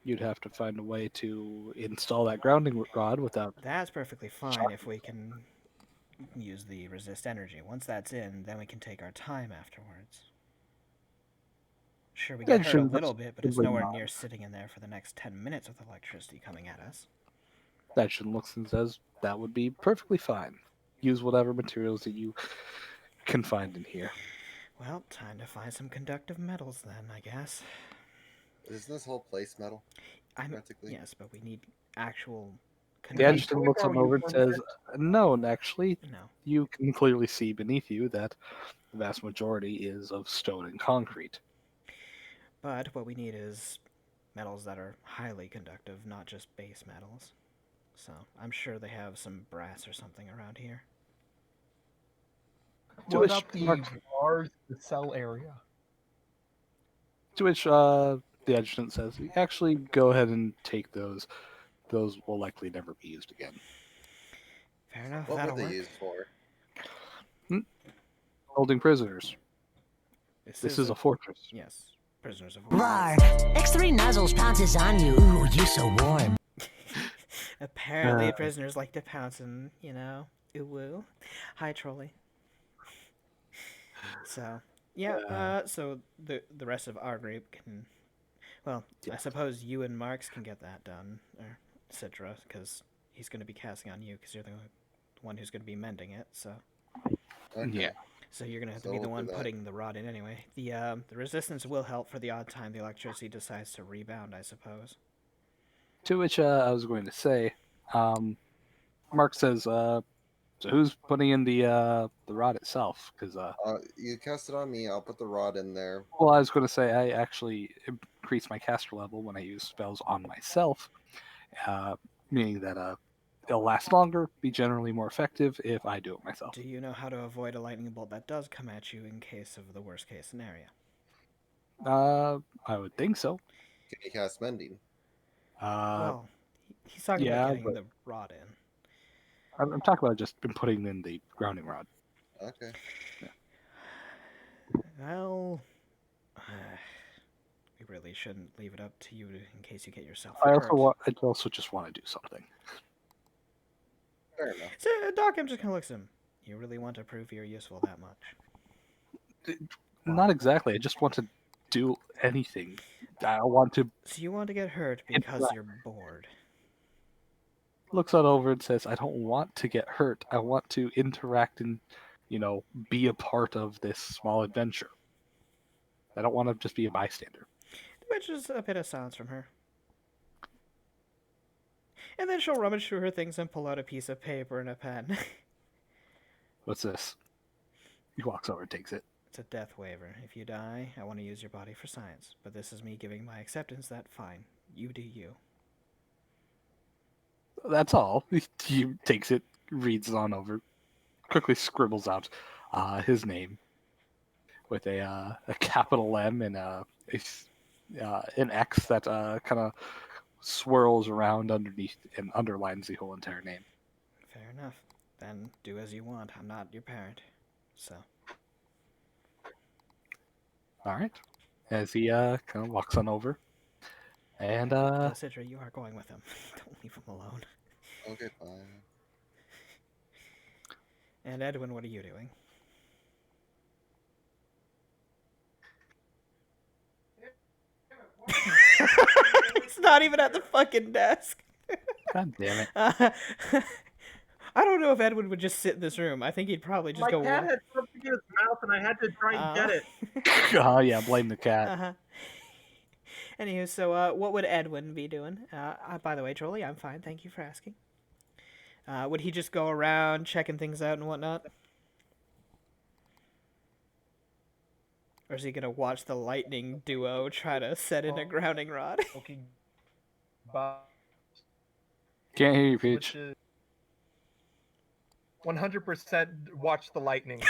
You'd have to find a way to install that grounding rod without. That's perfectly fine if we can use the resist energy. Once that's in, then we can take our time afterwards. Sure, we get hurt a little bit, but it's nowhere near sitting in there for the next 10 minutes with electricity coming at us. Action looks and says that would be perfectly fine. Use whatever materials that you can find in here. Well, time to find some conductive metals then, I guess. Isn't this whole place metal? Practically. Yes, but we need actual The adjutant looks him over and says, no, actually, No. you can clearly see beneath you that the vast majority is of stone and concrete. But what we need is metals that are highly conductive, not just base metals. So I'm sure they have some brass or something around here. What about the bars, the cell area? To which the adjutant says, actually, go ahead and take those. Those will likely never be used again. Fair enough. What That'll were they work. used for? Holding prisoners. This is a fortress. Yes. Prisoners of war. Rar. X3 nozzles pounces on you. Ooh, you so warm. Apparently, prisoners like to pounce and, ooh woo. Hi, Trolley. So, yeah, so the rest of our group can Well, I Yeah. suppose you and Marks can get that done, or Citra, because he's going to be casting on you, because you're the one who's going to be mending it. So Okay. Yeah. you're going to have to So be the we'll do one that. putting the rod in anyway. The resistance will help for the odd time the electricity decides to rebound, I suppose. To which I was going to say, Mark says, so who's putting in the rod itself? Because You cast it on me. I'll put the rod in there. well, I was going to say I actually increase my caster level when I use spells on myself, meaning that it'll last longer, be generally more effective if I do it myself. Do you know how to avoid a lightning bolt that does come at you in case of the worst case scenario? I would think so. Can you cast mending? Well, he's talking about yeah, getting but the rod in. I'm talking about just putting in the grounding rod. Okay. Well, we really shouldn't leave it up to you in case you get yourself I hurt. also just want to do something. Fair enough. So Doc M just kind of looks at him. You really want to prove you're useful that much? Not exactly. I just want to do anything. I want to So you want to get hurt because you're bored. looks on over and says, "I don't want to get hurt. I want to interact and, be a part of this small adventure. I don't want to just be a bystander." Which is a bit of silence from her. And then she'll rummage through her things and pull out a piece of paper and a pen. What's this? He walks over and takes it. It's a death waiver. If you die, I want to use your body for science. But this is me giving my acceptance that, fine, you do you. That's all. He takes it, reads it on over, quickly scribbles out his name with a capital M and an X that kind of swirls around underneath and underlines the whole entire name. Fair enough. Then do as you want. I'm not your parent. So. All right. As he kind of walks on over, and Though, Citra, you are going with him. Don't leave him alone. Okay, fine. And Edwin, what are you doing? He's not even at the fucking desk. God damn it. I don't know if Edwin would just sit in this room. I think he'd probably just My go. cat had something in his mouth, and I had to try and get it. Oh yeah, blame the cat. Uh-huh. Anywho, so what would Edwin be doing? By the way, Jolie, I'm fine. Thank you for asking. Would he just go around checking things out and whatnot? Or is he gonna watch the lightning duo try to set in a grounding rod? Okay. Bye. Can't hear you, Peach. 100% watch the lightning.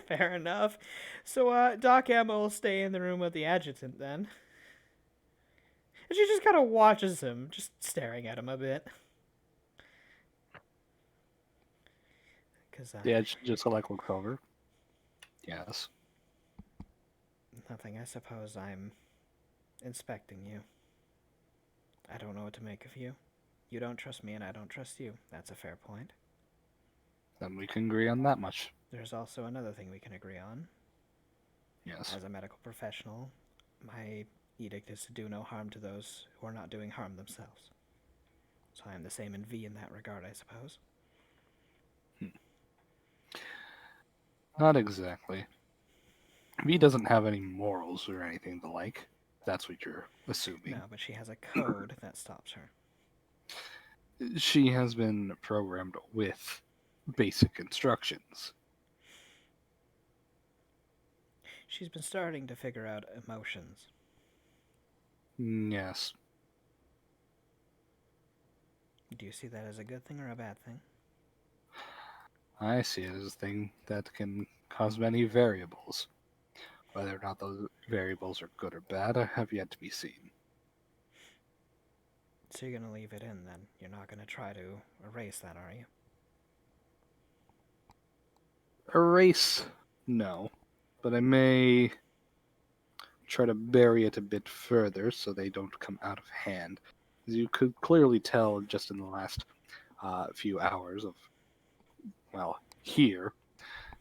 Fair enough. So Doc Emma will stay in the room with the adjutant then. And she just kind of watches him, just staring at him a bit. Yeah, just like looks over. Yes. Nothing, I suppose I'm inspecting you. I don't know what to make of you. You don't trust me and I don't trust you. That's a fair point. Then we can agree on that much. There's also another thing we can agree on. Yes. As a medical professional, my edict is to do no harm to those who are not doing harm themselves. So I am the same in V in that regard, I suppose. Not exactly. V doesn't have any morals or anything the like. That's what you're assuming. No, but she has a code that stops her. She has been programmed with basic instructions. She's been starting to figure out emotions. Yes. Do you see that as a good thing or a bad thing? I see it as a thing that can cause many variables. Whether or not those variables are good or bad, I have yet to be seen. So you're going to leave it in then? You're not going to try to erase that, are you? Erase? No. But I may try to bury it a bit further so they don't come out of hand. As you could clearly tell just in the last few hours of, well, here,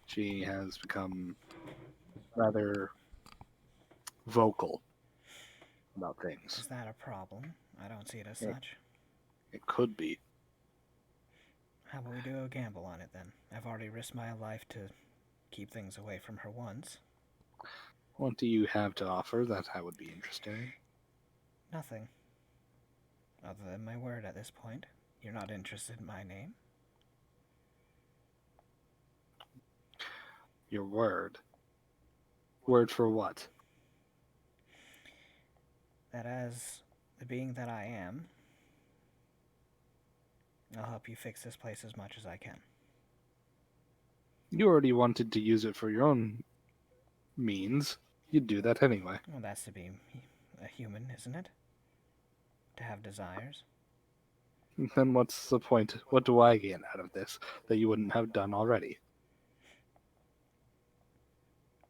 she has become rather vocal about things. Is that a problem? I don't see it as Yeah. such. It could be. How about we do a gamble on it then? I've already risked my life to keep things away from her once. What do you have to offer that I would be interested in? Nothing. Other than my word at this point. You're not interested in my name? Your word. Word for what? That as the being that I am, I'll help you fix this place as much as I can. You already wanted to use it for your own means. You'd do that anyway. Well, that's to be a human, isn't it? To have desires. Then what's the point? What do I gain out of this that you wouldn't have done already?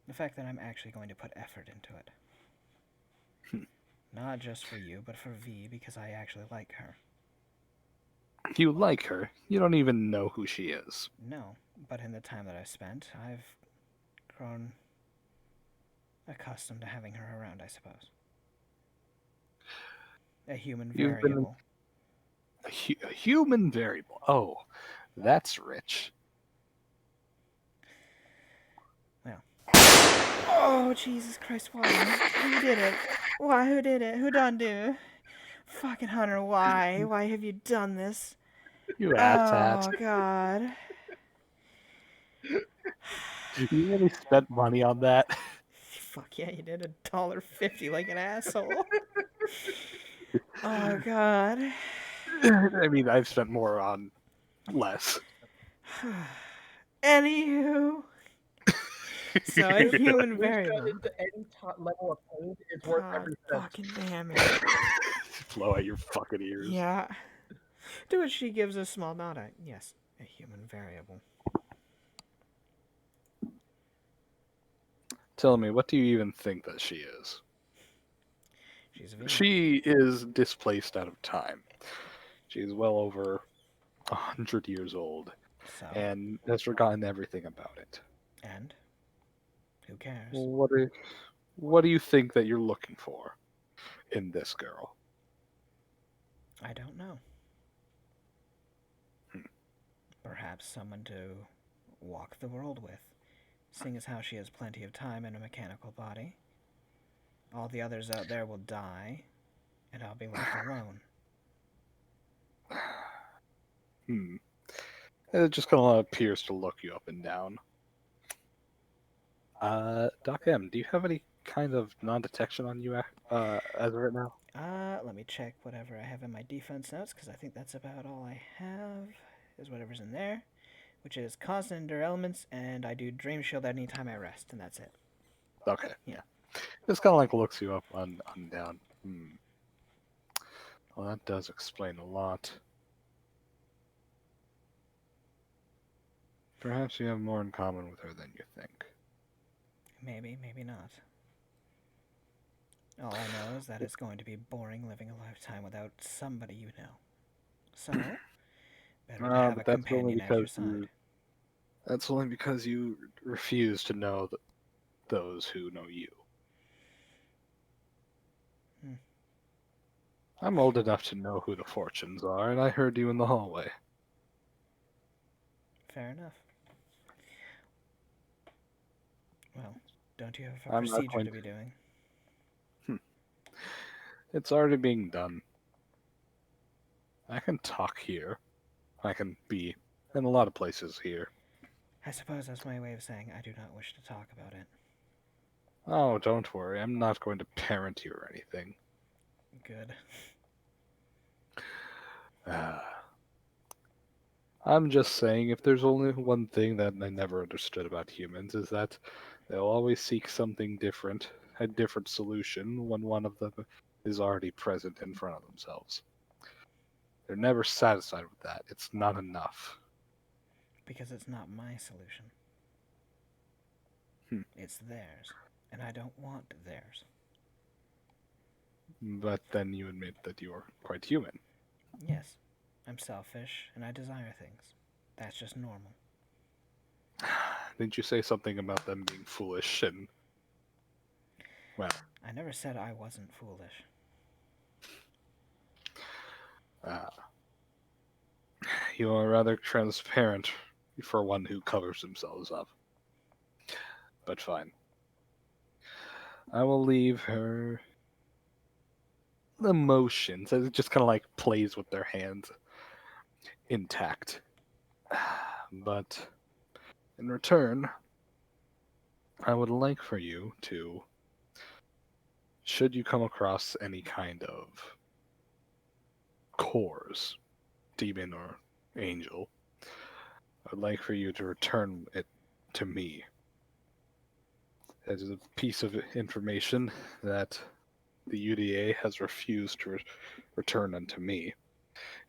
The fact that I'm actually going to put effort into it. Not just for you, but for V, because I actually like her. You like her. You don't even know who she is. No, but in the time that I've spent, I've grown accustomed to having her around, I suppose. A human You've been variable. a human variable. Oh, that's rich. Oh, Jesus Christ, why? Who did it? Why, who did it? Who done do? Fucking Hunter, why? Why have you done this? You asshat. Oh, God. You really spent money on that? Fuck yeah, you did $1.50 like an asshole. Oh, God. I mean, I've spent more on less. Anywho. So a human Lose variable. that into any level of pain is worth God every cent. fucking damn it. Blow out your fucking ears. Yeah. To which she gives a small nod at. Yes, a human variable. Tell me, what do you even think that she is? She's a V. She is displaced out of time. She's well over 100 years old So, and has forgotten everything about it. and? Who cares? What do you think that you're looking for in this girl? I don't know. Perhaps someone to walk the world with, seeing as how she has plenty of time in a mechanical body. All the others out there will die, and I'll be left alone. It just kind of appears to look you up and down. Doc M, do you have any kind of non-detection on you as of right now? Let me check whatever I have in my defense notes, because I think that's about all I have, is whatever's in there, which is constant endure elements, and I do Dream Shield anytime I rest, and that's it. Okay, Yeah. Just kind of like looks you up on down. Well, that does explain a lot. Perhaps you have more in common with her than you think. Maybe, maybe not. All I know is that it's going to be boring living a lifetime without somebody you know. So, better to have a But that's only companion at your because side. that's only because you refuse to know those who know you. I'm old enough to know who the Fortunes are, and I heard you in the hallway. Fair enough. Well, don't you have a I'm not procedure going to be doing? It's already being done. I can talk here. I can be in a lot of places here. I suppose that's my way of saying I do not wish to talk about it. Oh, don't worry. I'm not going to parent you or anything. Good. I'm just saying, if there's only one thing that I never understood about humans, is that they'll always seek something different, a different solution, when one of them is already present in front of themselves. They're never satisfied with that. It's not enough. Because it's not my solution. It's theirs. And I don't want theirs. But then you admit that you're quite human. Yes. I'm selfish, and I desire things. That's just normal. Didn't you say something about them being foolish and... Well... I never said I wasn't foolish. You are rather transparent for one who covers themselves up. But fine. I will leave her emotions. It just kind of like plays with their hands intact. But in return, I would like for you to, should you come across any kind of cores, demon or angel, I'd like for you to return it to me. It is a piece of information that the UDA has refused to return unto me,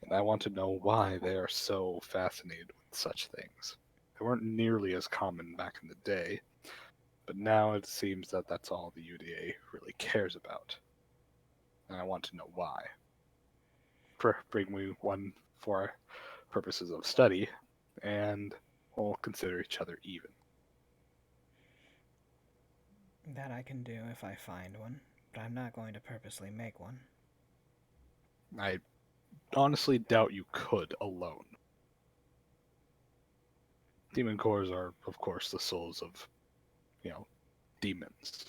and I want to know why they are so fascinated with such things. They weren't nearly as common back in the day, but now it seems that that's all the UDA really cares about, and I want to know why. Bring me one for purposes of study, and we'll consider each other even. That I can do if I find one, but I'm not going to purposely make one. I honestly doubt you could alone. Demon cores are, of course, the souls of, demons.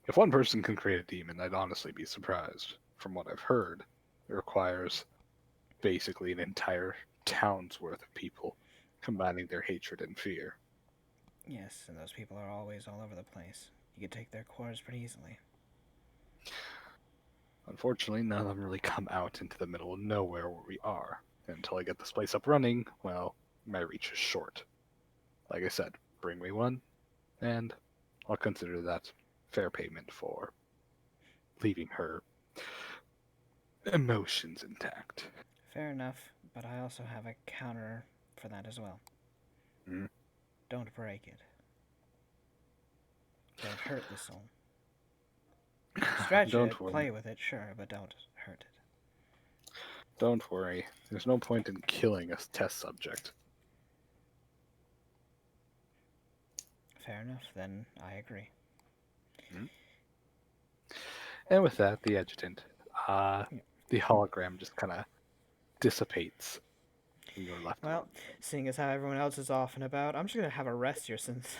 If one person can create a demon, I'd honestly be surprised. From what I've heard, it requires basically an entire town's worth of people combining their hatred and fear. Yes, and those people are always all over the place. You could take their cores pretty easily. Unfortunately, none of them really come out into the middle of nowhere where we are. And until I get this place up running, well, my reach is short. Like I said, bring me one, and I'll consider that fair payment for leaving her emotions intact. Fair enough, but I also have a counter for that as well. Mm. Don't break it. Don't hurt the soul. Stretch Don't it, worry. play with it, sure, but don't hurt it. Don't worry. There's no point in killing a test subject. Fair enough, then I agree. Mm. And with that, the adjutant, the hologram just kind of dissipates and you're left Well, alone. seeing as how everyone else is off and about, I'm just gonna have a rest here since.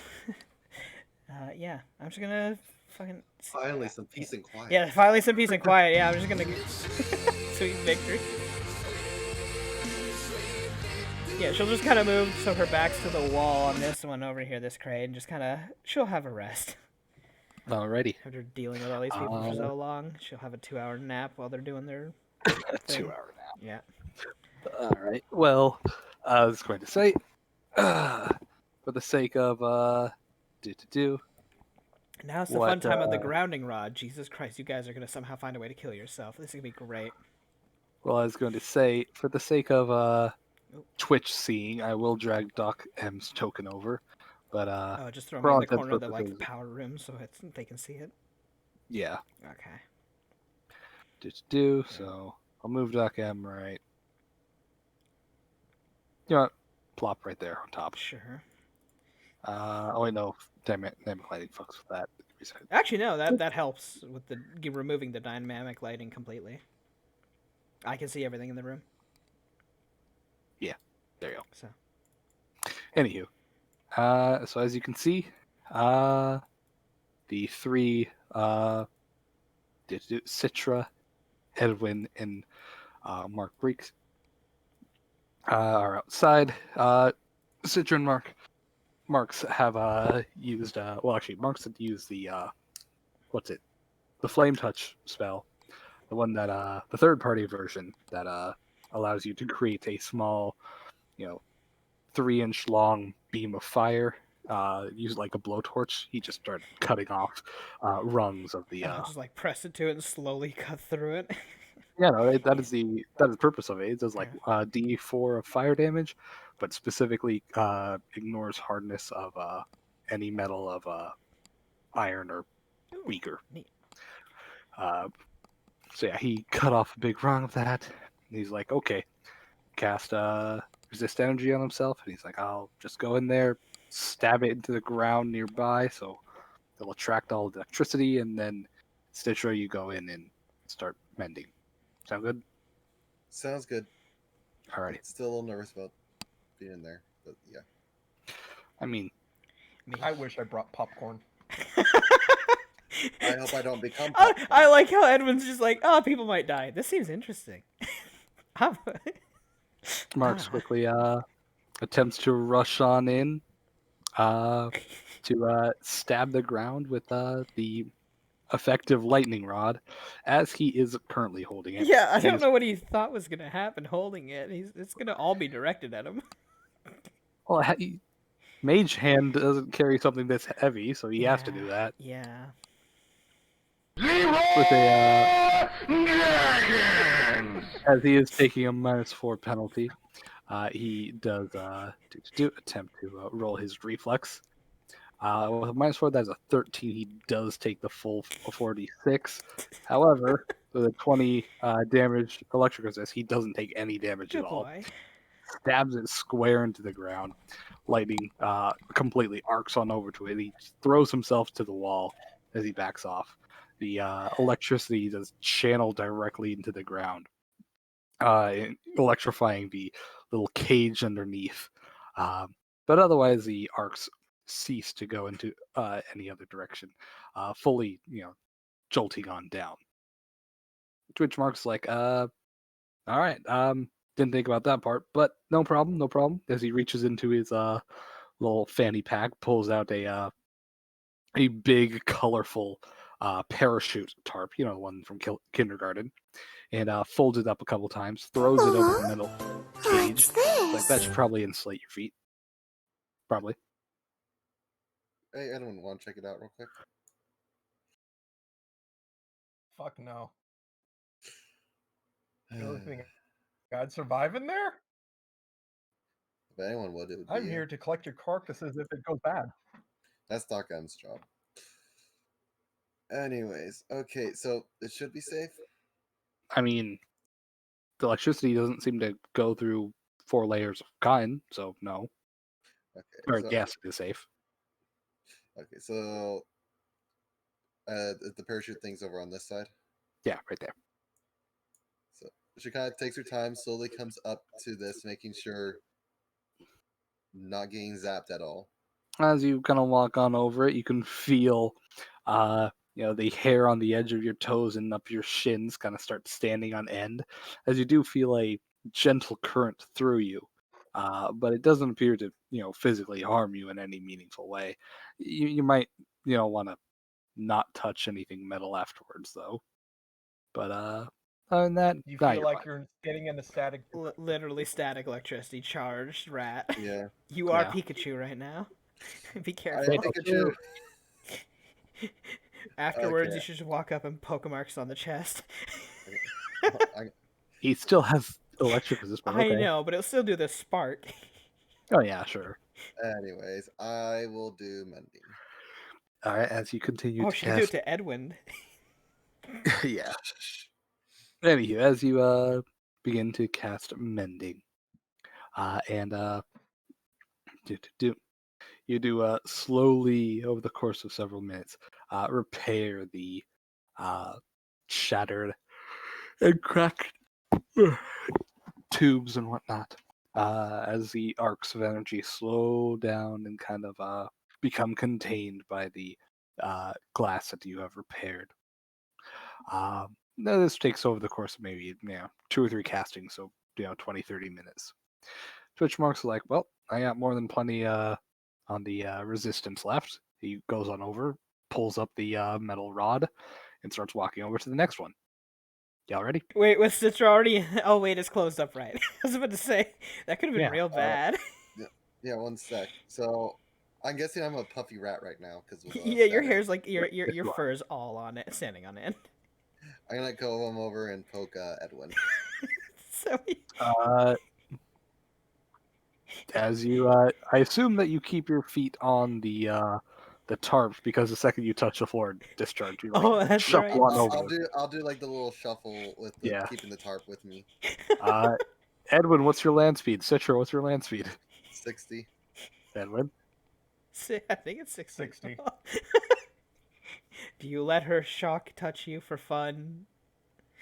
Yeah, I'm just gonna fucking. Finally, some peace and quiet. Yeah, finally some peace and quiet. Yeah, I'm just gonna. Sweet victory. Yeah, she'll just kind of move so her back's to the wall on this one over here, this crate, and just kind of. She'll have a rest. Alrighty. After dealing with all these people for so long, she'll have a 2-hour nap while they're doing their. A thing. 2-hour nap. Yeah. Alright. Well, I was going to say, for the sake of, Now's the What, fun time of the grounding rod. Jesus Christ, you guys are gonna somehow find a way to kill yourself. This is gonna be great. well, I was going to say, for the sake of, Twitch seeing, I will drag Doc M's token over, but, Oh, just throw for me in all the intents corner of the purposes, power room so they can see it. yeah. Okay. So I'll move Doc M right. You know what? Plop right there on top. Sure. Oh wait, no, dynamic lighting fucks with that. Actually, no. That helps with the removing the dynamic lighting completely. I can see everything in the room. Yeah, there you go. So. Anywho, so as you can see, the three, Citra, Edwin, and Mark Breeks are outside. Citra and Marks have used well, actually, Marks had used the the flame touch spell, the one that the third party version that allows you to create a small, 3-inch long beam of fire. Use like a blowtorch. He just started cutting off rungs of the. Just like press it to it and slowly cut through it. Yeah, no, that is the purpose of it. It does like D4 of fire damage, but specifically ignores hardness of any metal of iron or weaker. Neat. So yeah, he cut off a big rung of that. And he's like, okay, cast resist energy on himself, and he's like, I'll just go in there, stab it into the ground nearby, so it'll attract all the electricity, and then Stitcher, you go in and start mending. Sound good? Sounds good. Alrighty. Still a little nervous about being in there, but yeah. I mean, Me. I wish I brought popcorn. I hope I don't become I popcorn. like how Edwin's just like, oh, people might die. This seems interesting. Marks quickly attempts to rush on in to stab the ground with the effective lightning rod, as he is currently holding it. Yeah, I He don't is- know what he thought was gonna happen holding it. It's gonna all be directed at him. Well, Mage Hand doesn't carry something this heavy, so he has to do that. Yeah. With a as he is taking a -4 penalty, he does attempt to roll his reflex. With a -4, that's a 13. He does take the full 4d6. However, with a 20 damage electric resist, he doesn't take any damage Good at all. boy. Stabs it square into the ground. Lightning completely arcs on over to it. He throws himself to the wall as he backs off. The electricity does channel directly into the ground, electrifying the little cage underneath. But otherwise, the arcs cease to go into any other direction, fully, jolting on down. Twitch Mark's like, all right, didn't think about that part, but no problem, no problem. As he reaches into his little fanny pack, pulls out a big, colorful parachute tarp, the one from kindergarten, and folds it up a couple times, throws it over the middle cage. Like, that should probably insulate your feet. Probably. Hey, anyone want to check it out real quick? Fuck no. You really think I'd survive in there? If anyone would, it would be I'm you. here to collect your carcasses if it goes bad. That's Doc M's job. Anyways, okay, so it should be safe. I mean, the electricity doesn't seem to go through 4 layers of kind, so no. Okay, Or so yes, it is safe. okay, so the parachute thing's over on this side. Yeah, right there. So she kind of takes her time, slowly comes up to this, making sure not getting zapped at all. As you kind of walk on over it, you can feel, the hair on the edge of your toes and up your shins kind of start standing on end, as you do feel a gentle current through you. But it doesn't appear to, physically harm you in any meaningful way. You might, want to not touch anything metal afterwards, though. But other than that, You nah, feel you're like fine. you're getting in a static. Literally static electricity charged rat. Yeah, You are Yeah. Pikachu right now. Be I careful. am Pikachu. Afterwards, Okay. you should just walk up and poke marks on the chest. I, He still has electric resist, but okay. I know, but it'll still do the spark. Oh yeah, sure. anyways, I will do mending. All right, as you continue Oh, to she can do it cast, to Edwin. yeah. Anywho, as you begin to cast mending, and you do slowly over the course of several minutes repair the shattered and cracked tubes and whatnot, as the arcs of energy slow down and kind of become contained by the glass that you have repaired. Now this takes over the course of maybe 2 or 3 castings, so 20, 30 minutes. Twitch Mark's like, well, I got more than plenty on the resistance left. He goes on over, pulls up the metal rod, and starts walking over to the next one. Y'all ready? Wait, was Citra already? Oh wait, it's closed up right. I was about to say that could have been Yeah. real bad. Yeah, one sec. So I'm guessing I'm a puffy rat right now because Yeah, your static. hair's like your Yes, you are. fur is all on it, standing on end. I'm gonna go him over and poke Edwin. So Uh, as you, I assume that you keep your feet on the tarp, because the second you touch the floor, discharge. You like oh, that's shuffle right. on over. I'll do like the little shuffle with the Yeah. keeping the tarp with me. Edwin, what's your land speed? Citra, what's your land speed? 60. Edwin. I think it's 60. 60. Do you let her shock touch you for fun?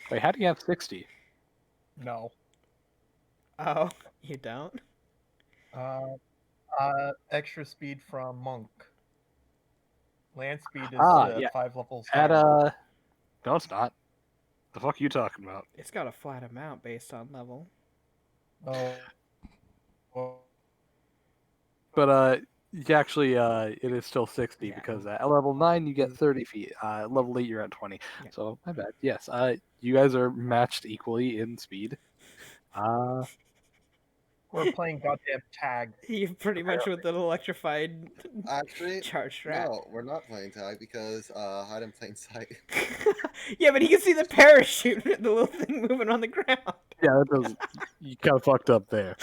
Wait, how do you have 60? No. Oh, you don't? Extra speed from Monk. Land speed is Yeah. 5 levels At higher. no, it's not. The fuck are you talking about? It's got a flat amount based on level. Oh. But you actually it is still 60 Yeah. because at level 9 you get 30 feet. Level 8 you're at 20. Yeah. So my bad. Yes. You guys are matched equally in speed. We're playing goddamn tag. You pretty much with an electrified Actually, charged rat. no, we're not playing tag because hide in plain sight. Yeah, but he can see the parachute, the little thing moving on the ground. Yeah, that does. You kind of fucked up there.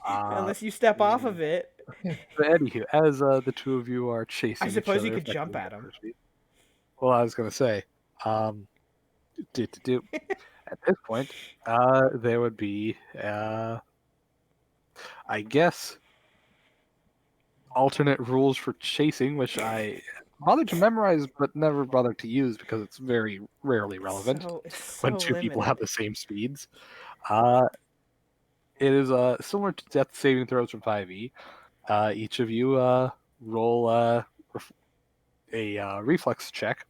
Unless you step off of it. But anywho, as the two of you are chasing I each suppose other, you could jump effectively at him. first speed. Well, I was gonna say, at this point, there would be, I guess, alternate rules for chasing, which I bothered to memorize but never bothered to use because it's very rarely relevant It's when so two people limited. have the same speeds. It is similar to death saving throws from 5e. Each of you roll a reflex check.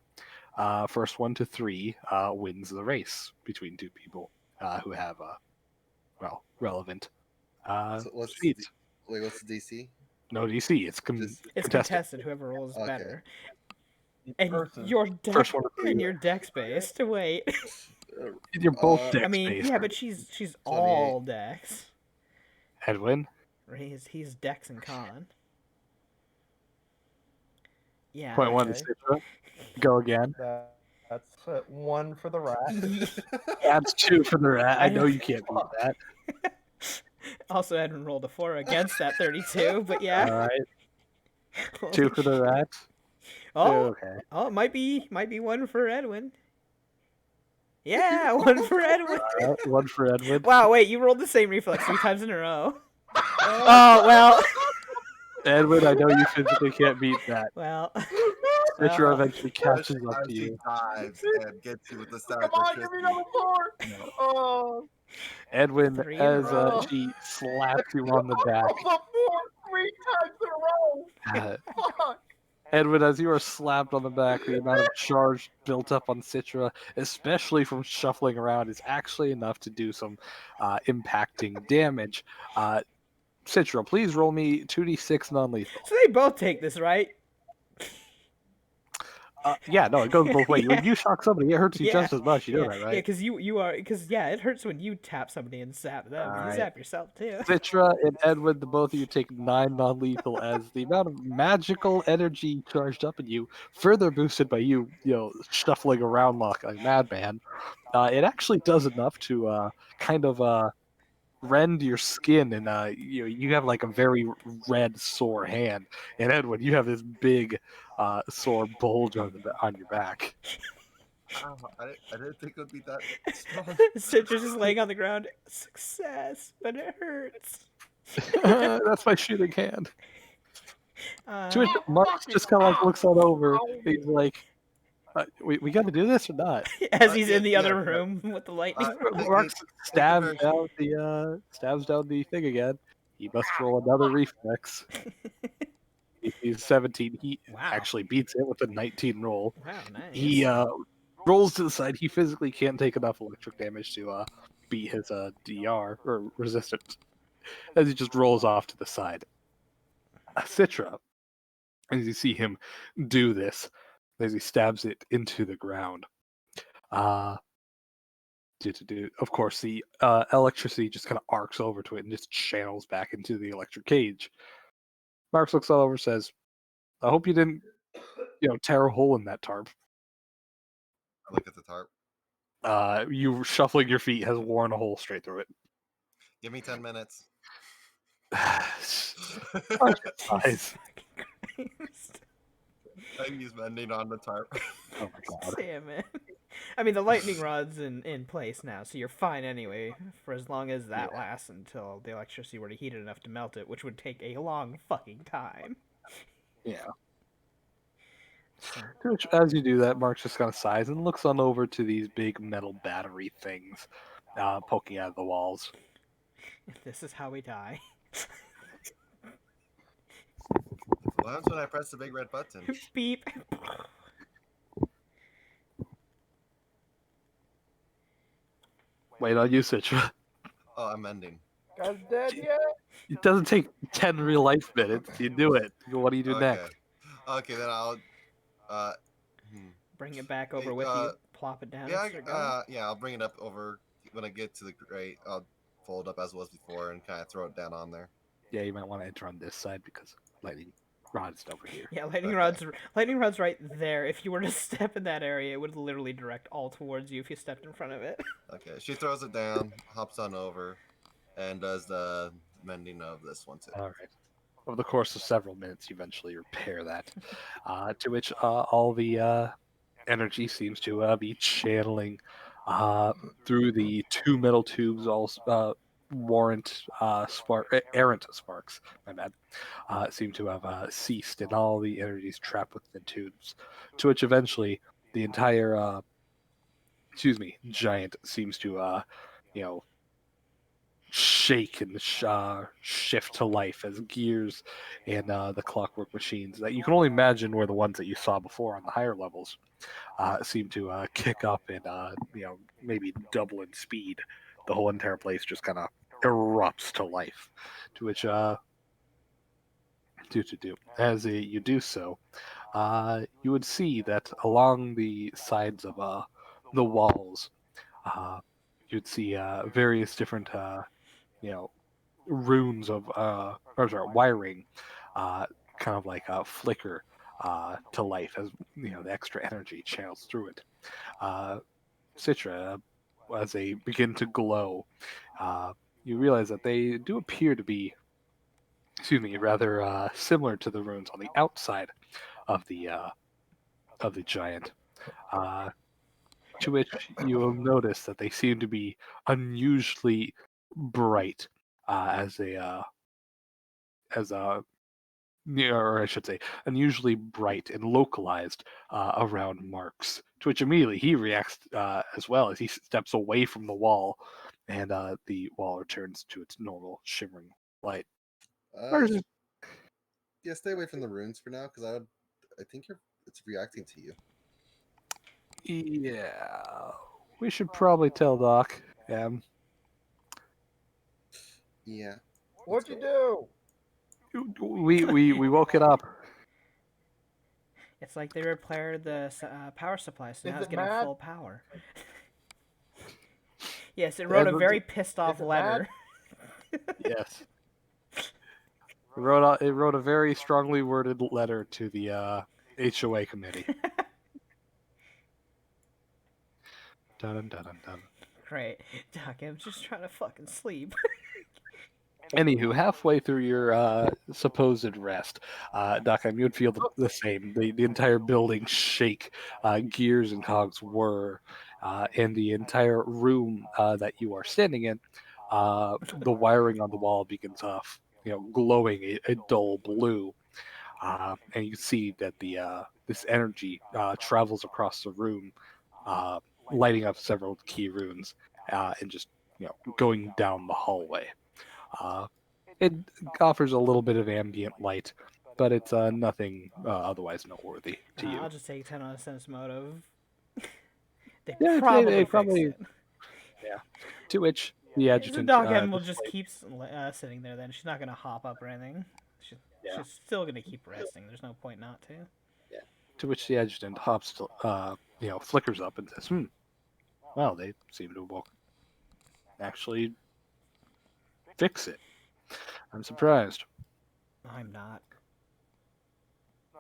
First one to 3 wins the race between two people who have relevant So what's the, speeds. wait, what's the DC? No DC. It's It's contested. contested. Whoever rolls Okay. better. And Versus. your deck First one to 3. and your deck's based. Wait. You're both Uh, dex I mean, based. yeah, but she's 28. all dex. Edwin. He's dex and con. Yeah. Point one to Okay. Citra. Go again. That's 1 for the rat. That's 2 for the rat. I I know don't- you can't beat that. Also, Edwin rolled a 4 against that 32, but yeah. All right. Holy 2 for the shit. rat. Oh, Okay. oh, it might be 1 for Edwin. Yeah, 1 for Edwin. All right. 1 for Edwin. Wow, wait, you rolled the same reflex 3 times in a row. Oh, well. Edwin, I know you physically can't beat that. Well. Citra well, eventually catches up As to he you. dives and gets you with the stab Come on, give me number 4. Oh, Edwin, 3 in a as row. she slaps you on the back. the 4 3 times in a row. Fuck. Edwin, as you are slapped on the back, the amount of charge built up on Citra, especially from shuffling around, is actually enough to do some impacting damage. Citra, please roll me 2d6 non-lethal. So they both take this, right? Yeah, no, it goes both ways. Yeah. When you shock somebody, it hurts you Yeah. just as much. You know that, Yeah, right? because it hurts when you tap somebody and zap them. You Alright. zap yourself too. Citra and Edwin, the both of you take 9 non-lethal as the amount of magical energy charged up in you, further boosted by you shuffling around like a madman. It actually does enough to kind of rend your skin, and you have like a very red, sore hand. And Edwin, you have this big, sore bulge on your back. Wow, I didn't think it would be that strong. Citra's just laying on the ground. Success, but it hurts. That's my shooting hand. To which Mark just kind of like looks on over. He's like, "We got to do this or not?" As he's in the yeah, other yeah. room with the lightning. Mark stabs very- down the thing again. He must roll another reflex. He's 17. He Wow. actually beats it with a 19 roll. Wow, nice. He rolls to the side. He physically can't take enough electric damage to beat his DR or resistance, as he just rolls off to the side. Citra, as you see him do this, as he stabs it into the ground. Of course, the electricity just kind of arcs over to it and just channels back into the electric cage. Marks looks all over and says, I hope you didn't, tear a hole in that tarp. I look at the tarp. You shuffling your feet has worn a hole straight through it. Give me 10 minutes. Eyes. I use mending on the tarp. Oh my god. Damn it. I mean, the lightning rod's in place now, so you're fine anyway, for as long as that lasts until the electricity were to heat it enough to melt it, which would take a long fucking time. Yeah. So, Which, as you do that, Mark just kind of sighs and looks on over to these big metal battery things poking out of the walls. This is how we die. What happens when I press the big red button? Beep. Wait on you, Citra. Oh, I'm ending. Guys dead yet? It doesn't take 10 real life minutes. You do it. What do you do Okay. next? Okay, then I'll. Uh, hmm. Bring it back over Hey, with you. Plop it down Yeah, and start going. yeah. I'll bring it up over when I get to the grate. I'll fold up as it was before and kind of throw it down on there. Yeah, you might want to enter on this side because lightning rod's over here. Yeah, lightning Okay. rod's right there. If you were to step in that area, it would literally direct all towards you if you stepped in front of it. Okay, she throws it down, hops on over, and does the mending of this one too. All right. Over the course of several minutes, you eventually repair that. To which all the energy seems to be channeling through the two metal tubes, all errant sparks. My bad. Seem to have ceased, and all the energy is trapped within the tubes. To which eventually the entire, giant seems to, you know, shake and shift to life as gears and the clockwork machines that you can only imagine were the ones that you saw before on the higher levels seem to kick up and maybe double in speed. The whole entire place just kind of erupts to life. To which you do so, you would see that along the sides of the walls, you'd see various different you know runes of wiring, uh, kind of like flicker to life as the extra energy channels through it. Uh, Citra, as they begin to glow, uh, you realize that they do appear to be, rather similar to the runes on the outside of the giant. Uh, to which you will notice that they seem to be unusually bright as they as or I should say, unusually bright and localized around Marks. To which immediately he reacts as well as he steps away from the wall, and the wall returns to its normal shimmering light. Uh, Marks sh- is- yeah, stay away from the runes for now, because I think it's reacting to you. yeah, we should probably tell Doc. Yeah. What'd you do? We woke it up. It's like they repaired the power supply, so now Is it's it getting mad? full power. Yes, it wrote a very pissed off Is it letter. Yes. It wrote a very strongly worded letter to the HOA committee. Dun dun dun dun. Great. Doc, I'm just trying to fucking sleep. Anywho, halfway through your supposed rest, Doc, you would feel the same. The entire building shake, gears and cogs whir, and the entire room that you are standing in, the wiring on the wall begins off, glowing a dull blue, and you see that the this energy travels across the room, uh, lighting up several key runes, and just going down the hallway. Uh, it offers a little bit of ambient light, but it's nothing otherwise noteworthy to you. I'll just take 10 on a sense motive. They Yeah, they probably fixed probably, it. yeah. To which the So adjutant Doc M will just displayed, keep sitting there then. She's not going to hop up or anything. yeah, She's still going to keep resting. There's no point not to. yeah. To which the adjutant hops to, flickers up and says, well, they seem to actually fix it. I'm surprised. I'm not.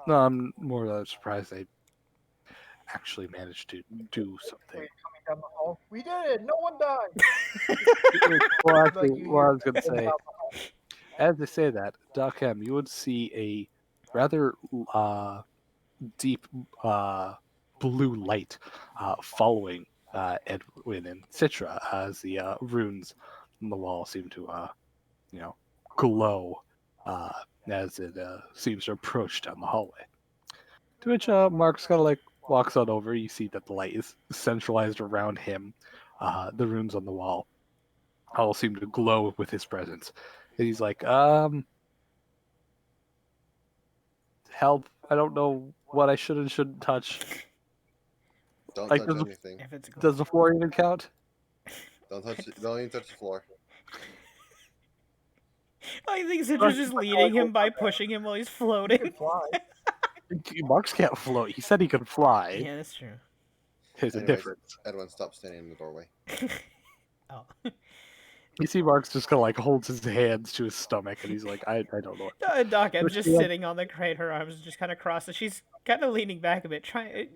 No, I'm more surprised they actually managed to do something. Wait, coming down the hall. We did it. No one died. Well, Like actually, you what I hear was going to down say, the hall. as they say that, Doc M, you would see a rather deep blue light following Edwin and Citra as the runes on the wall seem to, glow uh, as it seems to approach down the hallway. To which Mark's kind of like walks on over. You see that the light is centralized around him, the runes on the wall all seem to glow with his presence. And he's like, help. I don't know what I should and shouldn't touch. Don't Like, touch anything. If it's does the floor even count? Don't touch. Don't even touch the floor. I think Citra's just leading him by pushing him while he's You floating. can fly. Marks can't float. He said he could fly. Yeah, that's true. There's a Anyways, difference. Edwin, stop standing in the doorway. Oh. You see Marks just kind of like holds his hands to his stomach and he's like, I don't know what. Doc M's just Yeah. sitting on the crate, her arms just kind of crossed. And she's kind of leaning back a bit.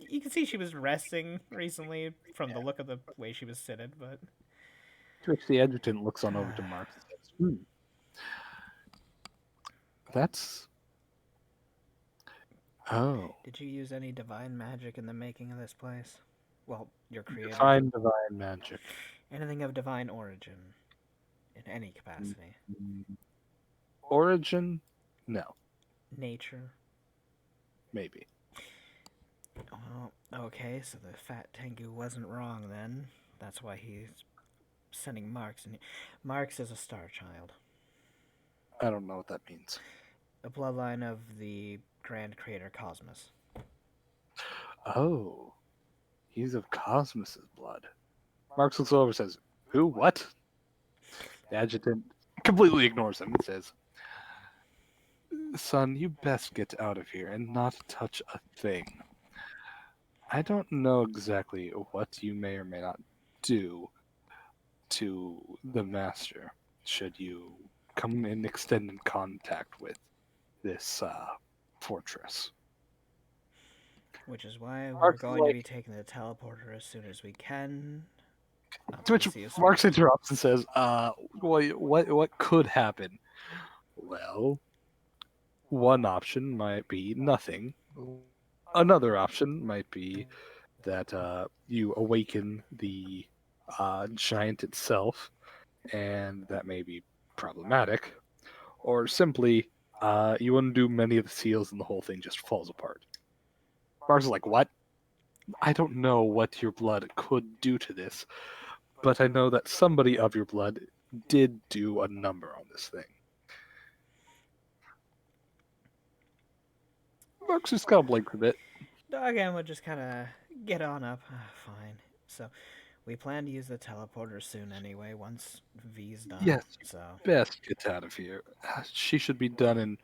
You can see she was resting recently from the look of the way she was sitting, but To which the adjutant looks on over to Marks and says, That's. Oh. did you use any divine magic in the making of this place? Well, your creator. Divine magic. Anything of divine origin in any capacity. Origin? No. Nature. Maybe. Oh, okay, so the fat Tengu wasn't wrong then. That's why he's sending Marks. And Marks is a star child. I don't know what that means. A bloodline of the grand creator Cosmos. Oh. He's of Cosmos's blood. Marks looks over and says, Who? What? The adjutant completely ignores him and says, Son, you best get out of here and not touch a thing. I don't know exactly what you may or may not do to the master should you come in extended contact with this fortress. Which is why we're Mark's going to like- be taking the teleporter as soon as we can. To which Obviously, Marks interrupts and says, what could happen? Well, one option might be nothing. Another option might be that you awaken the giant itself, and that may be problematic. Or simply, you undo many of the seals and the whole thing just falls apart. Mars is like, what? I don't know what your blood could do to this, but I know that somebody of your blood did do a number on this thing. Marks just kind of blinks a bit. Dog M would just kind of get on up. Fine. So, we plan to use the teleporter soon anyway, once V's done. Yes. So, Best get out of here. She should be done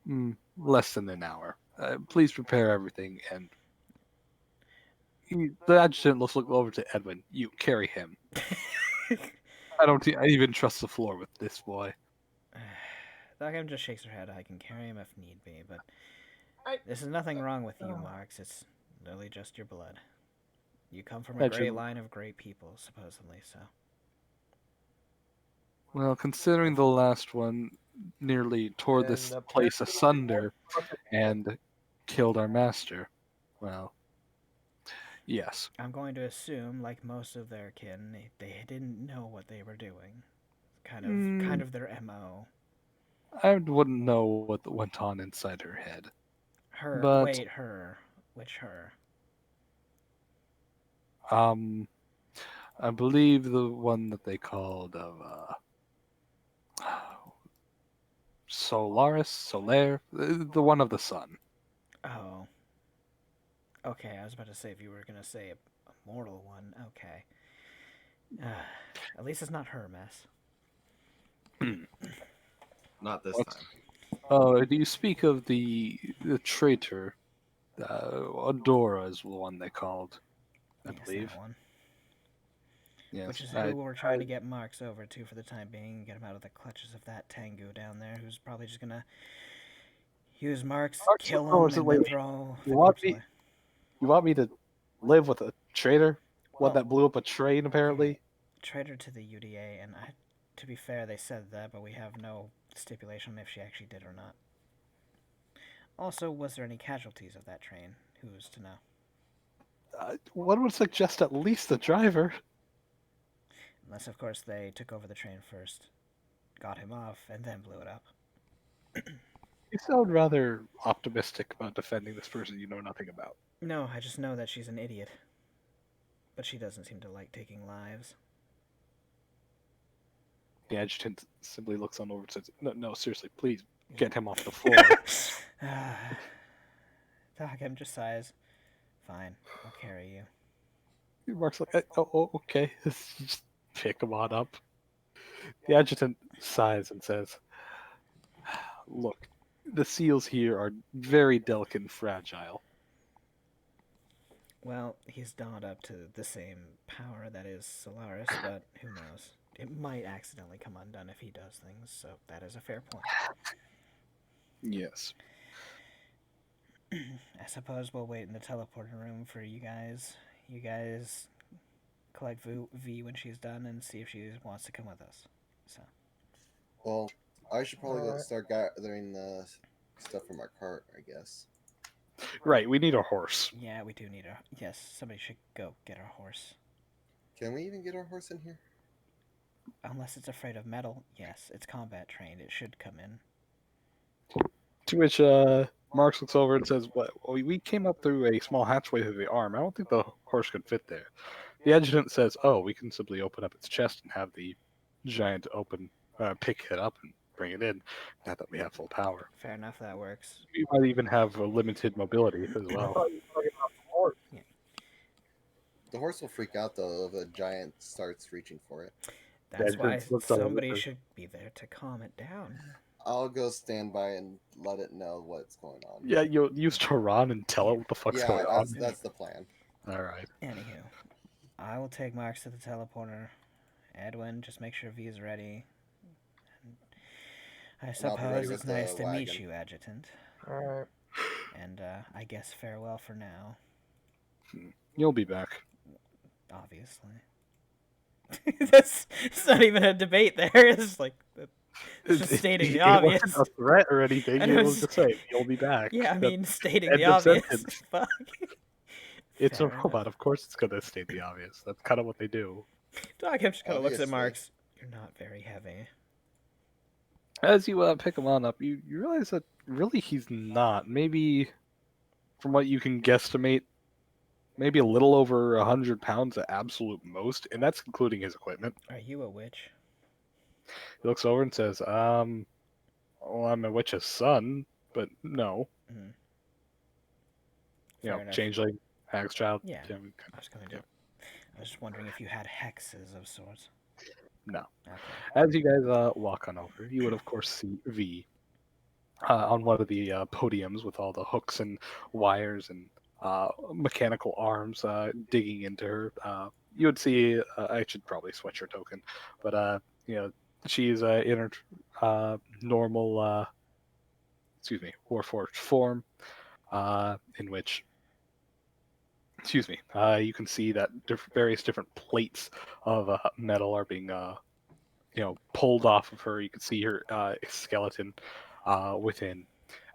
in less than an hour. Please prepare everything, and the adjutant looks look over to Edwin. You carry him. I even trust the floor with this boy. Dog M just shakes her head. I can carry him if need be, but I- this is nothing wrong with you, Marks. It's literally just your blood. You come from a Imagine- great line of great people, supposedly, so. Well, considering the last one nearly tore And this apparently- place asunder and killed our master, well, yes. I'm going to assume, like most of their kin, they didn't know what they were doing. Kind of their MO. I wouldn't know what went on inside her head. Her, But- wait, her. Which her? I believe the one that they called of Solaire, the one of the sun. Oh. Okay, I was about to say if you were going to say a mortal one. Okay. At least it's not her mess. Not this What's- time. Oh, do you speak of the traitor? Adora is the one they called, I Yes, that believe. one. Yes, Which is I- who we're trying to get Marks over to for the time being, get him out of the clutches of that Tengu down there, who's probably just gonna use Marks, Marks kill looks him, over and to then wait, throw the you want corpse me- away. You want me to live with a traitor? One Well- that blew up a train, apparently? Traitor to the UDA, and to be fair, they said that, but we have no stipulation on if she actually did or not. Also, was there any casualties of that train? Who's to know? One would suggest at least the driver. Unless, of course, they took over the train first, got him off, and then blew it up. You sound rather optimistic about defending this person you know nothing about. No, I just know that she's an idiot. But she doesn't seem to like taking lives. The adjutant simply looks on over and says, "No, no, seriously, please get him off the floor." Doc just sighs. Fine, I'll carry you. Mark's like, "Oh, okay." Just pick him on up. The adjutant sighs and says, "Look, the seals here are very delicate and fragile. Well, he's not up to the same power that is Solaris, but who knows? It might accidentally come undone if he does things, so that is a fair point. Yes. I suppose we'll wait in the teleporter room for you guys. You guys collect V when she's done and see if she wants to come with us. So, Well, I should probably go Alright. start gathering the stuff from our cart, I guess. Right, we need a horse. yeah, we do need a. Yes, somebody should go get our horse. Can we even get our horse in here? Unless it's afraid of metal, yes, it's combat trained. It should come in. To which Marks looks over and says, "What? Well, we came up through a small hatchway through the arm. I don't think the horse could fit there." The adjutant says, "Oh, we can simply open up its chest and have the giant pick it up and bring it in. Not that we have full power. Fair enough, that works. We might even have a limited mobility as I well." thought you were talking about the horse. The horse will freak out though if a giant starts reaching for it. That's why just looks over somebody and says, should be there to calm it down. I'll go stand by and let it know what's going on. "Yeah, you'll use Tehran and tell it what the fuck's Yeah, going on." that's the plan. All right. Anywho, I will take Marks to the teleporter. Edwin, just make sure V is ready. I I'll be ready suppose with it's nice the to meet wagon. you, Adjutant. Alright. And I guess farewell for now, You'll be back. obviously. That's it's not even a debate there. It's like just stating the It obvious. wasn't a threat or anything. And It it was was- just saying, "You'll be back." Yeah, I That- mean stating end the of obvious. sentence. Fuck. It's Fair a enough. robot. Of course, it's gonna state the obvious. That's kind of what they do. Doc just kind of looks at Obviously. Marks. You're not very heavy. As you pick him on up, you realize that really he's not. Maybe, from what you can guesstimate, maybe a little over 100 pounds at absolute most, and that's including his equipment. Are you a witch? He looks over and says, well, I'm a witch's son, but no. Mhm. You Fair know, enough. changeling, hag's child. Yeah. yeah, I was going to. I was just wondering if you had hexes of sorts. No. Okay. As you guys walk on over, you would of course see V on one of the podiums with all the hooks and wires and mechanical arms digging into her. You would see. I should probably switch her token, but you know she's in her normal, excuse me, Warforged form, in which. Excuse me. You can see that various different plates of metal are being pulled off of her. You can see her skeleton within,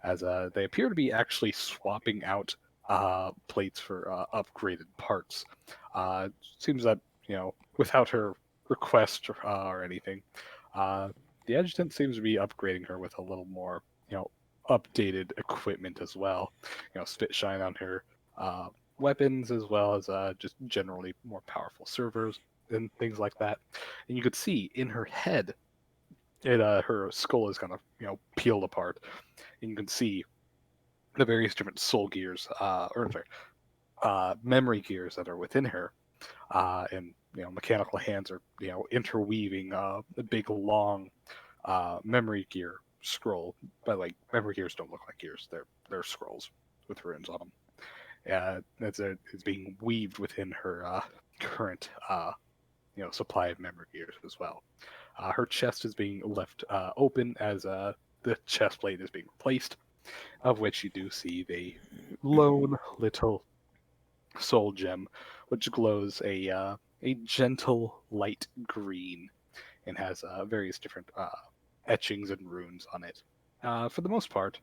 as they appear to be actually swapping out plates for upgraded parts. Seems that without her request or anything, the adjutant seems to be upgrading her with a little more updated equipment as well. Spit shine on her weapons as well as just generally more powerful servers and things like that. And you could see in her head, her skull is kind of peeled apart, and you can see the various different soul gears, memory gears that are within her, and mechanical hands are interweaving a big long memory gear scroll. But like memory gears don't look like gears; they're scrolls with runes on them. It's being weaved within her current supply of memory gears as well. Her chest is being left open as the chest plate is being replaced, of which you do see the lone little soul gem, which glows a gentle light green and has various different etchings and runes on it. For the most part,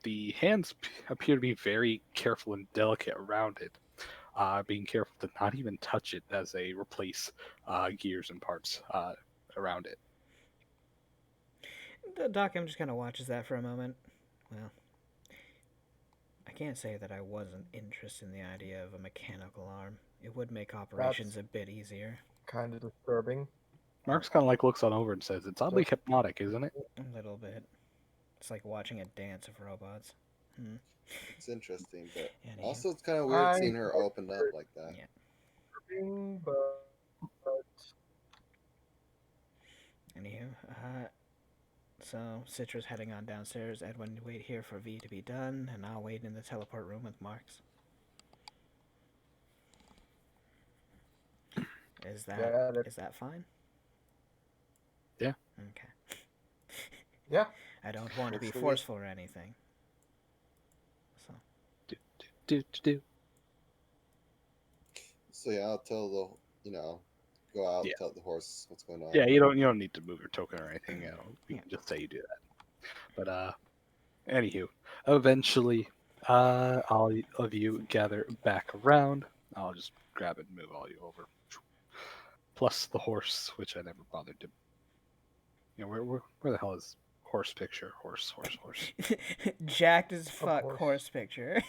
the hands appear to be very careful and delicate around it, being careful to not even touch it as they replace gears and parts around it. The Doc just kind of watches that for a moment. Well, I can't say that I wasn't interested in the idea of a mechanical arm. It would make operations a bit easier. Kind of disturbing. Mark's kind of like looks on over and says, "It's oddly hypnotic, isn't it?" A little bit. It's like watching a dance of robots. Hmm. It's interesting, but Anyhow. also it's kind of weird I seeing her opened up like that. Yeah. but Anywho, so Citra's heading on downstairs. Edwin, wait here for V to be done, and I'll wait in the teleport room with Marks. Is that fine? Yeah. Okay. yeah, I don't want to be Works for me. forceful or anything. So Do. So yeah, I'll tell go out, Yeah. tell the horse what's going on. Yeah, you don't need to move your token or anything. You Yeah. can just say you do that. But anywho, eventually, all of you gather back around. I'll just grab it and move all you over. Plus the horse, which I never bothered to. Where the hell is horse picture? Horse. jacked as fuck course. horse picture.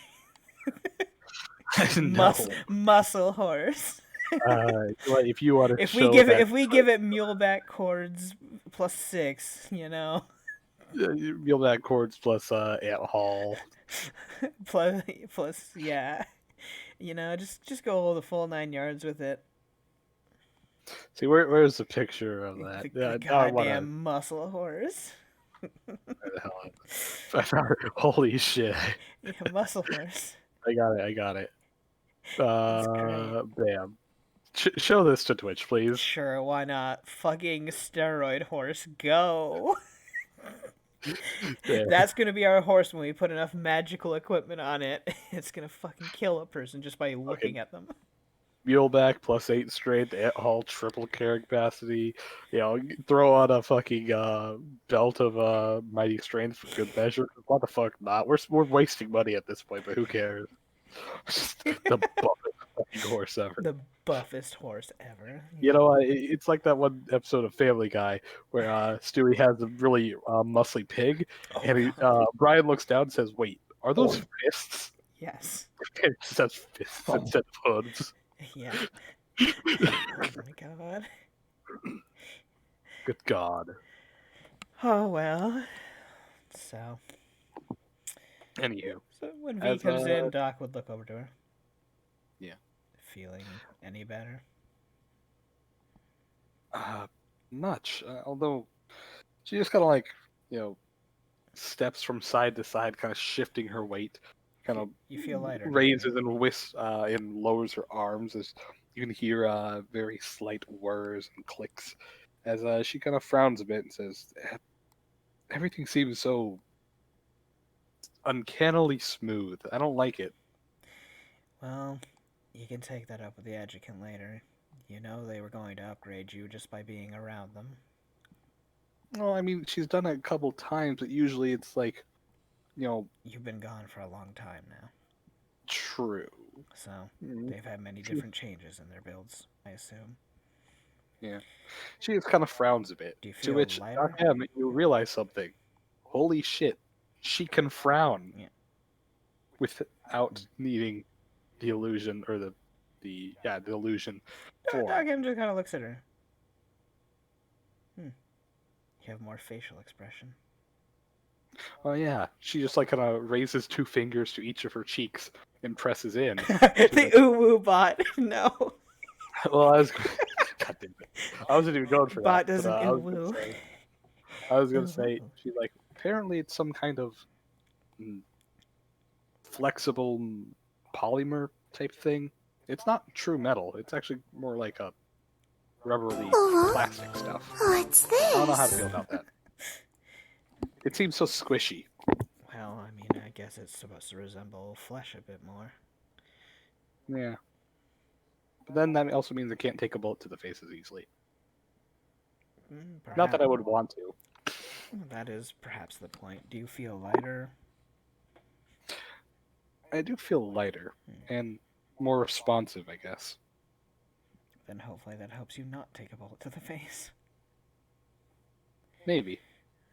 No. Muscle horse. Well, if you want to If show we give that, it muleback cords plus 6, Muleback cords plus ant haul. plus yeah, just go the full 9 yards with it. See, where's the picture of that? The I wanna- goddamn muscle horse. where the hell I found it. Holy shit! Yeah, muscle horse. I got it. That's great. Bam. Show this to Twitch, please. Sure, why not? Fucking steroid horse, go. Yeah. That's gonna be our horse when we put enough magical equipment on it. It's gonna fucking kill a person just by looking at them. Muleback plus 8 strength, ant haul, triple carrying capacity. Throw on a fucking belt of mighty strength for good measure. What the fuck not? We're wasting money at this point, but who cares? Just the buffest fucking horse ever. The buffest horse ever. It's like that one episode of Family Guy where Stewie has a really muscly pig, and Brian looks down and says, "Wait, are those fists?" Yes. It says fists instead of hooves. Yeah. Oh my god. Good God. Oh well. So Anywho, when V As, comes in, Doc would look over to her. Yeah. Feeling any better? much. Although she just kind of like steps from side to side, kind of shifting her weight, kind of You feel lighter. don't raises you? and lowers her arms as you can hear very slight whirs and clicks as she kind of frowns a bit and says, "Everything seems so uncannily smooth. I don't like it." Well, you can take that up with the adjutant later. You know they were going to upgrade you just by being around them. Well, I mean, she's done it a couple times, but usually it's like, You've been gone for a long time now, true. so Mm, they've had many different changes in their builds, I assume. Yeah. She just kind of frowns a bit. Do you To feel which, lighter? you realize something. Holy shit. She can frown. Yeah. Without needing the illusion, or the illusion form. Doc just kind of looks at her. You have more facial expression. Oh yeah. She just like kind of raises 2 fingers to each of her cheeks and presses in. The ooh-woo bot. No. Well, God damn it. I wasn't even going for Bot that. doesn't but, ooh-woo. I was gonna say, Ooh-woo. she's like, apparently it's some kind of flexible polymer type thing. It's not true metal. It's actually more like a rubbery plastic stuff. What's I don't know how to this? feel about that. It seems so squishy. Well, I mean, I guess it's supposed to resemble flesh a bit more. Yeah. But then that also means it can't take a bullet to the face as easily. Not that I would want to. That is perhaps the point. Do you feel lighter? I do feel lighter and more responsive, I guess. Then hopefully that helps you not take a bullet to the face. Maybe.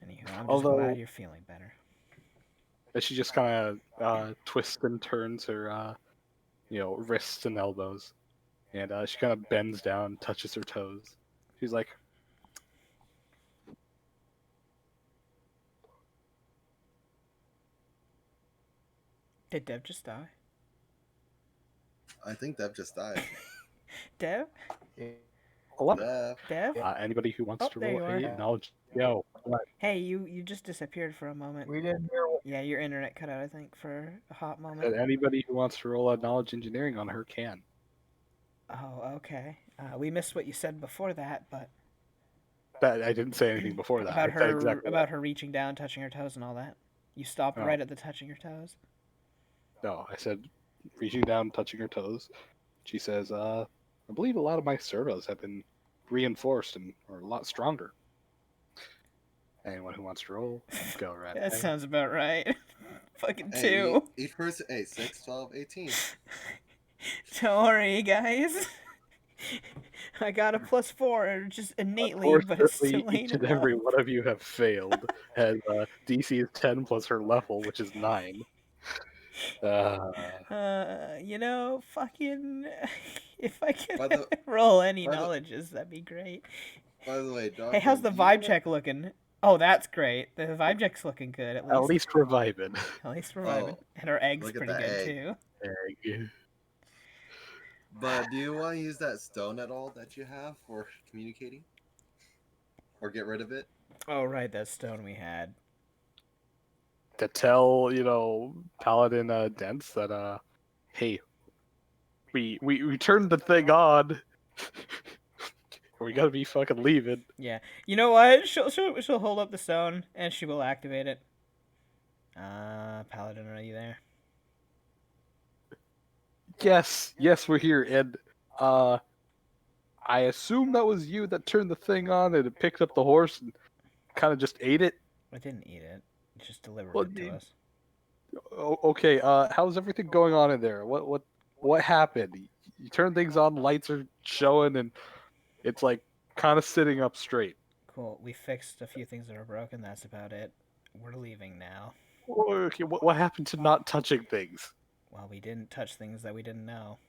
Anywho, I'm just Although- glad you're feeling better. But she just kind of twists and turns her, wrists and elbows. And she kind of bends down, touches her toes. She's like, Did Dev just die? I think Dev just died. Dev? Hello. Dev. Dev? Anybody who wants Oh, to there roll you a are. knowledge? Yo, what? Hey, you just disappeared for a moment. We didn't hear. Yeah, your internet cut out, I think, for a hot moment. Anybody who wants to roll a knowledge engineering on her can. Oh, okay. We missed what you said before that, but That I didn't say anything before that. about I said her exactly about her reaching down, touching her toes, and all that. You stopped Oh. right at the touching her toes. No, I said reaching down, touching her toes. She says, I believe a lot of my servos have been reinforced and are a lot stronger. Anyone who wants to roll, go right That ahead. sounds about right. Fucking Hey, two. each person, 6, 12, 18. Don't worry, guys. I got a +4, just innately, but it Unfortunately, still ain't each and enough. every one of you have failed, as DC is 10 plus her level, which is 9. Fucking, if I By could the- roll any by the- knowledges, that'd be great. By the way, Doc. Hey, how's the vibe check looking? Oh, that's great. The vibe check's looking good, at least. At least reviving. At least reviving. Oh, And our egg's look at pretty that good, egg. too. Egg. But do you want to use that stone at all that you have for communicating? Or get rid of it? Oh, right, that stone we had. To tell, Paladin Dents that, hey, we turned the thing on. We gotta be fucking leaving. Yeah. You know what? She'll hold up the stone, and she will activate it. Paladin, are you there? Yes, we're here, and I assume that was you that turned the thing on and it picked up the horse and kind of just ate it. I didn't eat it. It just delivered Well, it to us. Okay, how's everything going on in there? What happened? You turn things on, lights are showing, and it's like kind of sitting up straight. Cool. We fixed a few things that are broken. That's about it. We're leaving now. Okay, what happened to not touching things? Well, we didn't touch things that we didn't know.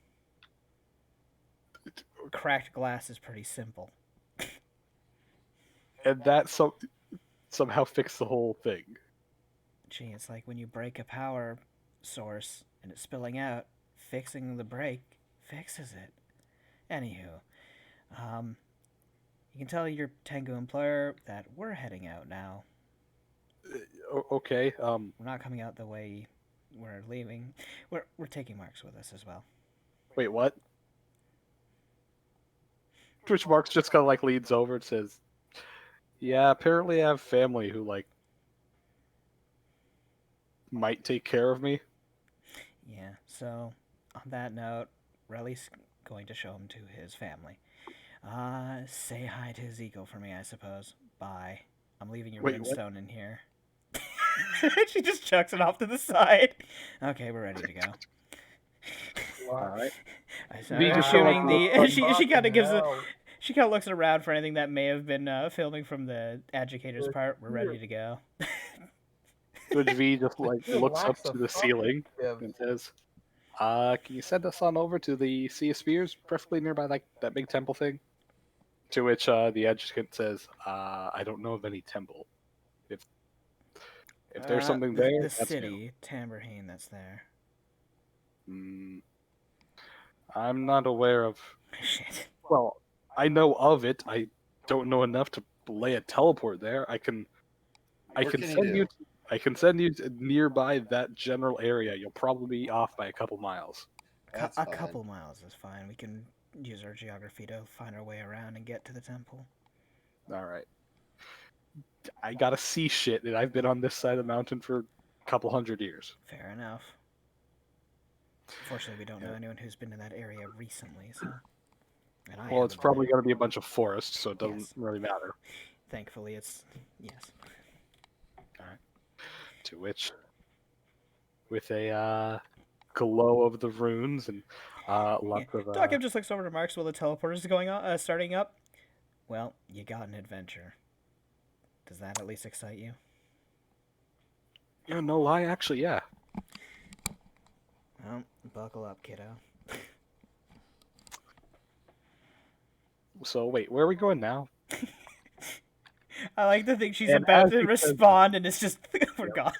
Cracked glass is pretty simple. And that somehow fixed the whole thing. Gee, it's like when you break a power source and it's spilling out, fixing the break fixes it. Anywho, you can tell your Tengu employer that we're heading out now. Okay, We're not coming out the way we're leaving. We're taking Marks with us as well. wait, what? Twitch Marks just kind of leans over and says, "Yeah, apparently I have family who might take care of me." Yeah, so on that note, Relly's going to show him to his family. Say hi to his ego for me, I suppose. Bye. I'm leaving your Wait, what? runestone in here. She just chucks it off to the side. Okay, we're ready to go. All right. I'm just assuming show, she kind of gives a Wow. she kind of looks around for anything that may have been filming from the educator's part. We're ready to go. Twitch V just looks up Relax to the the fuck ceiling Dev. and says, can you send us on over to the Sea of Spears, preferably nearby that big temple thing?" To which the adjutant says, "I don't know of any temple. If there's something the, there, the that's city, Tambourine, that's there. new. I'm not aware of. Shit. Well, I know of it. I don't know enough to lay a teleport there. I can What can send you you. do? I can send you to nearby that general area. You'll probably be off by a couple miles. That's A fine. couple miles is fine. We can use our geography to find our way around and get to the temple. All right. I gotta see shit, and I've been on this side of the mountain for a couple hundred years. Fair enough. Fortunately, we don't know anyone who's been in that area recently, so. And I Well, it's haven't probably been. gonna be a bunch of forests, so it doesn't Yes. really matter. Thankfully, it's yes. To which, with a glow of the runes and lots of Doc just looks over to Marks while the teleporter's going on, starting up. Well, you got an adventure. Does that at least excite you? no lie, actually, yeah. Well, buckle up, kiddo. So wait, where are we going now? I like to think she's And about as to he says- respond, and it's just we're gone.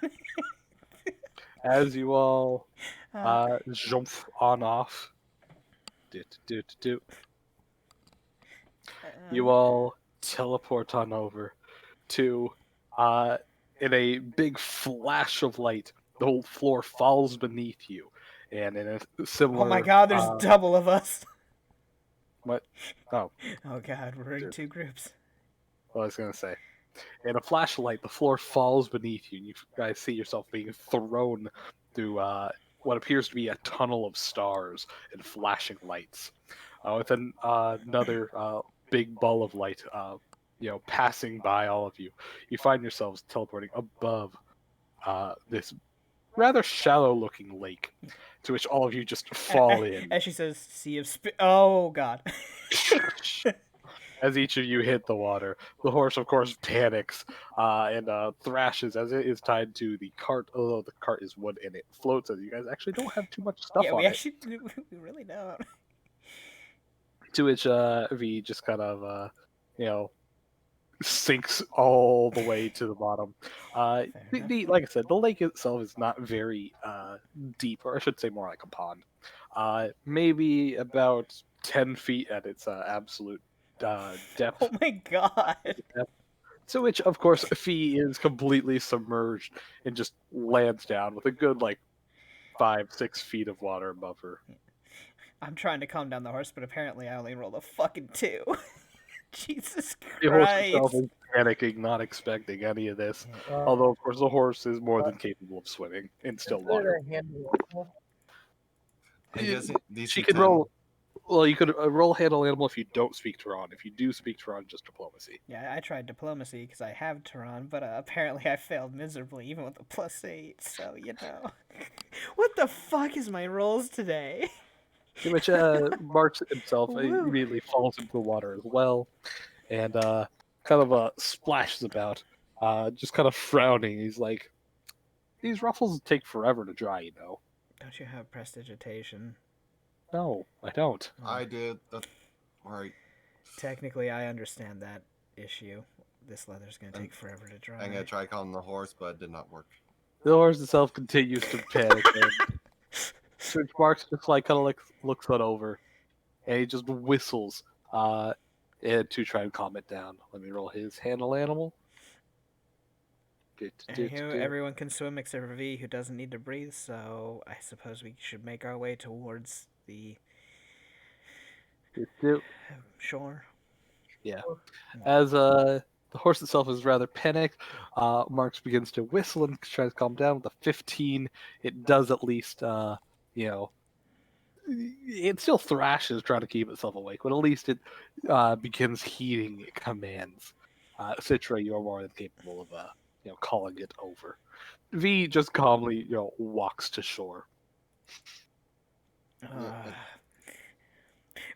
As you all Uh, jump on off, do, do, do, do, you all teleport on over to, uh, in a big flash of light, the whole floor falls beneath you, and in a oh my similar, god, there's double of us. what? Oh, Oh god, we're in Dude. 2 groups. what I was gonna say. In a flash of light, the floor falls beneath you, and you guys see yourself being thrown through what appears to be a tunnel of stars and flashing lights. With another big ball of light, passing by all of you, you find yourselves teleporting above this rather shallow-looking lake, to which all of you just fall in. As she says, sea of oh god. As each of you hit the water, the horse, of course, panics and thrashes as it is tied to the cart. Although the cart is wood and it floats, as you guys actually don't have too much stuff Yeah, on we it. actually we really don't. To which V just kind of, you know, sinks all the way to the bottom. Like I said, the lake itself is not very deep, or I should say more like a pond. Maybe about 10 feet at its absolute depth. Oh my god. To which, of course, Fee is completely submerged and just lands down with a good, like, 5-6 feet of water above her. I'm trying to calm down the horse, but apparently I only rolled a fucking 2. Jesus The horse itself Christ. is panicking, not expecting any of this. Yeah. Although, of course, the horse is more than capable of swimming in still Is water. it a handle animal? He doesn't. DC She can 10. roll. Well, you could roll handle animal if you don't speak Tehran. If you do speak Tehran, just diplomacy. Yeah, I tried diplomacy because I have Tehran, but apparently I failed miserably even with a +8, so you know. What the fuck is my rolls today? To which Marks himself Woo. immediately falls into the water as well, and kind of splashes about, just kind of frowning. He's like, "These ruffles take forever to dry, you know." Don't you have prestidigitation? No, I don't. I did. All right. Technically, I understand that issue. This leather's gonna take forever to dry. I'm gonna try calling the horse, but it did not work. The horse itself continues to panic. So Marks just like kind of like looks it over, and he just whistles, and to try and calm it down. Let me roll his handle animal. Anywho, everyone can swim except for V, who doesn't need to breathe, so I suppose we should make our way towards the shore. Yeah. As the horse itself is rather panicked, Marks begins to whistle and tries to calm down. With a 15, it does at least, it still thrashes trying to keep itself awake, but at least it begins heeding commands. Citra, you are more than capable of, calling it over. V just calmly, walks to shore.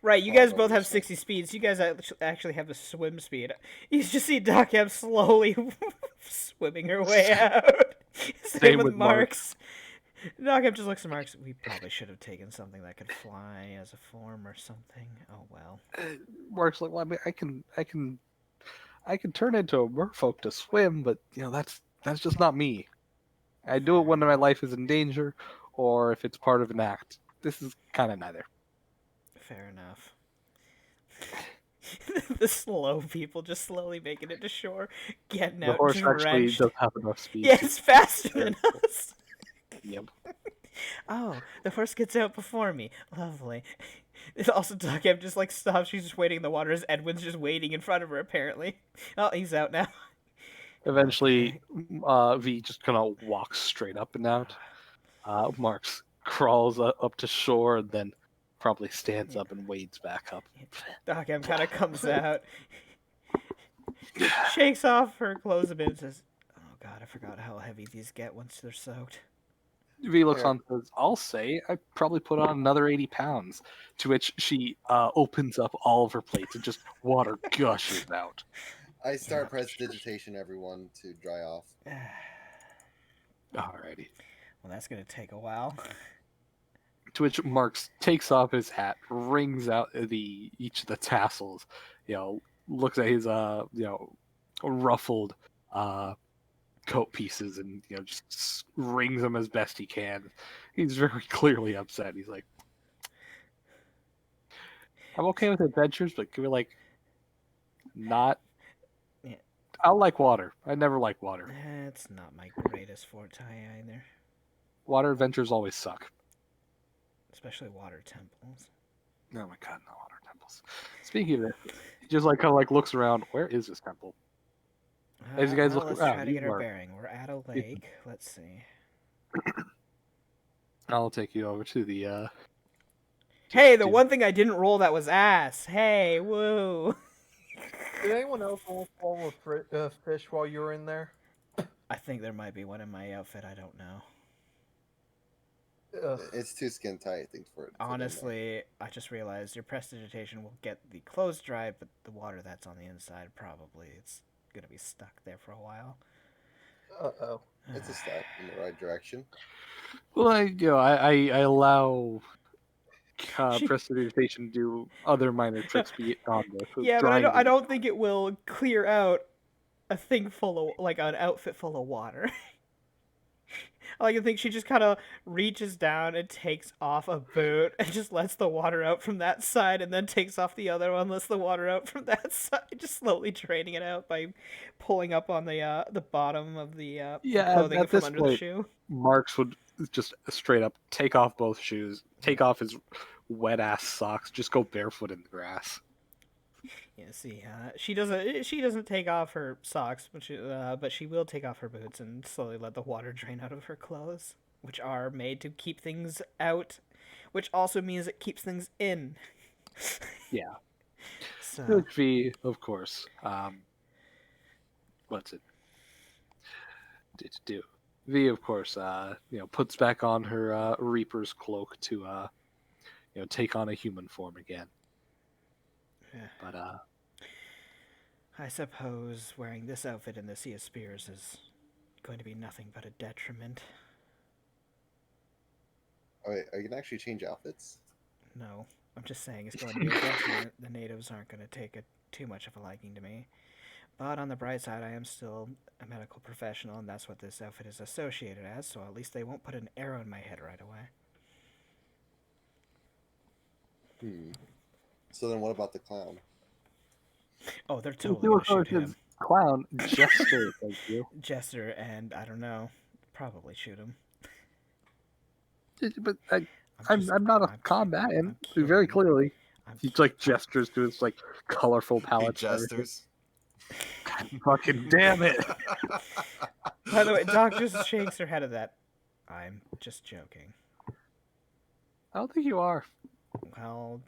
Right, you guys both have 60 speeds. You guys actually have a swim speed. You just see Doc M slowly swimming her way out. Same with Marks. Doc M just looks at Marks. We probably should have taken something that could fly as a form or something. Oh well. Marks like, well, I mean, I can turn into a merfolk to swim, but that's just not me. I do it when my life is in danger, or if it's part of an act. This is kind of neither. Fair enough. The slow people just slowly making it to shore, getting The out horse drenched. actually does have enough speed. Yeah, it's faster than us. Yep. Oh, the horse gets out before me. Lovely. It's also Doc M just like stops. She's just waiting in the water as Edwin's just waiting in front of her. Apparently, oh, he's out now. Eventually, V just kind of walks straight up and out. Marks crawls up to shore and then probably stands up and wades back up. Doc M kind of comes out, shakes off her clothes a bit, and says, "Oh God, I forgot how heavy these get once they're soaked." V looks on and says, "I'll say I probably put on another 80 pounds." To which she opens up all of her plates and just water gushes out. I start prestidigitation, everyone, to dry off. Alrighty. Well, that's gonna take a while. To which Marks takes off his hat, wrings out each of the tassels, looks at his ruffled coat pieces and just rings them as best he can. He's very clearly upset. He's like, I'm okay with adventures, but can we not? Yeah. I like water. I never like water. It's not my greatest forte either, Water adventures always suck. especially water temples. Oh my god, no water temples. Speaking of this, he just kind of looks around. Where is this temple? As you guys Well, look let's around, try to get our bearing. We're at a lake. Let's see. I'll take you over to the. Hey, the one thing I didn't roll that was ass. Hey, woo. Did anyone else roll for fish while you were in there? I think there might be one in my outfit. I don't know. It's too skin tight, I think, for it. Honestly, I just realized your prestidigitation will get the clothes dry, but the water that's on the inside probably it's gonna be stuck there for a while. Uh-oh. It's a step in the right direction. Well, I allow She- prestidigitation to do other minor tricks beyond this. Yeah, but drying I the- don't think it will clear out a thing full of an outfit full of water. I think she just kind of reaches down and takes off a boot and just lets the water out from that side, and then takes off the other one, lets the water out from that side, just slowly draining it out by pulling up on the bottom of the clothing at from this under point, the shoe. Marks would just straight up take off both shoes, take off his wet ass socks, just go barefoot in the grass. Yeah, see, she doesn't take off her socks, but she will take off her boots and slowly let the water drain out of her clothes, which are made to keep things out, which also means it keeps things in. Yeah. So Which V, of course. What's it? Do V, of course. Puts back on her Reaper's cloak to take on a human form again. Yeah. But I suppose wearing this outfit in the Sea of Spears is going to be nothing but a detriment. Oh, wait, are you gonna actually change outfits? No, I'm just saying it's going to be a detriment. The natives aren't going to take too much of a liking to me. But on the bright side, I am still a medical professional, and that's what this outfit is associated as, so at least they won't put an arrow in my head right away. So then what about the clown? Oh, they're totally going to shoot him. Clown, Jester, thank you. Jester, and I don't know, probably shoot him. But I'm not a combatant, I'm very kidding. clearly. I'm He gestures to his colorful He palette. and everything. jesters. Fucking damn it! By the way, Doc just shakes her head at that. I'm just joking. I don't think you are. Well,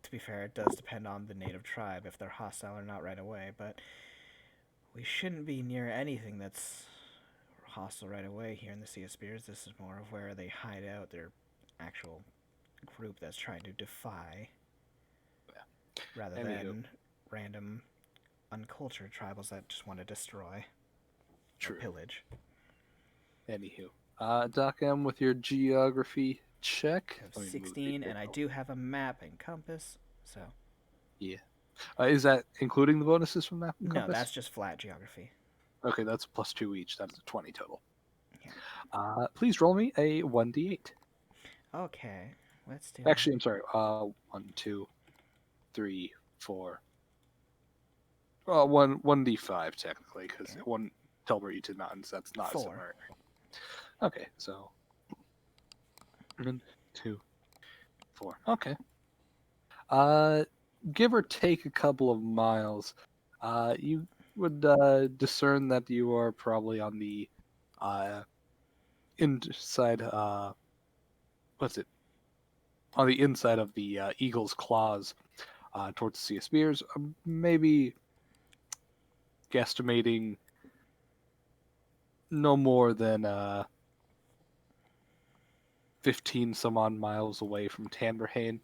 to be fair, it does depend on the native tribe if they're hostile or not right away, but we shouldn't be near anything that's hostile right away here in the Sea of Spears. This is more of where they hide out their actual group that's trying to defy, rather than random uncultured tribals that just want to destroy or pillage. Anywho, Doc M with your geography check. I have 16, and I do have a map and compass, so... Yeah. Is that including the bonuses from map and compass? No, that's just flat geography. Okay, that's +2 each. That's a 20 total. Yeah. Please roll me a 1d8. Okay, let's do Actually, I'm sorry. 1, 2, 3, 4. Well, 1d5 technically, because one Telber you did mountains. That's not 4. similar. Okay, so 1, 2, 4. Okay. Give or take a couple of miles, you would discern that you are probably on the inside. What's it? On the inside of the Eagle's Claws, towards the Sea of Spears. Maybe guesstimating no more than 15 some odd miles away from Tanberhain.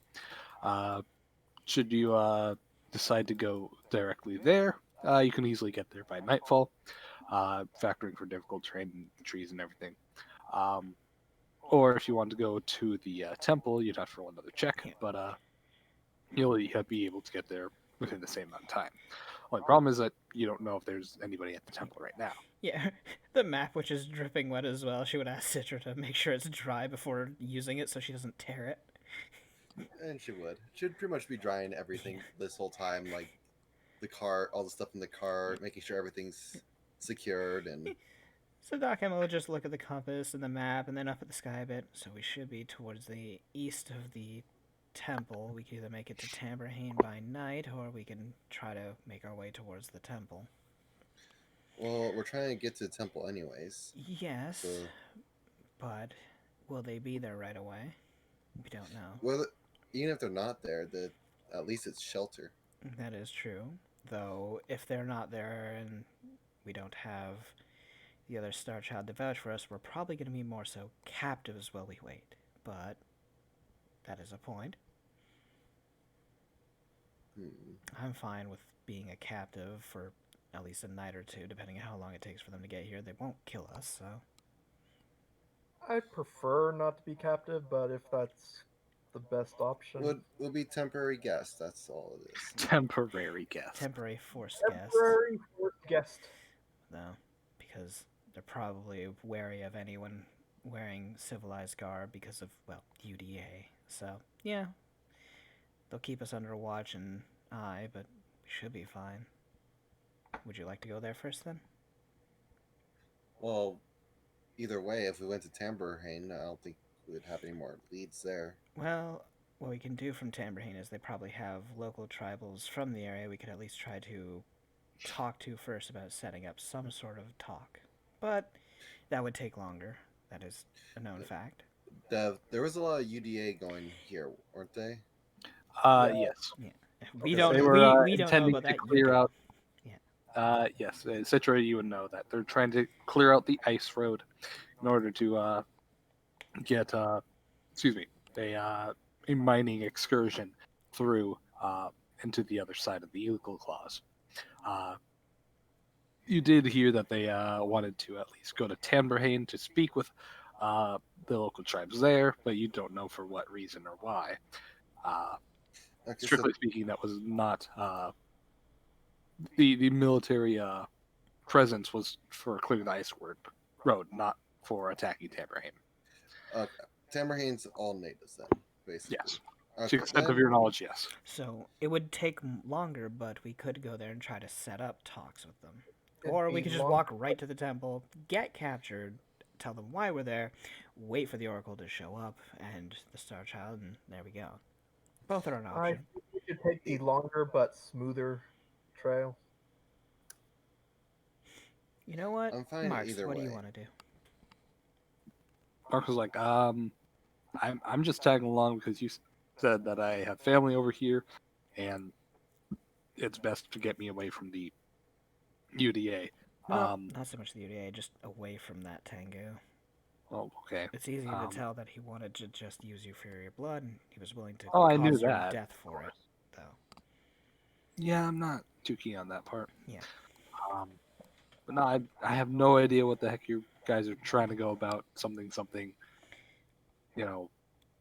Should you decide to go directly there, you can easily get there by nightfall, factoring for difficult terrain and trees and everything. Or if you want to go to the temple, you'd have to roll another check, but you'll be able to get there within the same amount of time. Only problem is that you don't know if there's anybody at the temple right now. Yeah, the map, which is dripping wet as well. She would ask Citra to make sure it's dry before using it so she doesn't tear it. And she would. She'd pretty much be drying everything this whole time, like the car, all the stuff in the car, making sure everything's secured and. So Doc Emma will just look at the compass and the map and then up at the sky a bit. So we should be towards the east of the temple. We can either make it to Tamberhane by night or we can try to make our way towards the temple. Well, we're trying to get to the temple anyways. Yes, So, but will they be there right away? We don't know. well, even if they're not there, at least it's shelter. That is true. Though, if they're not there and we don't have the other Star Child to vouch for us, we're probably going to be more so captives while we wait. But that is a point. I'm fine with being a captive for at least a night or two, depending on how long it takes for them to get here. They won't kill us, so. I'd prefer not to be captive, but if that's the best option. We'll be temporary guests. That's all it is. Temporary guest. Temporary forced guests. Temporary forced guest. Though, because they're probably wary of anyone wearing civilized garb because of, well, UDA. So, yeah. They'll keep us under watch and eye, but we should be fine. Would you like to go there first, then? Well, either way, if we went to Tamberhane, I don't think we would have any more leads there. Well, what we can do from Tamberhane is they probably have local tribals from the area we could at least try to talk to first about setting up some sort of talk. But that would take longer. That is a known fact. There was a lot of UDA going here, weren't they? Yes. Yeah. We Okay, don't. They were we don't know intending about to that. clear You do. out. Yeah. Yes, Citra, you would know that they're trying to clear out the ice road in order to get, a mining excursion through into the other side of the Eagle Claws. You did hear that they wanted to at least go to Tamberhane to speak with the local tribes there, but you don't know for what reason or why. Okay, Strictly speaking, that was not the military presence was for clearing the ice road, not for attacking Tamberhane. Okay. Tamberhane's all natives then, basically. Yes. Okay, To the extent of then- your knowledge, yes. So it would take longer, but we could go there and try to set up talks with them. It'd Or we be could just long- walk right to the temple, get captured, tell them why we're there, wait for the Oracle to show up, and the Star Child, and there we go. Both are an I option. think we should take the longer but smoother trail. You know what? I'm fine Marks, either what do you way. want to do? Mark was like, I'm just tagging along because you said that I have family over here, and it's best to get me away from the UDA. No, not so much the UDA, just away from that Tango. Oh, okay. It's easy to Um, tell that he wanted to just use you for your blood, and he was willing to Oh, I cause knew your that, death of for it, course. though. Yeah, I'm not too keen on that part. Yeah. But no, I have no idea what the heck you guys are trying to go about. Something, you know,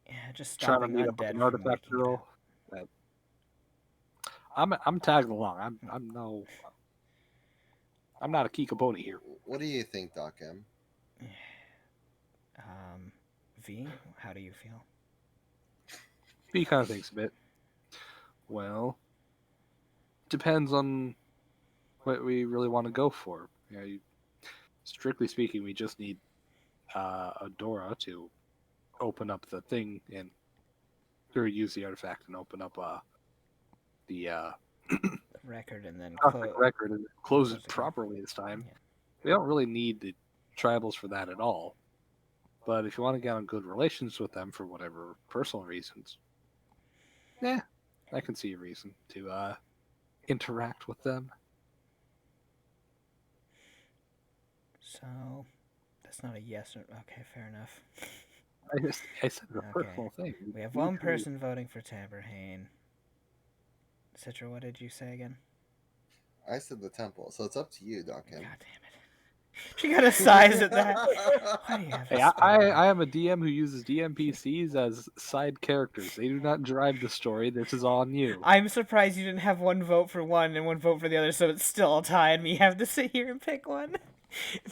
Yeah, just trying to stopping meet up with undead an from artifact waking it girl. up. That I'm tagging along. I'm not a key component here. What do you think, Doc M? V, how do you feel? He kind of thinks a bit. Well, depends on what we really want to go for. You know, strictly speaking, we just need a Dora to open up the thing and or use the artifact and open up the Record and then Cosmic record and close close it it. properly this time. Yeah. We don't really need the tribals for that at all. But if you want to get on good relations with them for whatever personal reasons, yeah, I can see a reason to interact with them. So, that's not a yes or... Okay, fair enough. I said the Okay. personal thing. We have You one can- person voting for Tamberhane. Citra, what did you say again? I said the temple, so it's up to you, Doc God M. damn it. She got a size at that. Why do you have Hey, to I am a DM who uses DMPCs as side characters. They do not drive the story. This is on you. I'm surprised you didn't have one vote for one and one vote for the other, so it's still a tie, and me have to sit here and pick one.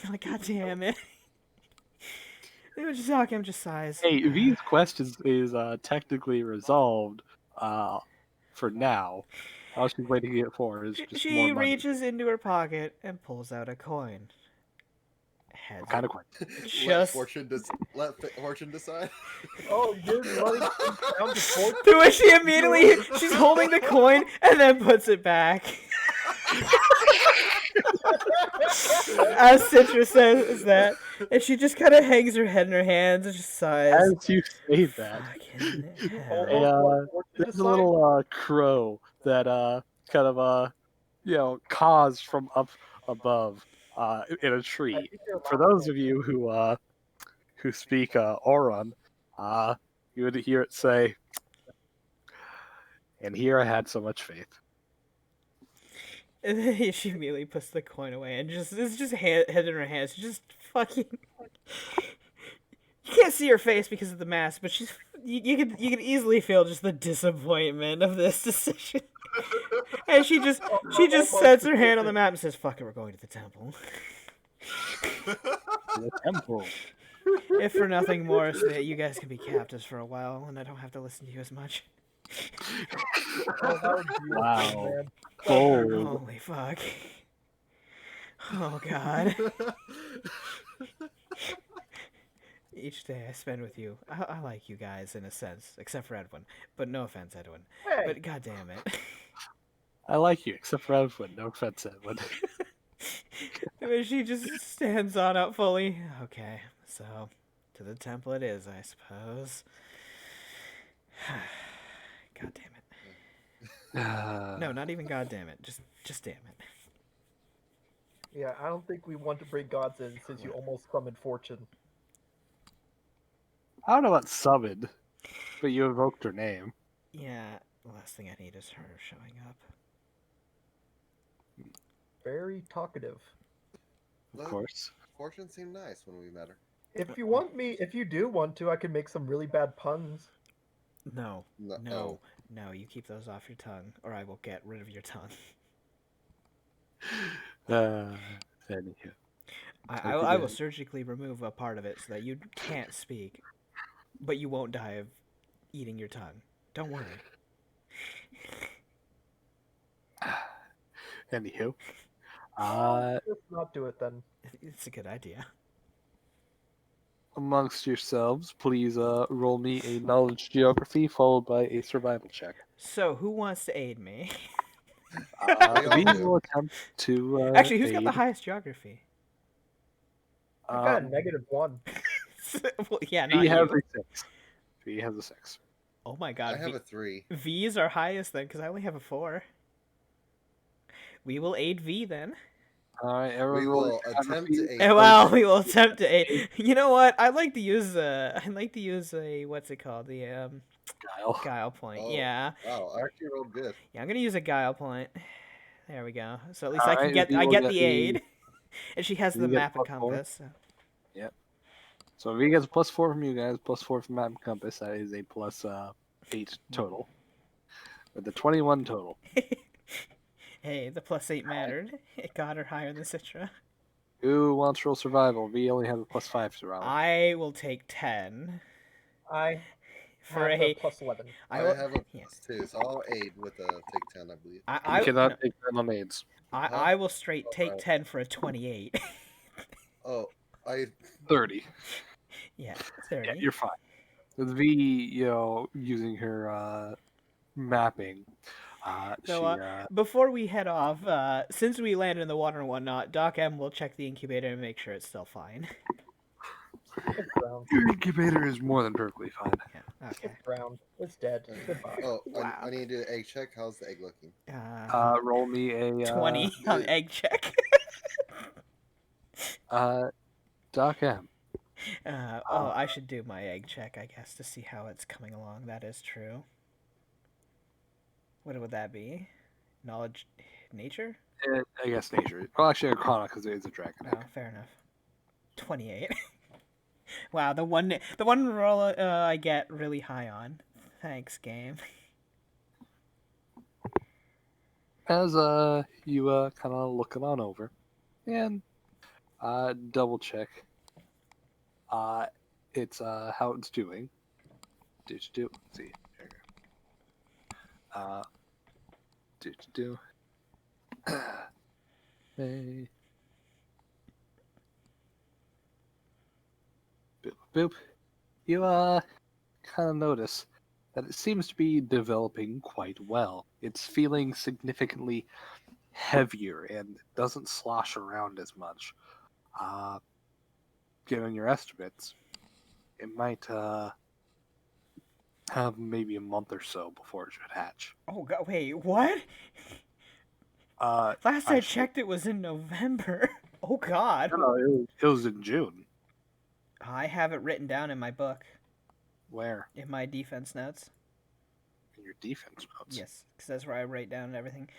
I'm like, God damn it. It was just I'm just size. Hey, V's quest is technically resolved for now. All she's waiting it for is just more She money. reaches into her pocket and pulls out a coin. Heads What kind of it. coin? Just let fortune decide. Oh, you're running down to fortune. the way she immediately she's holding the coin and then puts it back. As Citra says that, and she just kind of hangs her head in her hands and just sighs. As you say that, Fucking hell. there's a little crow that kind of caws from up above in a tree. For those of you who speak Auron, you would hear it say, "And here I had so much faith." And then she immediately puts the coin away and it's just head in her hands. She's just fucking. You can't see her face because of the mask, but you can easily feel just the disappointment of this decision. And she just sets her hand on the map and says, "Fuck it, we're going to the temple." The temple. If for nothing more, so that you guys can be captives for a while, and I don't have to listen to you as much. Wow. Bold. Holy fuck. Oh god. Each day I spend with you, I like you guys in a sense, except for Edwin. But no offense, Edwin. Hey. But god damn it. I like you, except for Edwin. No offense, Edwin. When she just stands on up fully. Okay, so to the temple it is, I suppose. God damn it. No, not even god damn it. Just damn it. Yeah, I don't think we want to bring gods in since you almost summoned fortune. I don't know about summoned, but you invoked her name. Yeah, the last thing I need is her showing up. Very talkative. Of course. Fortune seemed nice when we met her. If you do want to, I can make some really bad puns. No, No. you keep those off your tongue, or I will get rid of your tongue. Anywho. I will surgically remove a part of it so that you can't speak, but you won't die of eating your tongue. Don't worry. Anywho. Let's not do it then. It's a good idea. Amongst yourselves, please roll me a knowledge geography followed by a survival check. So, who wants to aid me? We will attempt to. Actually, who's got the aid. highest geography? I got a Um, -1. Well, yeah, not V has you. a 6. V has a 6. Oh my I god, have a 3. V is our highest then, because I only have a 4. We will aid V then. Alright, everyone We roll will your attempt geography. to aid. Well, we will attempt to aid. You know what? I'd like to use a what's it called? The guile point. Oh. Yeah. Wow, I actually rolled good. Yeah, I'm gonna use a guile point. There we go. So at least I Alright, can V I will get get the the- aid. And she has you the get map and +4. compass. So. So V gets +4 from you guys, +4 from Map and Compass. That is a +8 total. With the 21 total. Hey, the +8 mattered. It got her higher than Citra. Who wants to roll survival? V only has a +5 survival. I will take 10 I for have a. a +11. I will- have a yeah. +2, so I'll aid with a take 10, I believe. You cannot take them on aids. I will straight take Alright. 10 for a 28. Oh, I 30. Yeah, 30. Yeah, you're fine. With V, using her mapping, So, before we head off, since we landed in the water and whatnot, Doc M will check the incubator and make sure it's still fine. It's drowned. your incubator is more than perfectly fine. Yeah, okay. It's drowned. It's dead. Goodbye. Oh, Wow. I need to do an egg check. How's the egg looking? Roll me a 20 on egg check. Doc M. I should do my egg check, I guess, to see how it's coming along. That is true. What would that be? Knowledge, nature? I guess nature. Well, actually, Arcana because it is a dragon Oh, egg. fair enough. 28. Wow, the one roll I get really high on. Thanks, game. As you kind of look it on over, and double check it's how it's doing. Let's see. There you go. Do. Hey. Boop boop. You kind of notice that it seems to be developing quite well. It's feeling significantly heavier and doesn't slosh around as much. Given your estimates, it might have maybe a month or so before it should hatch. Oh god, wait, what? Last I Actually, checked, it was in November. Oh god. no, it was in June. I have it written down in my book, Where? in my defense notes. In your defense notes. Yes, because that's where I write down everything.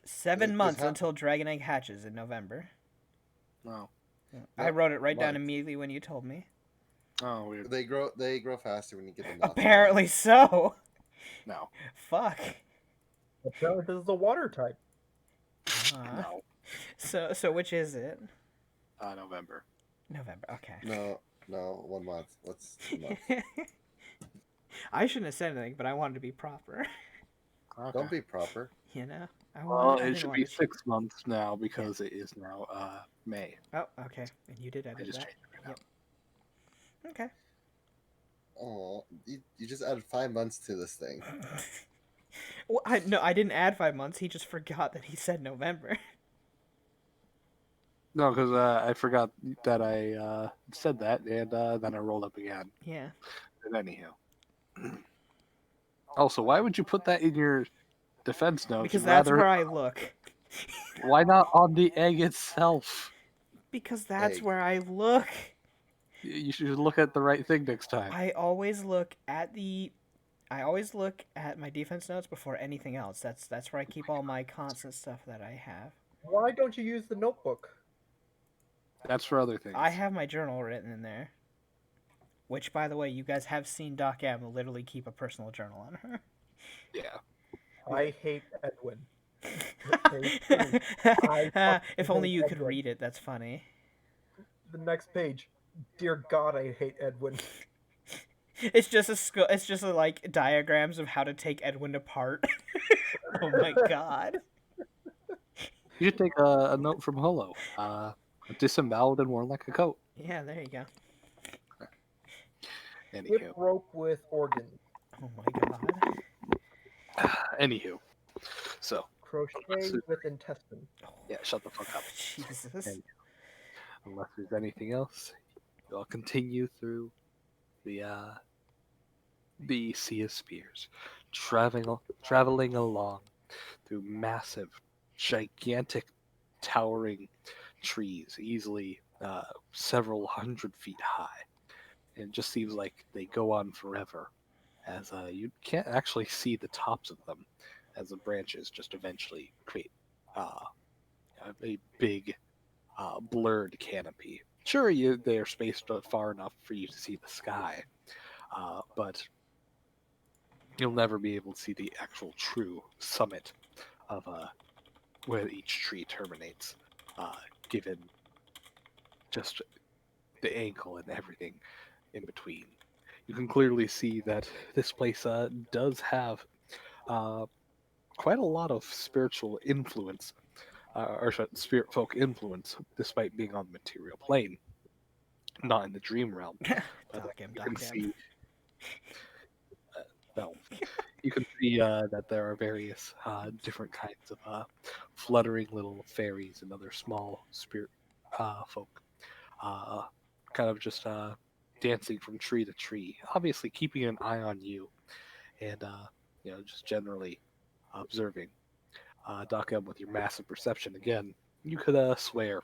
7 months until Dragon Egg hatches in November. No. I wrote it right down months. immediately when you told me. Oh, weird. They grow faster when you get them. Knocked Apparently so. No. Fuck. Apparently, this is a water type. No. So which is it? November. November. Okay. No, 1 month. What's a month? I shouldn't have said anything, but I wanted to be proper. Okay. Don't be proper. You know. Well, I it didn't should want be to cheat. 6 months now because it is now May. Oh, okay. And you did I edit just that. changed it right Yep. Okay. Oh, you just added 5 months to this thing. Well, I didn't add 5 months. He just forgot that he said November. No, because I forgot that I said that, and then I rolled up again. Yeah. And anyhow. Also, why would you put that in your defense notes? Because that's rather, where I look. why not on the egg itself? Because that's Egg. where I look. You should look at the right thing next time. I always look at my defense notes before anything else. That's where I keep all my constant stuff that I have. Why don't you use the notebook? That's for other things. I have my journal written in there. Which, by the way, you guys have seen Doc M literally keep a personal journal on her. Yeah. I hate Edwin. If only you could read it. That's funny. The next page. Dear God, I hate Edwin. It's just like diagrams of how to take Edwin apart. Oh my god. You should take a note from Holo. Disemboweled and worn like a coat. Yeah, there you go. Anywho. Whip rope with organs. Oh my god. Anywho. So. Crochet with intestine. Yeah, shut the fuck up. Jesus. And unless there's anything else, you'll continue through the Sea of Spears, traveling along through massive, gigantic, towering trees, easily several 100 feet high. And it just seems like they go on forever, as you can't actually see the tops of them, as the branches just eventually create a big, blurred canopy. Sure, they are spaced far enough for you to see the sky, but you'll never be able to see the actual true summit of where each tree terminates, given just the angle and everything in between. You can clearly see that this place does have quite a lot of spiritual influence, or spirit folk influence, despite being on the material plane, not in the dream realm. But you can see, no, you can see that there are various different kinds of fluttering little fairies and other small spirit folk, kind of just dancing from tree to tree, obviously keeping an eye on you, and just generally observing. Doc M, with your massive perception again, you could swear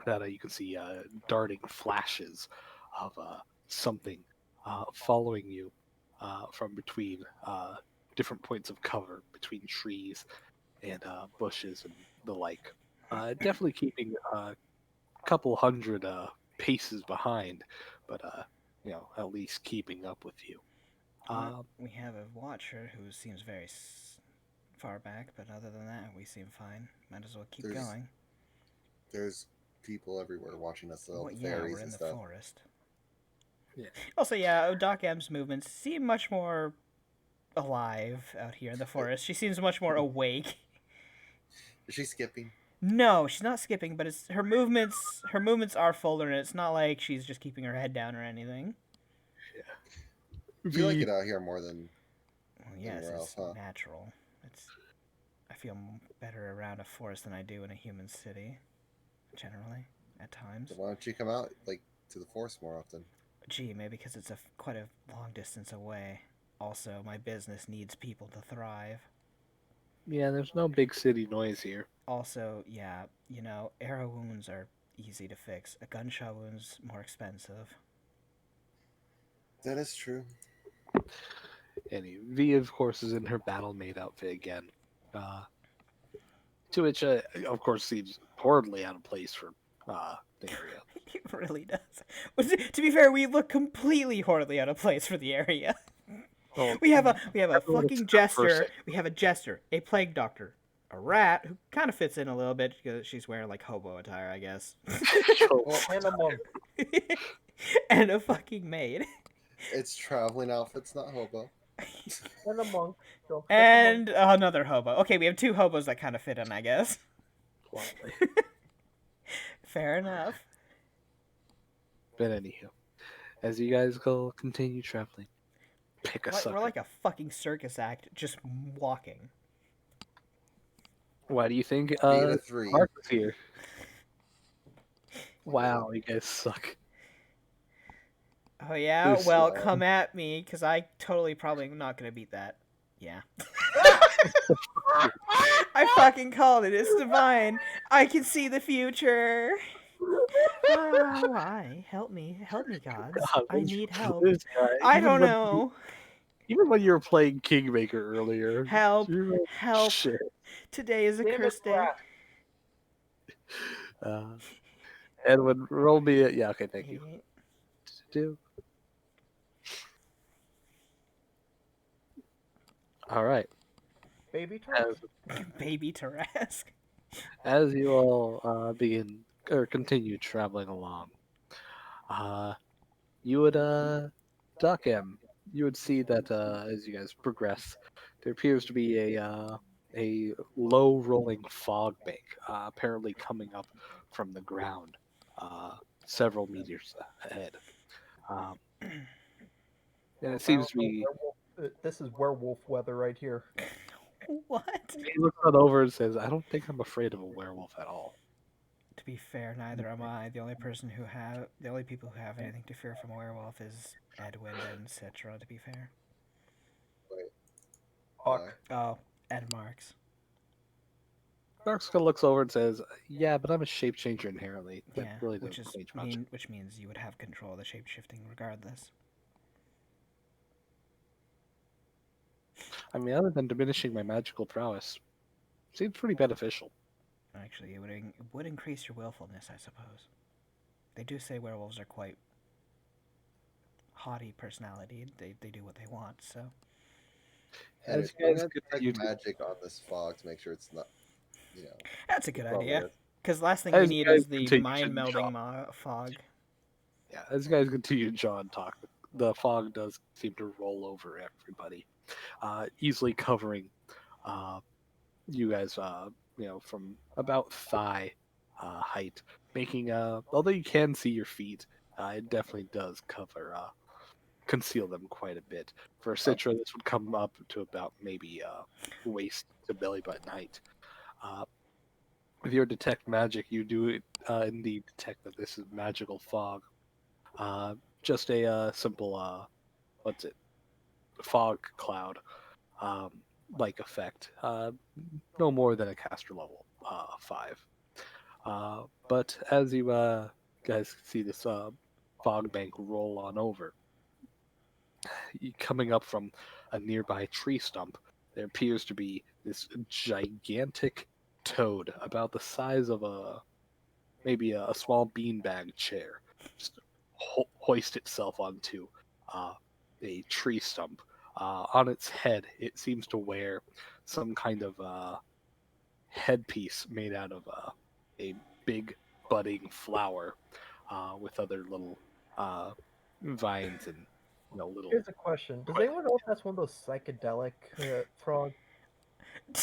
that you can see darting flashes of something following you from between different points of cover between trees and bushes and the like. Definitely keeping a couple hundred paces behind, but at least keeping up with you. We have a watcher who seems very far back, but other than that, we seem fine. Might as well keep There's going. there's people everywhere watching us, all Well, the yeah, fairies we're in and the stuff. forest. Yeah. Also, yeah, Doc M's movements seem much more alive out here in the forest. She seems much more awake. Is she skipping? No, she's not skipping, but it's her movements. Her movements are fuller, and it's not like she's just keeping her head down or anything. You like V it out here more than Well, yes, anywhere else, it's huh? natural. It's. I feel better around a forest than I do in a human city. Generally, at times. So why don't you come out like to the forest more often? Gee, maybe because it's quite a long distance away. Also, my business needs people to thrive. Yeah, there's no big city noise here. Also, yeah, arrow wounds are easy to fix. A gunshot wound's more expensive. That is true. V, of course, is in her battle maid outfit again. Uh, to which, of course, seems horribly out of place for the area. It really does. To be fair, we look completely horribly out of place for the area. Well, We have a everyone fucking except for jester. Sid. We have a jester, a plague doctor, a rat who kind of fits in a little bit because she's wearing like hobo attire, I guess, Well, and a monk. and a fucking maid, It's traveling outfits, not hobo. And a monk. Don't forget the monk. and another hobo. Okay, we have two hobos that kind of fit in, I guess. Lovely. Fair enough. But anywho, as you guys go continue traveling, pick a sucker. We're like a fucking circus act, just walking. Why do you think Beat a 3. Mark is here? Wow, you guys suck. Oh yeah, You're well, slow. come at me, cause I totally probably not gonna beat that. Yeah. I fucking called it. It's divine. I can see the future. Why? Help me, gods. God, I need help. this guy, I even don't when- know. Even when you were playing Kingmaker earlier, Help, you were like, help. shit. Today is a Damn it, cursed day. rat. Edwin, roll me it. Yeah, okay, thank you. Do. All right. Baby turtle. Baby Tarask. As you all begin or continue traveling along, you would Doc M. You would see that as you guys progress, there appears to be a low rolling fog bank, apparently coming up from the ground, several meters ahead. Um, and it seems to be. This is werewolf weather right here. What? He looks on over and says, "I don't think I'm afraid of a werewolf at all." To be fair, neither am I. The only people who have anything to fear from a werewolf is Edwin and Citra. To be fair. Fuck. Oh, Ed Marks. Darkska looks over and says, "Yeah, but I'm a shape changer inherently. That Yeah, really which doesn't change much." which means you would have control of the shape shifting regardless. I mean, other than diminishing my magical prowess, seems pretty beneficial. Actually, it would increase your willfulness, I suppose. They do say werewolves are quite haughty personality. They do what they want, so. And As if you we're guys gonna continue detect to, magic on this fog to make sure it's not, you know, That's a good probably idea. is. Because last thing As we you need guys is the continue to mind melding jog. fog. yeah, as you guys continue to jaw and talk, the fog does seem to roll over everybody, easily covering you guys, from about thigh height, making although you can see your feet, it definitely does conceal them quite a bit. For Citra, this would come up to about maybe waist to belly button height. With your detect magic, you do indeed detect that this is magical fog. Just a simple what's it? Fog cloud like effect. No more than a caster level 5. But as you guys see this fog bank roll on over, coming up from a nearby tree stump, there appears to be this gigantic toad about the size of maybe a small beanbag chair just hoist itself onto uh, a tree stump. On its head, it seems to wear some kind of headpiece made out of a big budding flower with other little vines and little. Here's a question: does anyone know if that's one of those psychedelic frogs?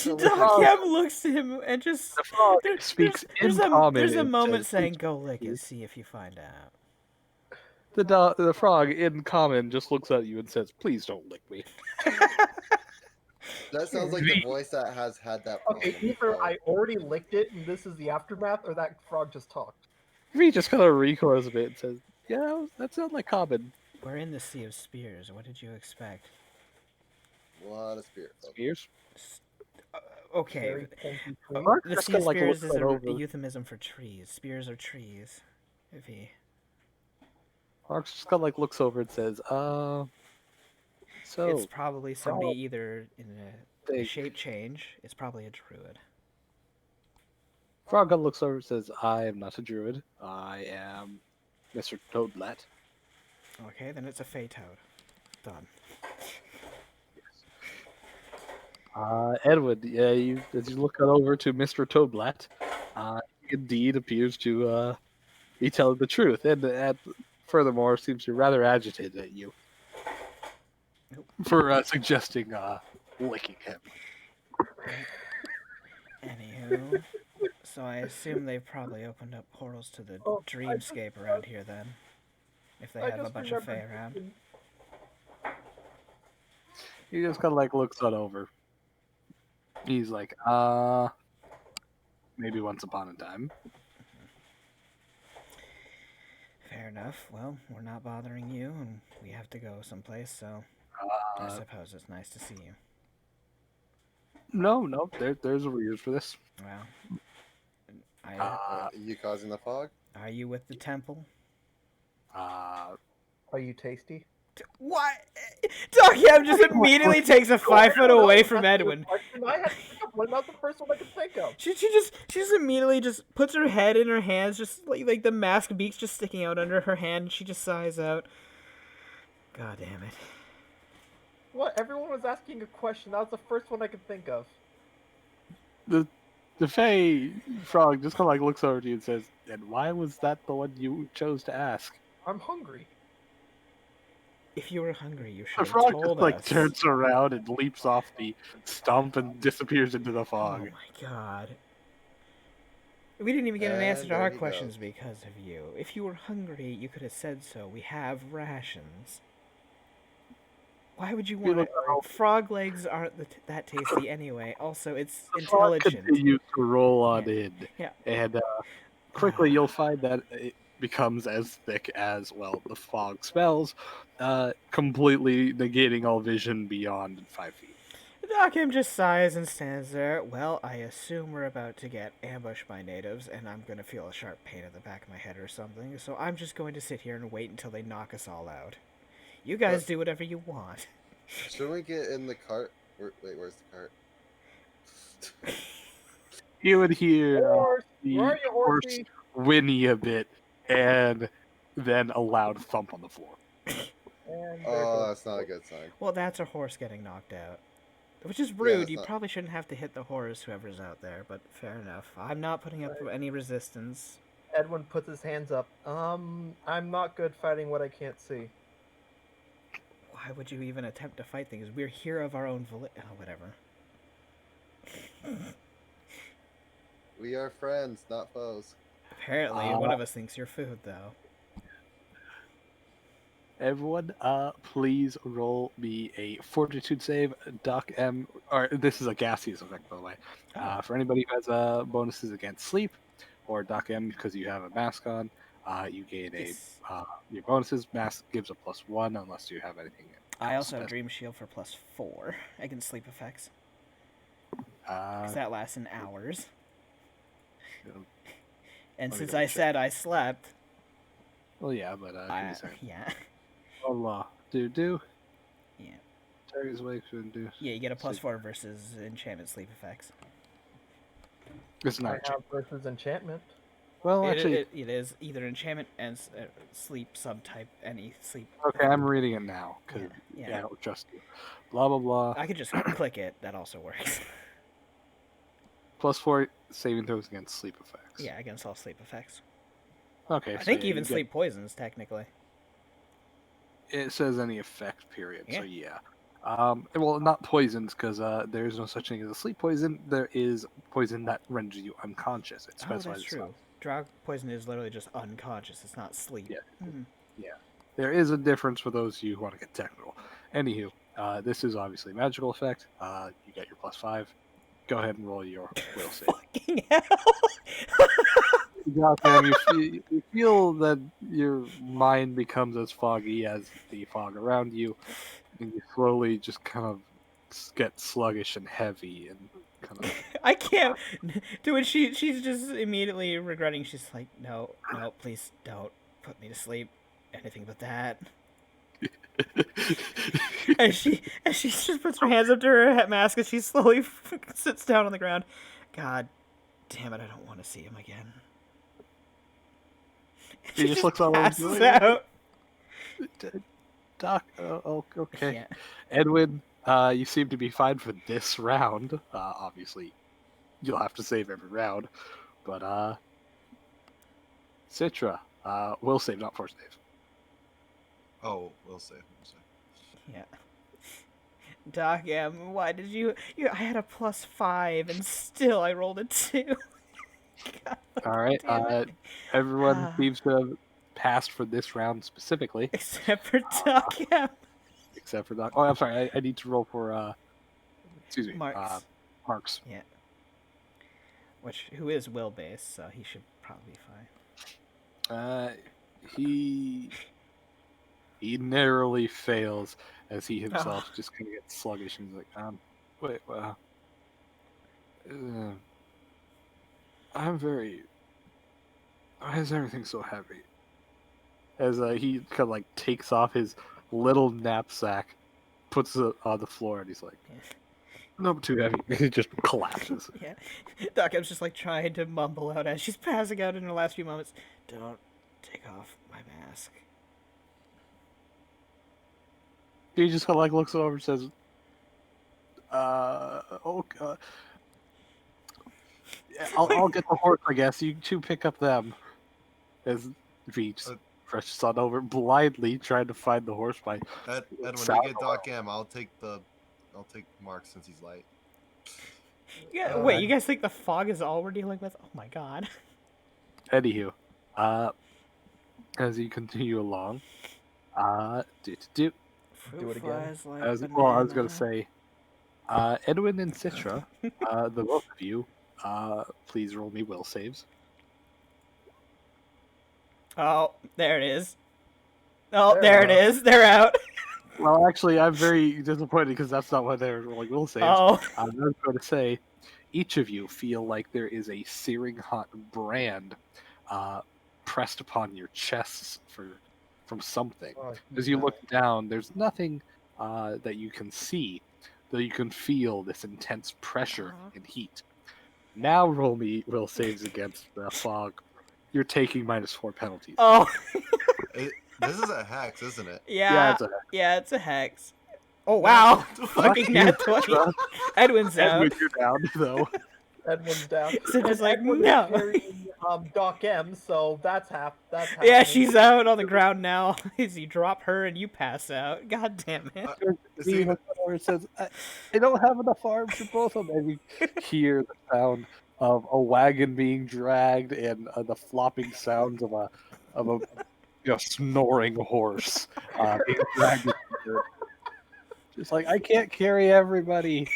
The Doc frog, M looks to him and just the frog there, speaks in common. there's a and moment says, saying, "Go lick it, see if you find out." the frog in common just looks at you and says, "Please don't lick me." That sounds like the voice that has had that problem Okay, either before. I already licked it and this is the aftermath, or that frog just talked. V just kind of recoils a bit and says, "Yeah, that sounds like common." We're in the sea of spears. What did you expect? A lot of spirit folk. Spears. Okay, Very pointy tree. Mark the just sea kind of of spears looks is it a over. euphemism for trees. Spears are trees. If he Mark's just kind of looks over and says, It's so probably somebody either in a think shape change. It's probably a druid. Frog looks over and says, I am not a druid. I am Mr. Toadlet. Okay, then it's a fey toad. Done. Edward, as you look over to Mr. Toadlet, he indeed appears to be telling the truth, and furthermore, seems to be rather agitated at you for suggesting licking him. Anywho, so I assume they've probably opened up portals to the Oh, dreamscape around here then. If they I have a just bunch of remembered fey around. thinking- He just kind of looks on over. He's like, maybe once upon a time. Fair enough. Well, we're not bothering you, and we have to go someplace, so I suppose it's nice to see you. No, there's a reason for this. Well, You causing the fog? are you with the temple? Uh, Are you tasty? What? Doc Yam just immediately takes a 5 foot away from Edwin. I had to think of one. That's the first one I could think of. She just immediately just puts her head in her hands, just like the mask beak's just sticking out under her hand, and she just sighs out. God damn it. What? Everyone was asking a question. That was the first one I could think of. the Fey frog just kind of looks over to you and says, "And why was that the one you chose to ask?" I'm hungry. If you were hungry, you The should have frog told just us. turns around and leaps off the stump and disappears into the Oh fog. my god. We didn't even get an answer And to our there he questions goes. because of you. If you were hungry, you could have said so. We have rations. Why would you We want look it? out. Frog legs aren't that tasty anyway. Also, it's The frog intelligent. continues to roll on in, Yeah. and quickly you'll find that it becomes as thick as, well, the fog smells, completely negating all vision beyond 5 feet. Dokim just sighs and stands there. Well, I assume we're about to get ambushed by natives, and I'm going to feel a sharp pain at the back of my head or something, so I'm just going to sit here and wait until they knock us all out. You guys do whatever you want. Should we get in the cart? Wait, where's the cart? You would hear Horse! the Where are you, horse horsey? whinny a bit, and then a loud thump on the floor. And there Oh, goes that's not a good sign. Well, that's a horse getting knocked out. Which is Yeah, rude. that's You not- probably shouldn't have to hit the horse, whoever's out there, but fair enough. I'm not putting up with any resistance. Edwin puts his hands up. I'm not good fighting what I can't see. Why would you even attempt to fight things? We're here of our own whatever. We are friends, not foes. Apparently, one of us thinks you're food, though. Everyone, please roll me a fortitude save. Doc M, or this is a gaseous effect, by the way. For anybody who has bonuses against sleep, or Doc M because you have a mask on, you gain Yes. your bonuses. Mask gives a +1 unless you have anything. I also have else. Dream Shield for +4 against sleep effects. Uh, Because that lasts in hours. Yeah. And Let me since double I check. said I slept, well, yeah, but give me a second. yeah. Allah, do. Yeah. Target's wake to induce. Yeah, you get a plus sleep. 4 versus enchantment sleep effects. It's I not. have versus enchantment. Well, actually, It is either enchantment and sleep subtype, any sleep. okay, I'm reading it now because Yeah. I don't trust you. Blah blah blah. I could just click it. That also works. +4 saving throws against sleep effects. Yeah, against all sleep effects. Okay. I So think yeah, even sleep poisons, technically. It says any effect period. Yeah. So yeah. Well, not poisons because there is no such thing as a sleep poison. There is poison that renders you unconscious. It Oh, specifies that's it's true. not. Drug poison is literally just unconscious. It's not sleep. Yeah. Hmm. Yeah. There is a difference for those of you who want to get technical. Anywho, this is obviously a magical effect. You get your +5. Go ahead and roll your will save. Fucking hell! Goddamn, you feel that your mind becomes as foggy as the fog around you, and you slowly just kind of get sluggish and heavy and kind of. I can't do it. She's just immediately regretting. She's like, no, please don't put me to sleep. Anything but that. And she just puts her hands up to her mask and she slowly sits down on the ground. God damn it! I don't want to see him again. He just looks all passes over. out. Doc, oh, okay. Yeah. Edwin, you seem to be fine for this round. Obviously, you'll have to save every round, but Citra, will save, not force save. Oh, we'll save. Yeah. Doc M, why did you? I had a +5 and still I rolled a 2. God, All right. damn it. Everyone seems to have passed for this round specifically, Except for Doc M. except for Doc. Oh, I'm sorry. I need to roll for excuse me, Marks. Marks. Yeah. Who is will based, so he should probably be fine. He narrowly fails as he himself just kind of gets sluggish and he's like, wait, I'm very. Why is everything so heavy? As he kind of like takes off his little knapsack, puts it on the floor, and he's like, "No, too heavy." He just collapses. Yeah. Doc M's just like trying to mumble out as she's passing out in her last few moments. Don't take off my mask. He just kind of like looks over and says, okay. I'll get the horse, I guess. You two pick up them." As V just rushes on over, blindly trying to find the horse by. Ed, when sound you get Doc M, I'll take Mark since he's light. Yeah. Wait, you guys think the fog is all we're dealing with? Oh my god. Anywho, as you continue along, Do it again. Like I was gonna say, Edwin and Citra, the both of you, please roll me will saves. Oh, there it is. Oh, there it is. They're out. Well, actually, I'm very disappointed because that's not what they're rolling will saves. Oh. I was going to say, each of you feel like there is a searing hot brand pressed upon your chests from something. As you look down, there's nothing that you can see, though you can feel this intense pressure and heat. Now roll me will saves against the fog. You're taking -4 penalties. Oh. This is a hex, isn't it? Yeah. It's a hex. Yeah, it's a hex. Oh wow! Fucking nat 20. Edwin's out. Edwin, you're down though. Edwin's down. So just like, Edwin is no. carrying, Doc M, so that's half. That's Yeah, happening. she's out on the ground now. As you drop her and you pass out. God damn it. He looks over and says, I don't have enough arms for both of them. And you hear the sound of a wagon being dragged and the flopping sounds of a snoring horse being dragged. Just like, I can't carry everybody.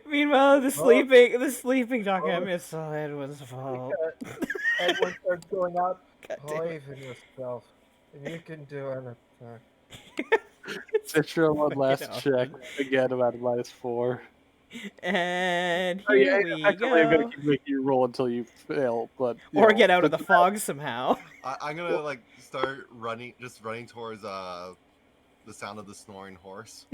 Meanwhile, the sleeping Doc M is so Edwin's fault. Edwin starts going out. God damn it. Believe in yourself. You can do anything. Citra, one last hell. check. Again, about a -4. And Oh, here yeah, we effectively, I'm go. going to keep making you roll until you fail, but Or get out of the fog somehow. I'm gonna like start running, just running towards the sound of the snoring horse.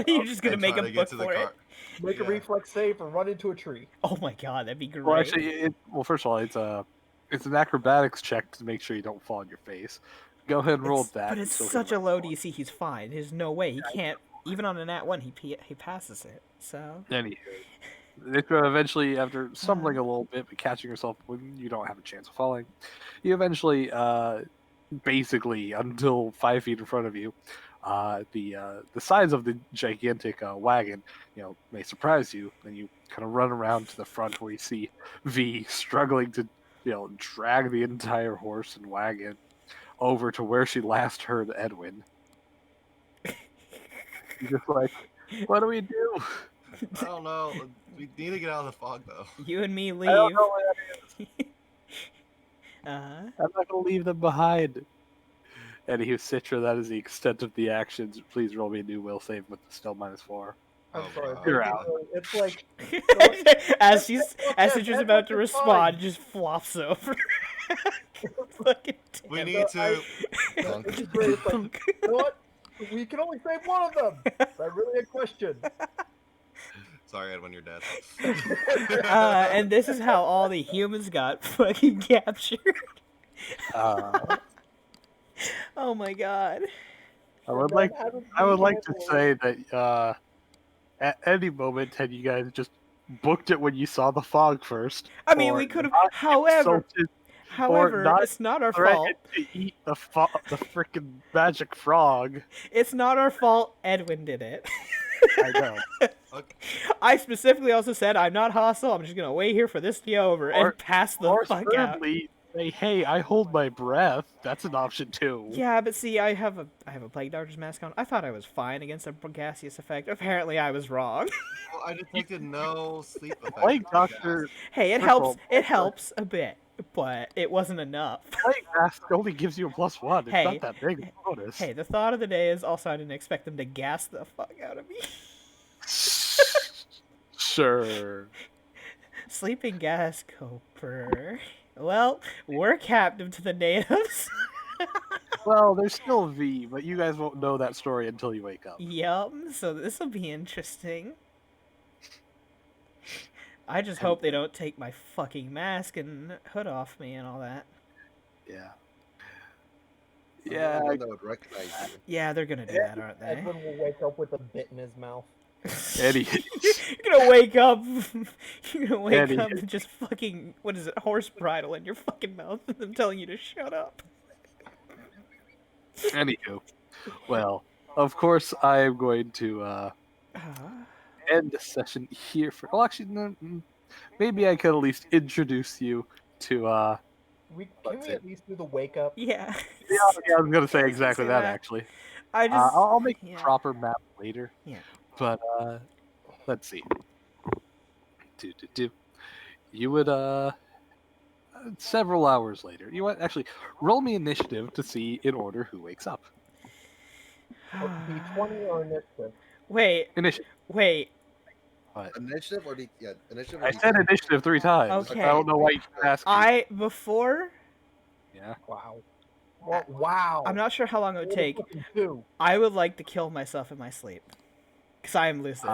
You're just gonna and make try a to book get to the for it. car. Make a Yeah. reflex save or run into a tree. Oh my god, that'd be great. Well, actually, first of all, it's an acrobatics check to make sure you don't fall on your face. Go ahead and roll that. But it's such a low DC. He's fine. There's no way he can't. Even on a nat 1, he passes it. So Anywho, if eventually, after stumbling a little bit but catching yourself when you don't have a chance of falling, you eventually, basically, until 5 feet in front of you, the size of the gigantic wagon, may surprise you. Then you kind of run around to the front where you see V struggling to, drag the entire horse and wagon over to where she last heard Edwin. You're just like, what do we do? I don't know. We need to get out of the fog, though. you and me I don't leave. know where that is. Uh, I'm not gonna leave them behind. Anywho, Citra, that is the extent of the actions. Please roll me a new will save with still -4. I'm Oh, sorry. wow. You're but, out. It's like as Citra's Edward about to is respond, fine. just flops over. Fucking We damn. need to. Which is great. It's like, you know what? We can only save one of them. Is that really a question? Sorry, Edwin, you're dead. And this is how all the humans got fucking captured. Uh, Oh my god. I would like to say that at any moment had you guys just booked it when you saw the fog first. I mean, or we could have. not However, insulted, not it's not our fault. threatened to eat the freaking magic frog. It's not our fault. Edwin did it. I know. Okay. I specifically also said I'm not hostile. I'm just gonna wait here for this to be over and pass the Or fuck out. thirdly, say, hey, I hold my breath. That's an option too. Yeah, but see, I have a plague doctor's mask on. I thought I was fine against a gaseous effect. Apparently, I was wrong. Well, I detected no sleep effect. Plague Doctor. Hey, it First of helps. all, It helps a bit, but it wasn't enough. Plague Mask only gives you a +1. It's Hey, not that big of a bonus. Hey, the thought of the day is also I didn't expect them to gas the fuck out of me. Sure. Sleeping gas Cooper. Well, we're captive to the natives. Well, there's still V, but you guys won't know that story until you wake up. Yup, so this will be interesting. I just hope they don't take my fucking mask and hood off me and all that. Yeah. I'm Yeah. the one that would recognize you. Yeah, they're gonna do that, aren't they? Edwin will wake up with a bit in his mouth. Eddie. You're gonna wake up. You're gonna wake Eddie. up and just fucking horse bridle in your fucking mouth and them telling you to shut up. Anywho. Well, of course, I am going to end the session here for. Well, actually, no, maybe I could at least introduce you to. Can we That's it. at least do the wake up? Yeah. Yeah, I was going to say I was gonna exactly say that, that. actually. I just. I'll make yeah. a proper map later. Yeah. But let's see. You would several hours later. You would actually roll me initiative to see in order who wakes up. D20 or initiative? Wait. Initiative. Wait. Initiative or initiative. Or I said initiative 3 times. Okay. I don't know why you keep asking. Before. Yeah. Wow. Well, wow. I'm not sure how long it would take. Two. I would like to kill myself in my sleep. Because I am lucid.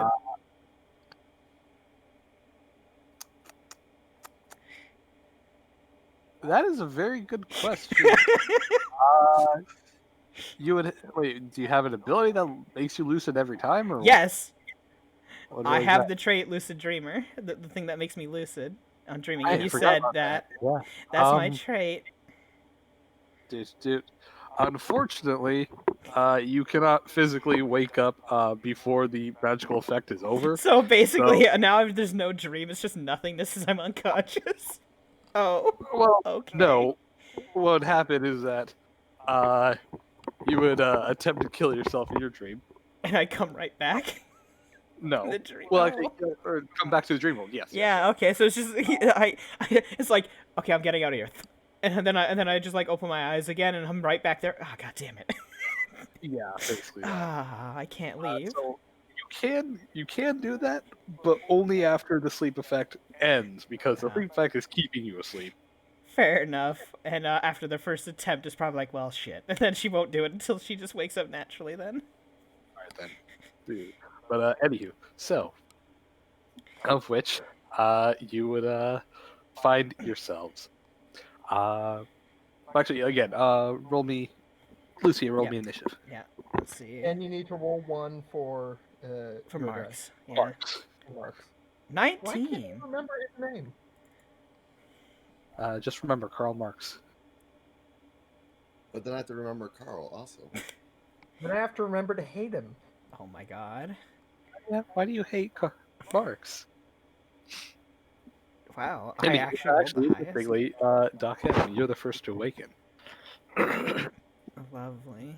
That is a very good question. You would wait. Do you have an ability that makes you lucid every time, or Yes. what I is have that? the trait lucid dreamer. The thing that makes me lucid on dreaming. I And you forgot said about that. Yeah. That's my trait. Unfortunately, you cannot physically wake up before the magical effect is over. So basically, now there's no dream. It's just nothingness as I'm unconscious. Oh. Well, Okay. no. What would happen is that you would attempt to kill yourself in your dream. And I come right back. No. The dream. Well, Oh. actually, or come back to the dream world. Yes. Yeah. Okay. So it's just it's like okay, I'm getting out of here, and then I just like open my eyes again, and I'm right back there. Ah, god damn it. Yeah, basically. That. Ah, I can't leave. So you can do that, but only after the sleep effect ends, because the sleep effect is keeping you asleep. Fair enough. And after the first attempt, it's probably like, well, shit. And then she won't do it until she just wakes up naturally. Then. then. Dude. But anywho, so of which you would find yourselves. Actually, again, roll me, Lucy, roll Yeah. me initiative. Yeah. Let's see. And you need to roll one for For your guy. marks. Yeah. Marks. Marks. Why can't you 19. remember his name? Just remember Karl Marx. But then I have to remember Carl also. Then I have to remember to hate him. Oh my god. Yeah, why do you hate Marx? Wow. I I mean, actually rolled the highest. interestingly, Doc M, you're the first to awaken. Lovely.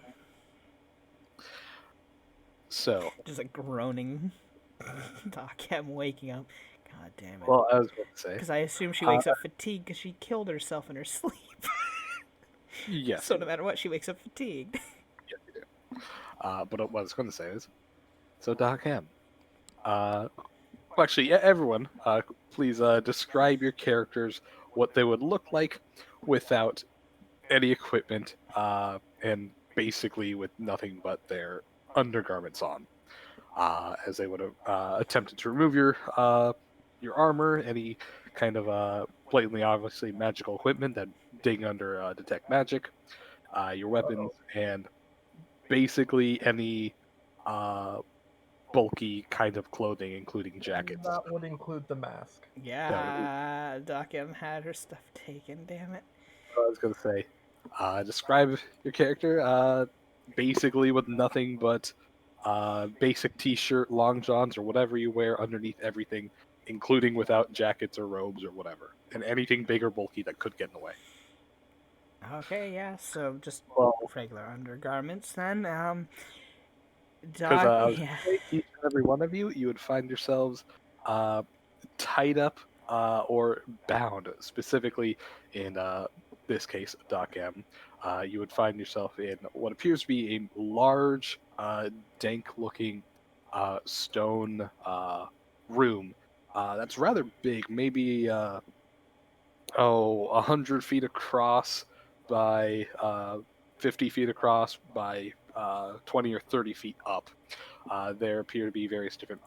So, Just a groaning Doc M waking up. God damn it. well, I was going to say, Because I assume she wakes up fatigued because she killed herself in her sleep. yes. So no matter what, she wakes up fatigued. Yes, you do. But what I was going to say is, so Doc M, well, actually, everyone, please describe your characters, what they would look like without any equipment, and basically with nothing but their undergarments on, as they would have attempted to remove your armor, any kind of blatantly obviously magical equipment that dig under detect magic, your weapons, and basically any uh, bulky kind of clothing, including jackets. That would include the mask. Yeah, Doc M had her stuff taken, damn it. I was gonna say, describe your character. Basically with nothing but basic t-shirt, long johns, or whatever you wear underneath everything, including without jackets or robes or whatever, and anything big or bulky that could get in the way. Okay, yeah, so just Well, regular undergarments then. because Doc, I was yeah. gonna say, each and every one of you would find yourselves tied up or bound, specifically in this case, Doc M. You would find yourself in what appears to be a large, dank-looking stone room that's rather big, maybe 100 feet across by 50 feet across by 20 or 30 feet up. There appear to be various different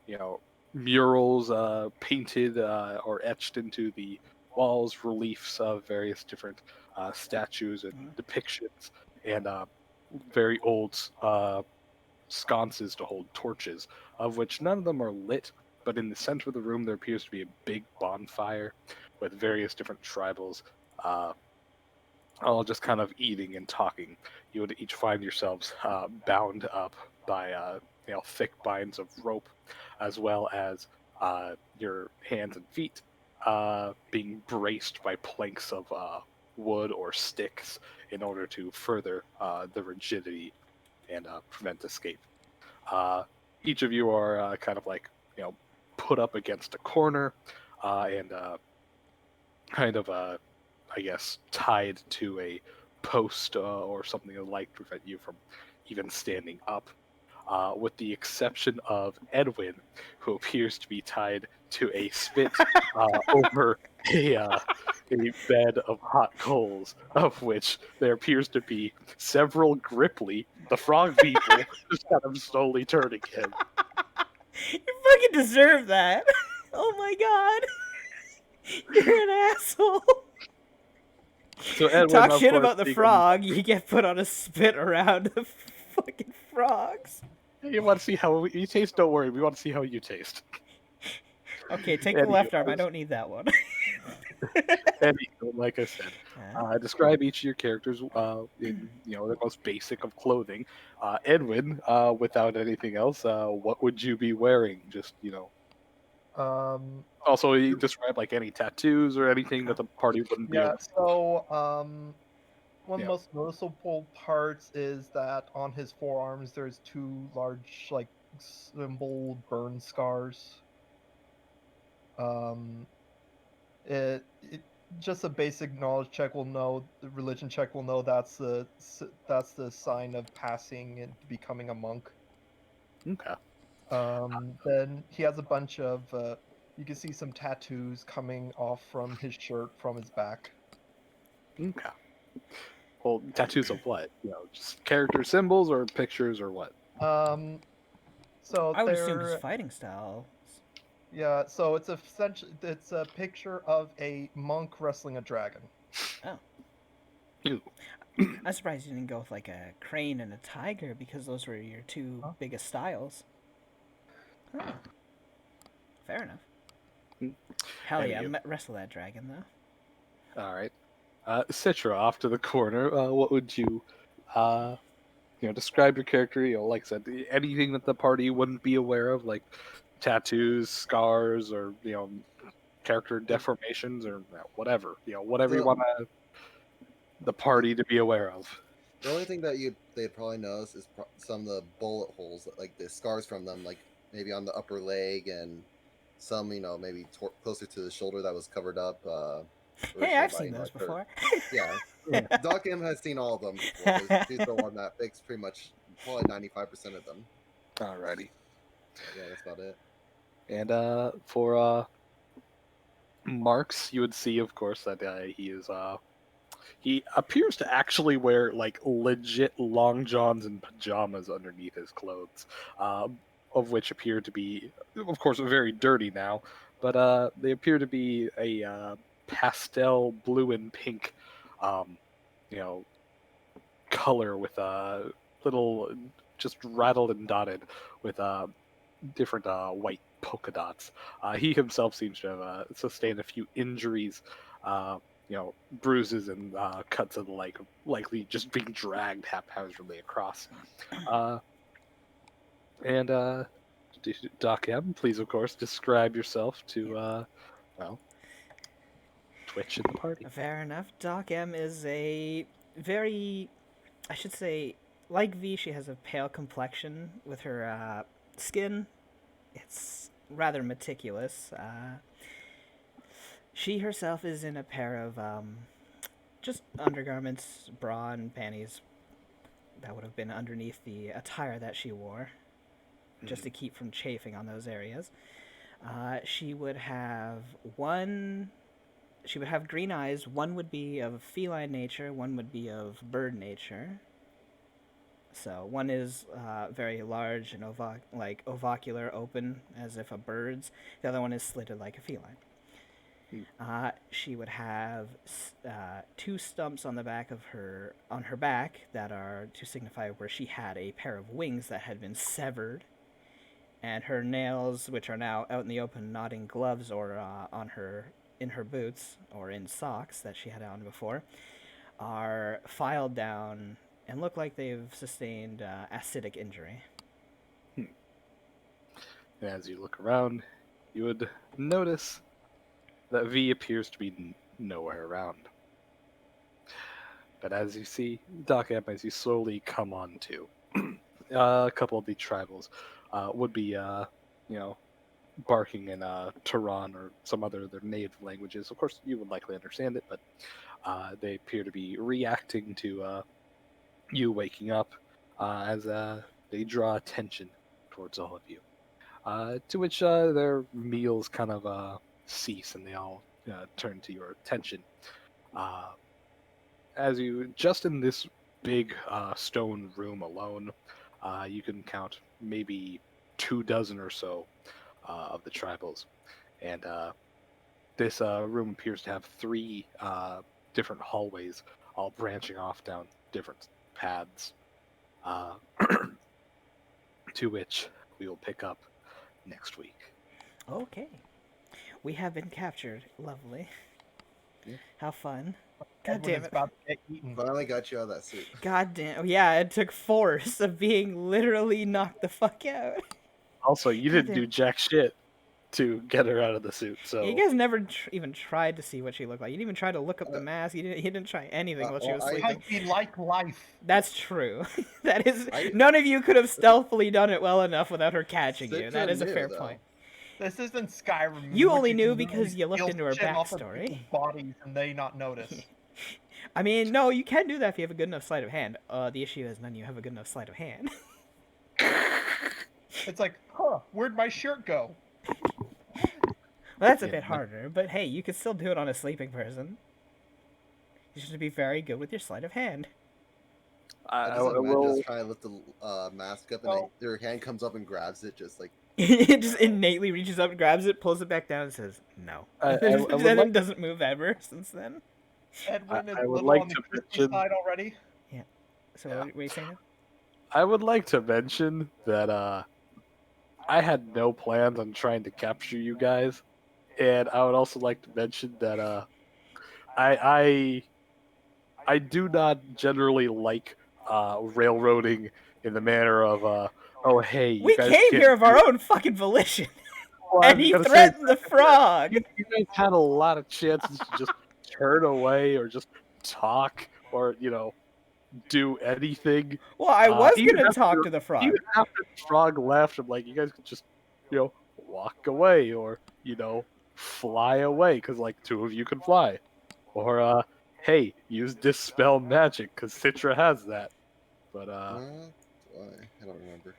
you know, murals painted or etched into the walls, reliefs of various different statues and depictions, and very old sconces to hold torches, of which none of them are lit. But in the center of the room, there appears to be a big bonfire with various different tribals, uh, all just kind of eating and talking. You would each find yourselves bound up by thick binds of rope, as well as your hands and feet being braced by planks of wood or sticks in order to further the rigidity and prevent escape. Uh, each of you are kind of like put up against a corner and kind of I guess tied to a post or something like to prevent you from even standing up. With the exception of Edwin, who appears to be tied to a spit over a bed of hot coals, of which there appears to be several Gripply, the frog people, just kind of slowly turning him. You fucking deserve that. Oh my god. You're an asshole. So Edwin, Talk of shit course, about the being- frog, you get put on a spit around the fucking frogs. You want to see how you taste? Don't worry, we want to see how you taste. Okay, take the left arm. I don't need that one. Anywho, like I said, describe each of your characters in the most basic of clothing. Edwin, without anything else, what would you be wearing? Just Also, you describe like any tattoos or anything that the party wouldn't be Yeah, able to. so one of Yeah. the most noticeable parts is that on his forearms there's two large like symbol burn scars. Um it just a basic knowledge check will know, the religion check will know that's the sign of passing and becoming a monk. Okay. Then he has a bunch of you can see some tattoos coming off from his shirt from his back. Okay. Well, tattoos of what? Just character symbols or pictures or what? So I would assume his they're fighting style. yeah. So it's a picture of a monk wrestling a dragon. Oh, Ew. I'm surprised you didn't go with like a crane and a tiger because those were your two Huh? biggest styles. Huh. Fair enough. Hell yeah, Anywho. wrestle that dragon though. All right. Citra, off to the corner. What would you, uh, describe your character? Like I said, anything that the party wouldn't be aware of, like tattoos, scars, or character deformations, or whatever. Whatever you The want the party to be aware of. the only thing that they'd probably notice is some of the bullet holes, like the scars from them, like maybe on the upper leg and some, maybe closer to the shoulder that was covered up Hey, originally I've by seen those her. before. Yeah, Yeah. Doc M has seen all of them before because she's the one that fixed pretty much probably 95% of them. Alrighty. Yeah, that's about it. And for Marks, you would see, of course, that he appears to actually wear like legit long johns and pajamas underneath his clothes, of which appear to be, of course, very dirty now, but they appear to be a pastel blue and pink, um, you know, color with little just rattled and dotted with different white polka dots. He himself seems to have sustained a few injuries, uh, bruises and cuts of the like, likely just being dragged haphazardly across. Uh, and Doc M, please, of course, describe yourself to, well, Twitch in the party. Fair enough. Doc M is a very, I should say, like V, she has a pale complexion with her skin. It's rather meticulous. She herself is in a pair of just undergarments, bra, and panties that would have been underneath the attire that she wore, just to keep from chafing on those areas. She would have one. She would have green eyes. One would be of feline nature. One would be of bird nature. So one is very large and ovacular, open, as if a bird's. The other one is slitted like a feline. She would have two stumps on the back of on her back that are to signify where she had a pair of wings that had been severed, and her nails, which are now out in the open, not in gloves or in her boots or in socks that she had on before, are filed down and look like they've sustained acidic injury. And as you look around, you would notice that V appears to be nowhere around. But as you see, Doc M, as you slowly come on to, a couple of the tribals would be, barking in Tehran or some other of their native languages. Of course, you would likely understand it, but they appear to be reacting to you waking up as they draw attention towards all of you. To which their meals kind of cease and they all turn to your attention. Uh, as you, just in this big stone room alone, you can count maybe 2 dozen or so of the tribals. And this room appears to have three different hallways, all branching off down different paths, uh, to which we will pick up next week. Okay. We have been captured. Lovely. Yeah. How fun. God damn Everyone's it. about to get eaten. Finally got you out of that suit. God damn. Yeah, it took force of being literally knocked the fuck out. Also, you God didn't damn. do jack shit to get her out of the suit, so You guys never even tried to see what she looked like. You didn't even try to look up the mask. You didn't try anything while she was sleeping. Because we like life. That's true. That is. I- None of you could have stealthily done it well enough without her catching you. Citra That is a knew, fair though. point. This isn't Skyrim. in You which only can knew literally because you looked steal into her shit off of backstory. people's bodies and they not notice. I mean, no, you can do that if you have a good enough sleight of hand. The issue is none of you have a good enough sleight of hand. It's like, huh, where'd my shirt go? Well, that's a Yeah, bit harder, but hey, you could still do it on a sleeping person. You should be very good with your sleight of hand. I I just imagine will. just trying to lift the mask up, and Oh. their hand comes up and grabs it, just like It just innately reaches up, grabs it, pulls it back down, and says no. I And would then like. doesn't move ever since then. Edwin is I a would little like on the to crispy mention. side already. So Yeah. what are you saying? Now? I would like to mention that I had no plans on trying to capture you guys, and I would also like to mention that I I do not generally like railroading in the manner of oh hey you We guys came can't here of our do. own fucking volition, Well, I and was he gonna say threatened the frog. you guys had a lot of chances to just turn away or just talk or do anything. Well, I was Even gonna talk after to the even frog. after the frog left, I'm like, you guys could just walk away or fly away because like two of you can fly, or hey, use dispel magic because Citra has that. But why? I don't remember.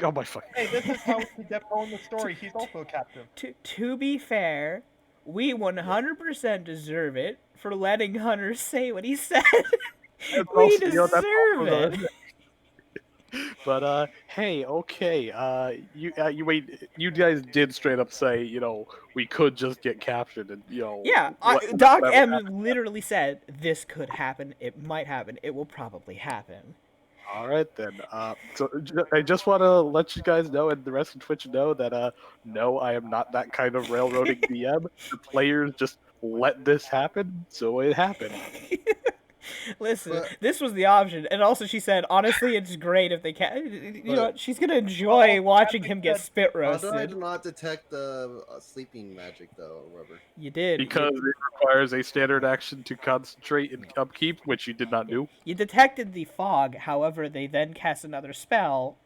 oh my fucking. Hey, this is how we get going the story. He's also a captive. To be fair, we 100% deserve it for letting Hunter say what he said. That's We also, that's deserve also it. But hey, okay, you wait. You guys did straight up say, we could just get captured, and Yeah, Doc whatever M happened. literally said this could happen. It might happen. It will probably happen. All right then. So I just want to let you guys know, and the rest of Twitch know that no, I am not that kind of railroading DM. The players just let this happen, so it happened. Listen, But this was the option, and also she said, honestly, it's great if they can. You know But- what? She's gonna enjoy watching him get spit how do I roasted. not detect the sleeping magic though, or whatever? You did. Because it requires a standard action to concentrate and upkeep, which you did not do. You detected the fog. However, they then cast another spell,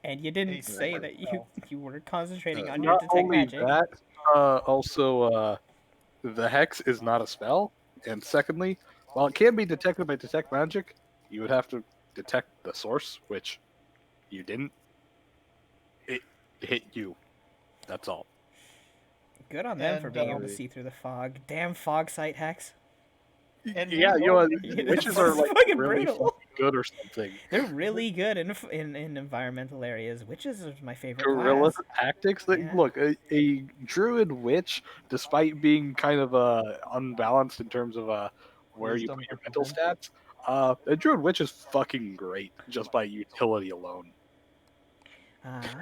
and you didn't A say separate that spell. you were concentrating on your Not detect only magic. that, also the hex is not a spell, and secondly, while it can be detected by detect magic, you would have to detect the source, which you didn't. It hit you. That's all. Good on them for And, being able to see through the fog. Damn fog sight hex. And Yeah, witches are like fucking really brutal. fucking good or something. They're really good in environmental areas. Witches is my favorite Guerrilla class. tactics. Yeah. Look, a druid witch, despite being kind of unbalanced in terms of where you Wisdom put your or mental something. stats, a druid witch is fucking great just by utility alone.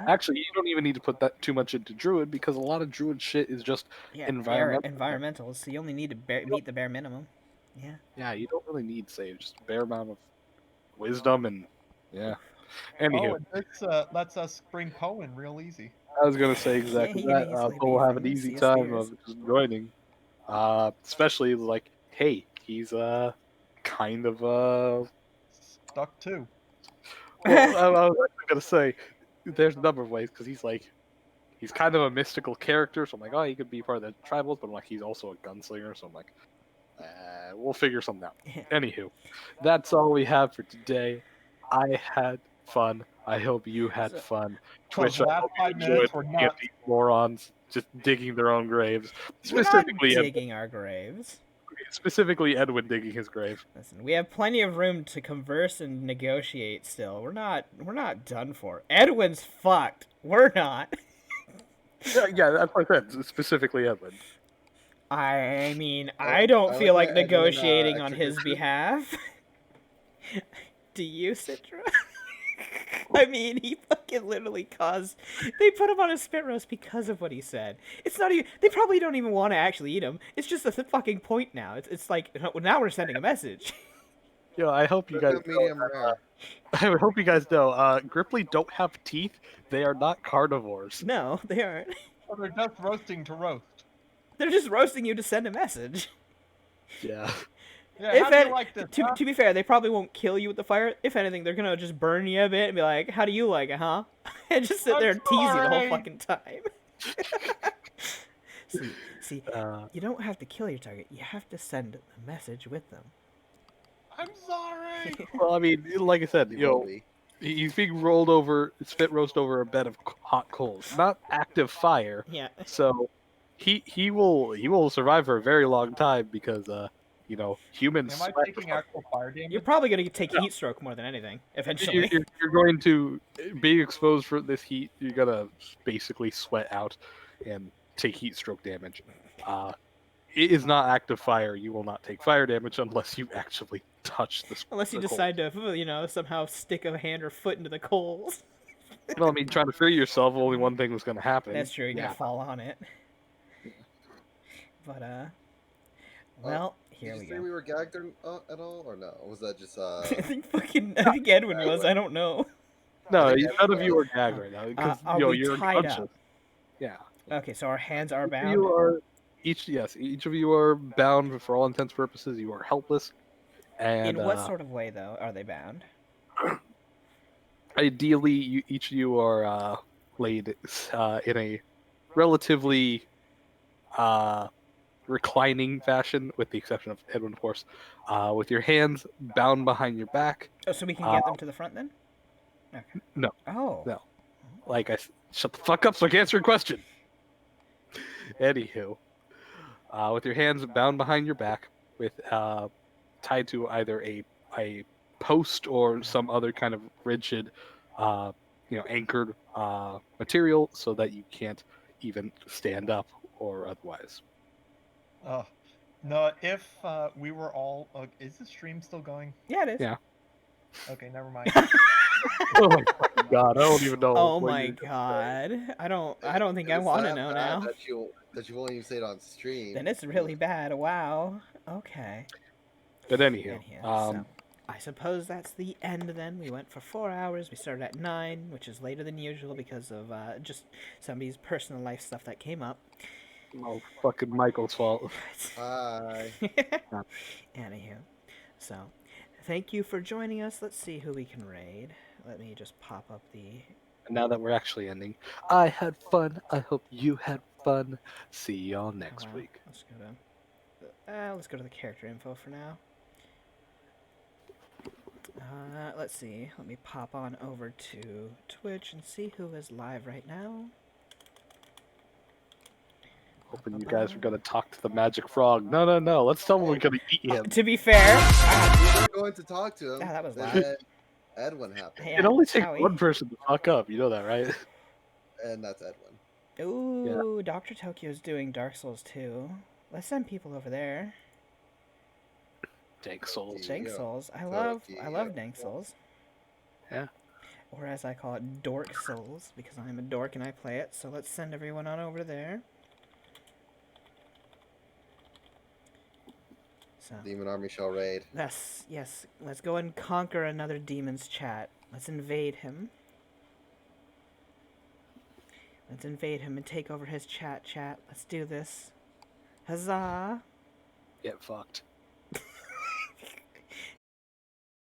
Actually, you don't even need to put that too much into druid because a lot of druid shit is just Yeah, environmental. environmental. So you only need to meet the bare minimum. Yeah. Yeah, you don't really need save, just a bare amount of wisdom and yeah. Oh, Anywho, and this lets us bring Cohen real easy. I was gonna say Yeah, exactly he can that. easily So be we'll have from an the easy Sea of time Spears. of just joining. Especially like, hey, he's kind of Stuck too. well, I was actually gonna say there's a number of ways because he's kind of a mystical character, so I'm like, oh, he could be part of the tribals, but I'm like, he's also a gunslinger, so I'm like, we'll figure something out. Anywho, that's all we have for today. I had fun. I hope you had So- fun. So Twitch, the I last hope you 5 enjoyed minutes were looking at nuts. these morons just digging their own graves. We're not Specifically, digging our graves. Edwin digging his grave. Listen, we have plenty of room to converse and negotiate. Still, we're not done for. Edwin's fucked. We're not. Yeah, that's what I said. Specifically, Edwin. I mean, I I don't like feel like that Edwin, negotiating on actually his behalf. Do you, Citra? I mean, he fucking literally caused. They put him on a spit roast because of what he said. It's not even. They probably don't even want to actually eat him. It's just a fucking point now. It's like now we're sending a message. Yo, I hope you guys. Cook 'em medium rare. I hope you guys know. Gripply don't have teeth. They are not carnivores. No, they aren't. So they're just roasting to roast. They're just roasting you to send a message. Yeah. Yeah, how do you like this? huh? To be fair, they probably won't kill you with the fire. If anything, they're gonna just burn you a bit and be like, "How do you like it, huh?" And just sit I'm there and tease you the whole sorry. fucking time. see, you don't have to kill your target. You have to send a message with them. I'm sorry. Well, I mean, like I said, You will be. he's being rolled over, spit roast over a bed of hot coals, not active fire. Yeah. So he will survive for a very long time because humans Am I sweat. taking actual fire damage? You're probably gonna take No. heat stroke more than anything You're, eventually. you're going to be exposed for this heat. You're gonna basically sweat out and take heat stroke damage. It is not active fire. You will not take fire damage unless you actually touch Unless you the coal. decide to, somehow stick a hand or foot into the coals. Well, I mean, trying to free yourself, only one thing was going to happen. That's true. You're Yeah. gonna fall on it. But well, here Did we you say go. we were gagged at all, or no? Was that just I think Edwin was. I don't know. No, I think none of everyone you else- are gagged right now because Are we you're tied unconscious. up? Yeah. Okay, so our hands are Each of bound. you are each of you are bound for all intents and purposes. You are helpless, and In what sort of way, though, are they bound? ideally, each of you are laid in a relatively reclining fashion, with the exception of Edwin, of course, with your hands bound behind your back. Oh, so we can get them to the front then? Okay. No, Oh. no. Like shut the fuck up so I can answer your question. Anywho, with your hands bound behind your back, with tied to either a post or some other kind of rigid, anchored material, so that you can't even stand up or otherwise. Oh, no. If we were all, is the stream still going? Yeah, it is. Yeah. Okay, never mind. Oh my fucking god! I don't even know. Oh what my you're gonna say. god. I don't think I It's want to that know bad now. that you won't even say it on stream. Then it's really bad. Wow. Okay. But anyhow, So I suppose that's the end then. We went for 4 hours. We started at 9, which is later than usual because of just somebody's personal life stuff that came up. oh, fucking Michael's fault. Hi. Anywho, so thank you for joining us. Let's see who we can raid. Let me just pop up the. And now that we're actually ending, I had fun. I hope you had fun. See y'all next Wow. week. Let's go to the character info for now. Let's see. Let me pop on over to Twitch and see who is live right now. Hoping you guys are gonna talk to the magic frog. No. Let's tell him we're gonna eat him. To be fair, We're going to talk to him. Ah, that was then loud. Edwin happened, Yeah, It only takes Howie. one person to fuck up. You know that, right? and that's Edwin. Ooh, Dr. Tokyo's doing Dark Souls 2. Let's send people over there. Dank souls. Dank Souls. I love Dank Souls. Yeah. Or as I call it, Dork Souls, because I'm a dork and I play it. So let's send everyone on over there. So Demon Army shall raid. yes, let's go and conquer another demon's chat. Let's invade him. Let's invade him and take over his chat. Let's do this. Huzzah! Get fucked.